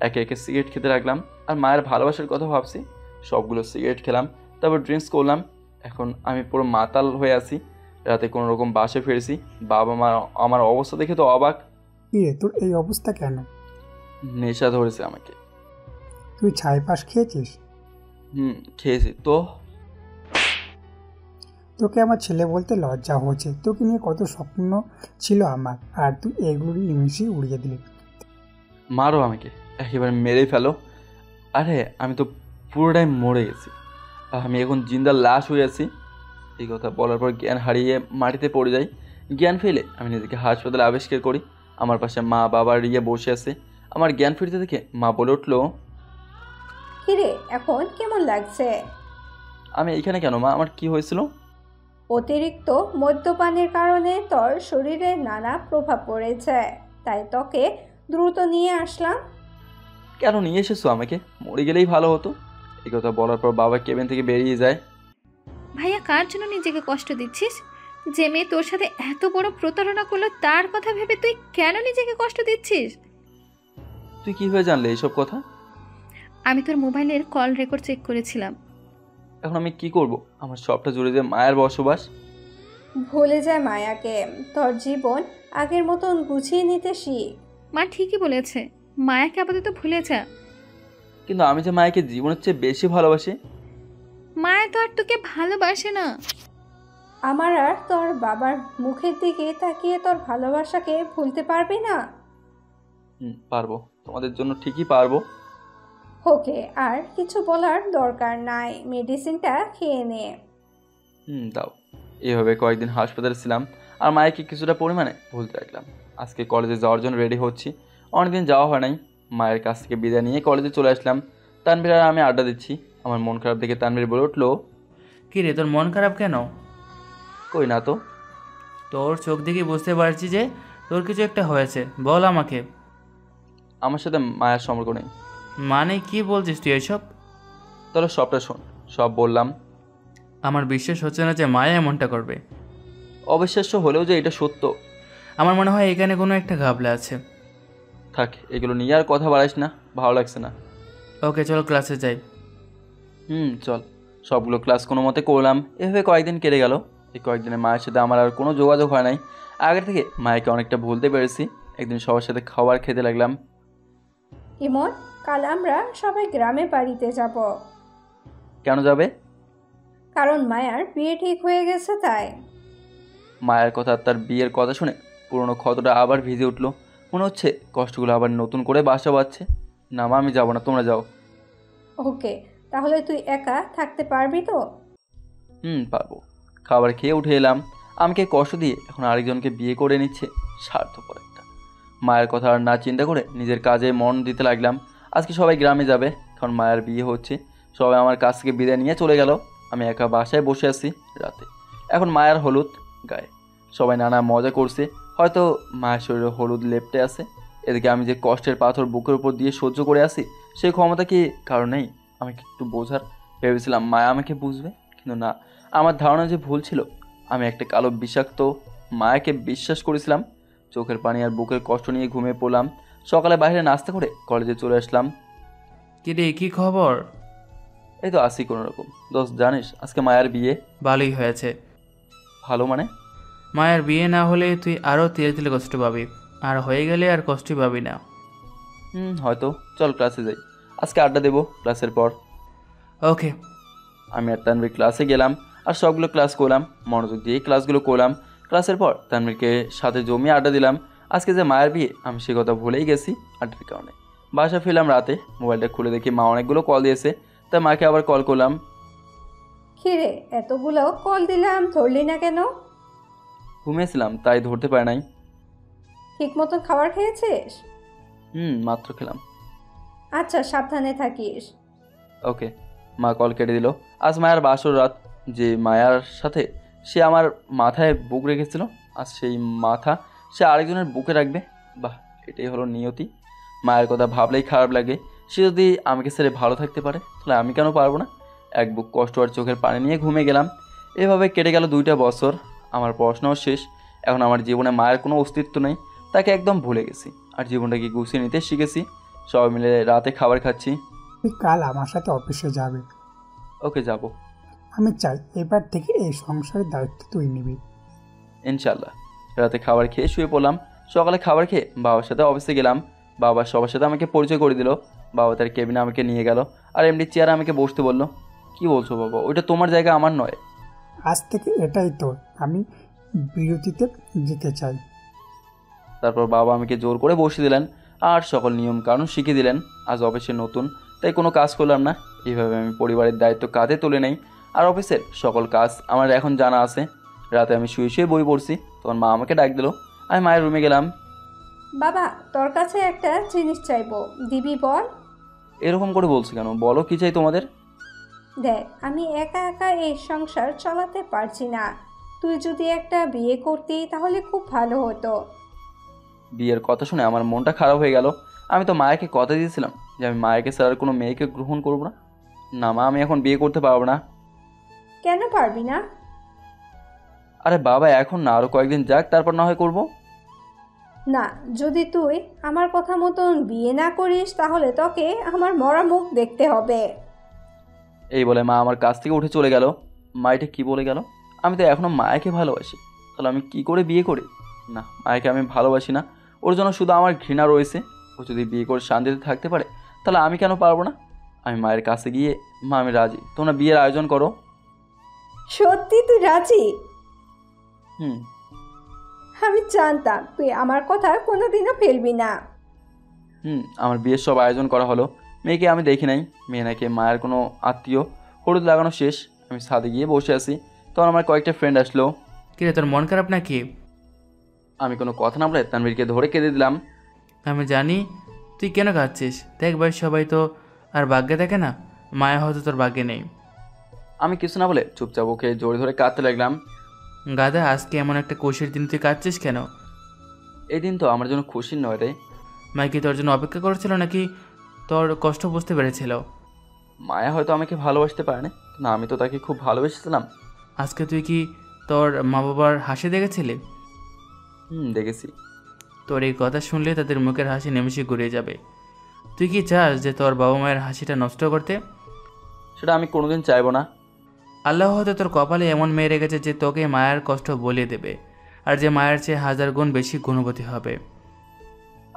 একে একে সিগারেট খেতে লাগলাম আর মায়ের ভালোবাসার কথা ভাবছি। সবগুলো সিগারেট খেলাম, তারপর ড্রিঙ্কস করলাম। এখন আমি পুরো মাতাল হয়ে আছি। রাতে কোনো রকম বাসে ফিরেছি। বাবা মা আমার অবস্থা দেখে তো অবাক। কিরে তোর এই অবস্থা কেন? নেশা ধরেছে আমাকে। তুই ছাই পাশ খেয়েছিস? খেয়েছি তো। তোকে আমার ছেলে বলতে লজ্জা হচ্ছে। তোকে নিয়ে কত স্বপ্ন ছিল আমার, আর তুই এগুলো নিমিশেই উড়িয়ে দিলি। মারো আমাকে, একেবারে মেরে ফেলো। আরে আমি তো পুরোটাই মরে গেছি, আমি এখন জিন্দা লাশ হয়ে আছি। এই কথা বলার পর জ্ঞান হারিয়ে মাটিতে পড়ে যাই। জ্ঞান ফেলে আমি নিজেকে হাসপাতালে আবিষ্কার করি। আমার পাশে মা বাবা রিয়া বসে আছে। আমার জ্ঞান ফিরতে দেখে মা বলে উঠলো, কিরে এখন কেমন লাগছে? আমি এইখানে কেন মা? আমার কি হয়েছিল? অতিরিক্ত মদ্যপানের কারণে তোর শরীরে নানা প্রভাব পড়েছে, তাই তোকে দ্রুত নিয়ে আসলাম। কেন নিয়ে এসেছো আমাকে? মরে গেলেই ভালো হতো। এই কথা বলার পর বাবা কেবিন থেকে বেরিয়ে যায়। ভাইয়া কার জন্য নিজেকে কষ্ট দিচ্ছিস? যে মেয়ে তোর সাথে এত বড় প্রতারণা করলো তার কথা ভেবে তুই কেন নিজেকে কষ্ট দিচ্ছিস? তুই কিভাবে জানলে এইসব কথা? আমি তোর মোবাইলের কল রেকর্ড চেক করেছিলাম। এখন আমি কি করব? আমার সবটা জুড়ে যে মায়ের বসবাস। ভুলে যায় মায়াকে। তোর জীবন আগের মতন গুছিয়ে নিতে শিখ। মা ঠিকই বলেছে, মায়াকে আপাতত ভুলে যা। কিন্তু আমি যে মায়াকে জীবনের চেয়ে বেশি ভালোবাসি। মায়া তো আর তোকে ভালোবাসে না। আমার আর তোর বাবার মুখের দিকে তাকিয়ে তোর ভালোবাসাকে ভুলতে পারবি না? পারবো, তোমাদের জন্য ঠিকই পারবো। ওকে, আর কিছু বলার দরকার নাই, মেডিসিনটা খেয়ে নে। দাও। এইভাবে কয়েকদিন হাসপাতালে ছিলাম আর মায়াকে কিছুটা পরিমাণে ভুলতে রাখলাম। আজকে কলেজে যাওয়ার জন্য রেডি হচ্ছি। অনেকদিন যাওয়া হয় নাই। মায়ের কাছ থেকে বিদায় নিয়ে কলেজে চলে আসলাম। তানভীর আর আমি আড্ডা দিচ্ছি। আমার মন খারাপ দেখে তানভীর বলে উঠলো, কি রে তোর মন খারাপ কেন? কই না তো। তোর চোখ দেখে বুঝতে পারছি যে তোর কিছু একটা হয়েছে, বল আমাকে। আমার সাথে মায়ের সম্পর্ক নেই। মানে কি বলছিস তুই এসব? তাহলে সবটা শোন। সব বললাম। আমার বিশ্বাস হচ্ছে না যে মায়া এমনটা করবে। অবিশ্বাস্য হলেও যে এটা সত্য। আমার মনে হয় এখানে কোনো একটা ঘাবলা আছে। থাক, এগুলো নিয়ে আর কথা বাড়াইস না, ভালো লাগছে না। ওকে চল ক্লাসে যাই। চল। সবগুলো ক্লাস কোনো মতে করলাম। এভাবে কয়েকদিন কেটে গেল। এই কয়েকদিনে মায়ের সাথে আমার আর কোনো যোগাযোগ হয় নাই। আগের থেকে মায়েকে অনেকটা ভুলতে পেরেছি। একদিন সবার সাথে খাবার খেতে লাগলাম। ইমন, কাল আমরা সবাই গ্রামে বাড়িতে যাব। কেন যাবে? কারণ মায়ার বিয়ে ঠিক হয়ে গেছে তাই। মায়ের কথা, তার বিয়ের কথা শুনে পুরনো ক্ষতটা আবার ভিজে উঠলো। মনে হচ্ছে কষ্টগুলো আবার নতুন করে বাসা বাঁধছে। না মা, আমি যাবো না, তোমরা যাও। ওকে, তাহলে তুই একা থাকতে পারবি তো? পারবো। খাবার খেয়ে উঠে এলাম। আমাকে কষ্ট দিয়ে এখন আরেকজনকে বিয়ে করে নিচ্ছে, স্বার্থপর একটা। মায়ের কথা আর না চিন্তা করে নিজের কাজে মন দিতে লাগলাম। আজকে সবাই গ্রামে যাবে, কারণ মায়ের বিয়ে হচ্ছে। সবাই আমার কাছ থেকে বিদায় নিয়ে চলে গেল। আমি একা বাসায় বসে আছি রাতে। এখন মায়ের হলুদ গায়ে। সবাই নানা মজা করছে। হয়তো মায়ের শরীরে হলুদ লেপটে আছে। এদিকে আমি যে কষ্টের পাথর বুকের উপর দিয়ে সহ্য করে আসি, সেই ক্ষমতা কি কারণ নেই আমাকে একটু বোঝার? ভেবেছিলাম মায়া আমাকে বুঝবে, কিন্তু না। আমার ধারণা যে ভুল ছিল। আমি একটা কালো বিষাক্ত মায়াকে বিশ্বাস করেছিলাম। চোখের পানি আর বুকের কষ্ট নিয়ে ঘুমিয়ে পড়লাম। সকালে বাইরে নাস্তা করে কলেজে চলে আসলাম। কি রে, কি খবর? এই তো আসি কোনো রকম। দোস্ত জানিস আজকে মায়ের বিয়ে। ভালোই হয়েছে। ভালো মানে? মায়ের বিয়ে না হলে তুই আরও তিলে তিলে কষ্ট পাবি। আর হয়ে গেলে আর কষ্টই পাবি না। হয়তো। চল ক্লাসে যাই, আজকে আড্ডা দেবো ক্লাসের পর। ওকে। আমি আর তানভীর ক্লাসে গেলাম আর সবগুলো ক্লাস করলাম, মনোযোগ দিয়ে ক্লাসগুলো করলাম। ক্লাসের পর তানভীরকে সাথে জমিয়ে আড্ডা দিলাম। আজকে যে মায়ের বিয়ে আমি সে কথা ভুলেই গেছি আড্ডার কারণে। বাসা ফিরলাম রাতে, মোবাইলটা খুলে দেখি মা অনেকগুলো কল দিয়েছে, তাই মাকে আবার কল করলাম। কিরে, এতগুলো কল দিলাম, ধরলি না কেন? ঘুমিয়েছিলাম তাই ধরতে পারে নাই। ঠিক মতন খাবার খেয়েছিস? মাত্র খেলাম। আচ্ছা, সাবধানে থাকিস। ওকে। মা কল কেটে দিল। আজ মায়ার বাসর রাত। যে মায়ার সাথে সে আমার মাথায় বুক রেখেছিল, আজ সেই মাথা সে আরেকজনের বুকে রাখবে। বাহ, এটাই হলো নিয়তি। মায়ের কথা ভাবলেই খারাপ লাগে। সে যদি আমাকে ছেড়ে ভালো থাকতে পারে তাহলে আমি কেন পারবো না? এক বুক কষ্ট আর চোখের পানি নিয়ে ঘুমিয়ে গেলাম। এভাবে কেটে গেল 2টা বছর। আমার পড়াশোনাও শেষ। এখন আমার জীবনে মায়ের কোনো অস্তিত্ব নেই, তাকে একদম ভুলে গেছি আর জীবনটাকে গুছিয়ে নিতে শিখেছি। সবাই মিলে রাতে খাবার খাচ্ছি। তুই কাল আমার সাথে অফিসে যাবে। ওকে, যাব। আমি চাই এবার থেকে এই সংসারের দায়িত্ব তুই নিবি। ইনশাল্লাহ। রাতে খাবার খেয়ে শুয়ে পড়লাম। সকালে খাবার খেয়ে বাবার সাথে অফিসে গেলাম। বাবা সবার সাথে আমাকে পরিচয় করে দিল। বাবা তার কেবিনে আমাকে নিয়ে গেল আর এমনি চেয়ারে আমাকে বসতে বলল। কি বলছো বাবা? ওইটা তোমার জায়গা, আমার নয়। আজ থেকে এটাই তোর। আমি বিরতিতে যেতে চাই। তারপর বাবা আমাকে জোর করে বসিয়ে দিলেন আর সকল নিয়ম কানুন শিখিয়ে দিলেন। আজ অফিসে নতুন, তাই কোনো কাজ করলাম না। এইভাবে আমি পরিবারের দায়িত্ব কাঁধে তুলে নেই আর অফিসের সকল কাজ আমার এখন জানা আছে। রাতে আমি শুয়ে শুয়ে বই পড়ছি, তখন মা আমাকে ডাক দিল। আমি মায়ের রুমে গেলাম। বাবা, তোর কাছে একটা জিনিস চাইবো, দিবি বল? এরকম করে বলছি কেন? বলো, কি চাই তোমাদের? দেখ, আমি একা একা এই সংসার চালাতে পারছি না। তুই যদি একটা বিয়ে করতি তাহলে খুব ভালো হতো। বিয়ের কথা শুনে আমার মনটা খারাপ হয়ে গেল। আমি তো মায়াকে কথা দিয়েছিলাম যে আমি মায়াকে ছাড়া আর কোনো মেয়েকে গ্রহণ করবো না। না মা, আমি এখন বিয়ে করতে পারবো না। কেন পারবি না? আরে বাবা, এখন না, আরও কয়েকদিন যাক, তারপর না হয় করবো। না, যদি তুই আমার কথা মতন বিয়ে না করিস তাহলে তোকে আমার মরা মুখ দেখতে হবে। এই বলে মা আমার কাছ থেকে উঠে চলে গেল। মা এটা কী বলে গেল? আমি তো এখনও মায়াকে ভালোবাসি, তাহলে আমি কি করে বিয়ে করি? না, মায়াকে আমি ভালোবাসি না। ওর জন্য শুধু আমার ঘৃণা রয়েছে। ও যদি বিয়ে করে শান্তিতে থাকতে পারে তাহলে আমি কেন পারবো না? আমি মায়ের কাছে গিয়ে, মা আমি রাজি, তোমরা বিয়ের আয়োজন করো। সত্যি তুই রাজি? হুম। আমি জানতাম তুই আমার কথা কোনোদিনও ফেলবি না। আমার বিয়ের সব আয়োজন করা হলো। মেয়েকে আমি দেখি নাই। মেয়ে নাকি মায়ের কোনো আত্মীয়। হলুদ লাগানো শেষ। আমি ছাদে গিয়ে বসে আছি, তখন আমার কয়েকটা ফ্রেন্ড আসলো। কিরে, তোর মন খারাপ নাকি? আমি কোনো কথা না বলে তানভীরকে ধরে কেঁদে দিলাম। আমি জানি তুই কেন কাঁদছিস। দেখ ভাই, সবাই তো আর ভাগ্যে থাকে না। মায়া হয়তো তোর ভাগ্যে নেই। আমি কিছু না বলে চুপচাপ ওকে জোরে ধরে কাঁদতে লাগলাম। গাদা, আজকে এমন একটা খুশির দিন তুই কাঁদছিস কেন? এই দিন তো আমার জন্য খুশির নয় রে। মায়া কি তোর জন্য অপেক্ষা করেছিল নাকি তোর কষ্ট বুঝতে পেরেছিল? মায়া হয়তো আমাকে ভালোবাসতে পারে না, আমি তো তাকে খুব ভালোবেসেছিলাম। আজকে তুই কি তোর মা বাবার হাসি দেখেছিলি? দেখেছি। তোর এই কথা শুনলে তাদের মুখের হাসি নিমেষে ঘুরিয়ে যাবে। তুই কি চাস যে তোর বাবা মায়ের হাসিটা নষ্ট করতে? সেটা আমি কোনোদিন চাইবো না। আল্লাহ হয়তো তোর কপালে এমন মেয়ে রেখেছে যে তোকে মায়ের কষ্ট বলিয়ে দেবে, আর যে মায়ের চেয়ে 1000 গুণ বেশি গুণবতী হবে।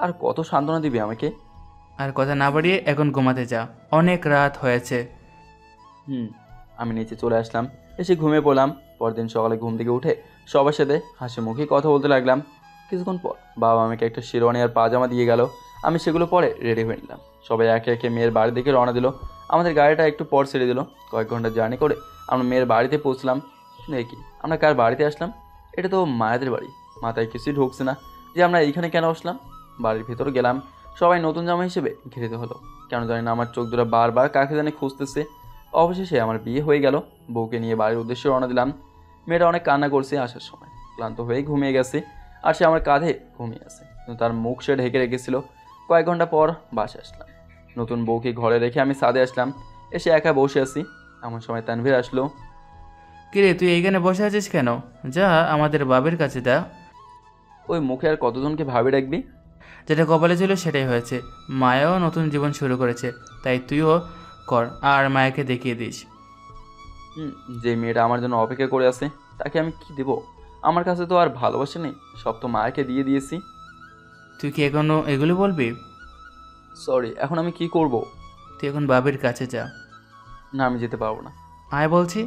আর কত সান্ত্বনা দিবি আমাকে? আর কথা না বাড়িয়ে এখন ঘুমাতে যা, অনেক রাত হয়েছে। আমি নিচে চলে আসলাম, এসে ঘুমিয়ে পড়লাম। পরদিন সকালে ঘুম থেকে উঠে সবার সাথে হাসি মুখে কথা বলতে লাগলাম। কিছুক্ষণ পর বাবা আমাকে একটা শেরওয়ানি আর পাজামা দিয়ে গেল। আমি সেগুলো পরে রেডি হয়ে নিলাম। সবাই একে একে মেয়ের বাড়ির দিকে রওনা দিল। আমাদের গাড়িটা একটু পর ছেড়ে দিল। কয়েক ঘন্টা জার্নি করে আমরা মেয়ের বাড়িতে পৌঁছলাম। দেখি আমরা কার বাড়িতে আসলাম। এটা তো মায়াদের বাড়ি। মাথায় কিছুই ঢুকছে না যে আমরা এইখানে কেন আসলাম। বাড়ির ভেতরে গেলাম। সবাই নতুন জামা হিসেবে ঘিরে হলো। কেন জানি না আমার চোখ দুটো বারবার কাকে জানি খুঁজতেছে। অবশেষে আমার বিয়ে হয়ে গেল। বউকে নিয়ে বাড়ির উদ্দেশ্যে রওনা দিলাম। মেয়েটা অনেক কান্না করছে আসার সময়। ক্লান্ত হয়ে ঘুমিয়ে গেছে আর সে আমার কাঁধে ঘুমিয়ে আছে, কিন্তু তার মুখ সে ঢেকে রেখেছিল। কয়েক ঘন্টা পর বাসে আসলাম। নতুন বউকে ঘরে রেখে আমি ছাদে আসলাম। এসে একা বসে আছি, এমন সময় তানভীর আসলো। কিরে, তুই এইখানে বসে আছিস কেন? যা আমাদের বাবের কাছে যা। ওই মুখে আর কতজনকে ভাবি রাখবি? যেটা কপালে ছিল সেটাই হয়েছে। মায়াও নতুন জীবন শুরু করেছে, তাই তুইও কর আর মায়াকে দেখিয়ে দিস। যে মেয়েটা আমার জন্য অপেক্ষা করে আছে তাকে আমি কি দেব? আমার কাছে তো আর ভালোবাসা নেই, সব তো মায়াকে দিয়ে দিয়েছি। তুই কি এখনো এগুলো বলবি? সরি, এখন আমি কি করব? তুই এখন বাবির কাছে যা। না, আমি যেতে পারবো না। আয় বলছি।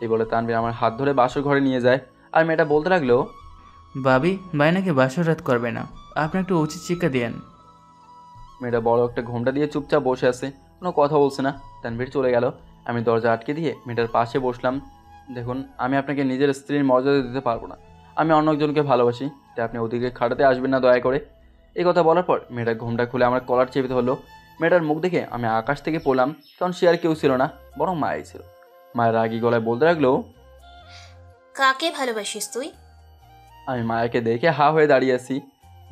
এই বলে তানভীর আমার হাত ধরে বাসর ঘরে নিয়ে যায়। আর মেয়েটা বলতে লাগলো, বাবি ভাই নাকি বাসর রাত করবে না, আপনি একটু উচিত শিক্ষা দিয়েন। মেয়েটা বড় একটা ঘোমটা দিয়ে চুপচাপ বসে আছে, কোনো কথা বলছে না। তানভীর চলে গেল। আমি দরজা আটকে দিয়ে মেয়েটার পাশে বসলাম। দেখুন, আমি আপনাকে নিজের স্ত্রীর মর্যাদা দিতে পারবো না। আমি অন্য একজনকে ভালোবাসি, তাই আপনি ওদিকে খাটাতে আসবেন না দয়া করে। এই কথা বলার পর মেয়েটা ঘোমটা খুলে আমার কলার চেপে ধরলো। মেয়েটার মুখ দেখে আমি আকাশ থেকে পড়লাম, কারণ সে আর কেউ ছিল না, বরং মায়াই ছিল। মায়ের রাগী গলায় বলতে লাগলো, কাকে ভালোবাসিস তুই? আমি মায়াকে দেখে হা হয়ে দাঁড়িয়ে আছি।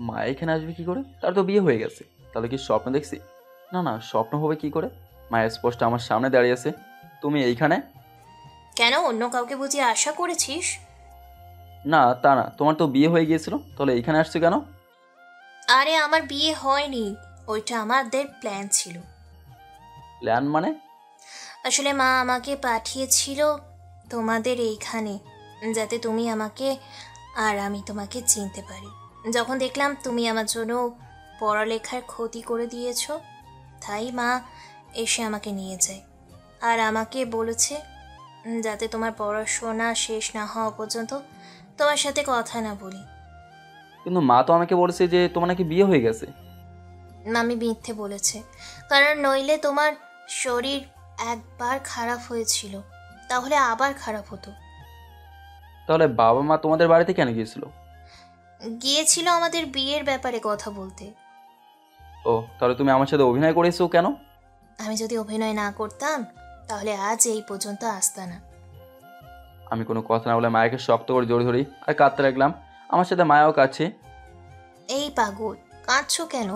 মায়া এখানে আসবে কি করে? তার তো বিয়ে হয়ে গেছে। তাহলে কি স্বপ্ন দেখছি? না না, স্বপ্ন হবে কি করে? মায়া স্পষ্ট আমার সামনে দাঁড়িয়ে আছে। তুমি এইখানে? কেন, অন্য কাউকে বুঝি আশা করেছিস? না তা না, তোমার তো বিয়ে হয়ে গিয়েছিল, তাহলে এইখানে আসছো কেন? আরে আমার বিয়ে হয়নি, ওইটা আমাদের প্ল্যান ছিল। প্ল্যান মানে? আসলে মা আমাকে পাঠিয়েছিল তোমাদের এইখানে, যাতে তুমি আমাকে আর আমি তোমাকে চিনতে পারি। যখন দেখলাম তুমি আমার জন্য পড়ালেখার ক্ষতি করে দিয়েছ, তাই মা এসে আমাকে নিয়ে যায়। আর আমাকে বলেছে যাতে তোমার পড়াশোনা শেষ না হওয়া পর্যন্ত তোমার সাথে কথা না বলি। কিন্তু মা তো আমাকে বলেছে যে তোমার নাকি বিয়ে হয়ে গেছে। মামি মিথ্যে বলেছে, কারণ নইলে তোমার শরীর একবার খারাপ হয়েছিল, তাহলে আবার খারাপ হতো। তাহলে বাবা মা তোমাদের বাড়িতে কেন গিয়েছিল? গিয়েছিল আমাদের বিয়ের ব্যাপারে কথা বলতে। ও, তাহলে তুমি আমার সাথে অভিনয় করেছো কেন? আমি যদি অভিনয় না করতাম তাহলে আজ এই পর্যন্ত আসতা না। আমি কোনো কথা না বলে মায়াকে শক্ত করে জড়িয়ে ধরি আর কাঁদতে লাগলাম। আমার সাথে মায়াও কাছে। এই পাগল, কাঁদছো কেন?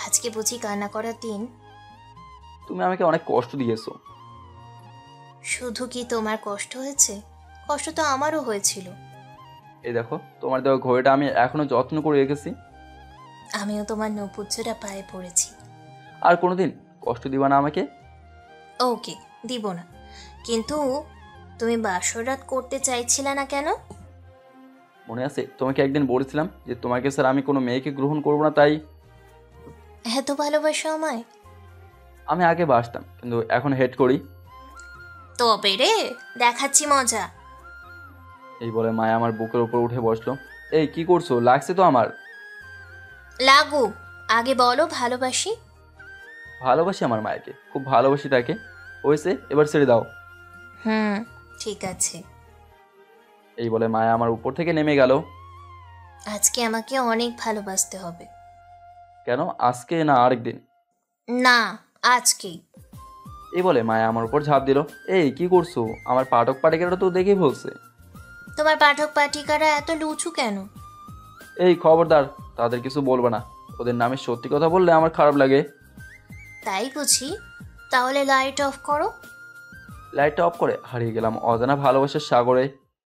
আজকে বুঝি কান্না করার দিন? তুমি আমাকে অনেক কষ্ট দিয়েছো। শুধু কি তোমার কষ্ট হয়েছে? কষ্ট তো আমারও হয়েছিল। এই দেখো, তোমার দেওয়া ঘড়িটা আমি এখনো যত্ন করে রেখেছি। আমিও তোমার নপুজ্জটা পায়ে পড়েছি। আর কোনোদিন কষ্ট দিবা না আমাকে? ওকে, দিব না। কিন্তু তুমি বাসর রাত করতে চাইছিলে না কেন? মনে আছে তোমাকে একদিন বলেছিলাম যে তোমাকে স্যার আমি কোনো মেয়েকে গ্রহণ করবো না, তাই। এত ভালোবাসো আমায়? আমি আগে বাসতাম, কিন্তু এখন হেড করি। তবে রে, দেখাচ্ছি মজা। এই বলে মায়া আমার বুকের উপর উঠে বসলো। এই কি করছো? লাগছে তো আমার। লাগু, আগে বলো ভালোবাসি। ভালোবাসি আমার মায়াকে, খুব ভালোবাসি তাকে। হয়েছে, এবার ছেড়ে দাও। ঠিক আছে। এই বলে মায়া আমার উপর থেকে নেমে গেল। আজকে আমাকে অনেক ভালোবাসতে হবে। কেন আজকে না আরেকদিন? না, আজকেই। এই বলে মায়া আমার উপর ঝাঁপ দিল। এই কি করছো? আমার পাঠক পাঠিকারা তো দেখেই বলছে। তোমার পাঠক পাঠিকারা এত লুচু কেন? এই খবরদার, তাদের কিছু বলবে না। ওদের নামে সত্যি কথা বললে আমার খারাপ লাগে। তাই বুঝি? তাহলে লাইট অফ করো। লাইটটা অফ করে হারিয়ে গেলাম অজানা ভালোবাসার সাগরে।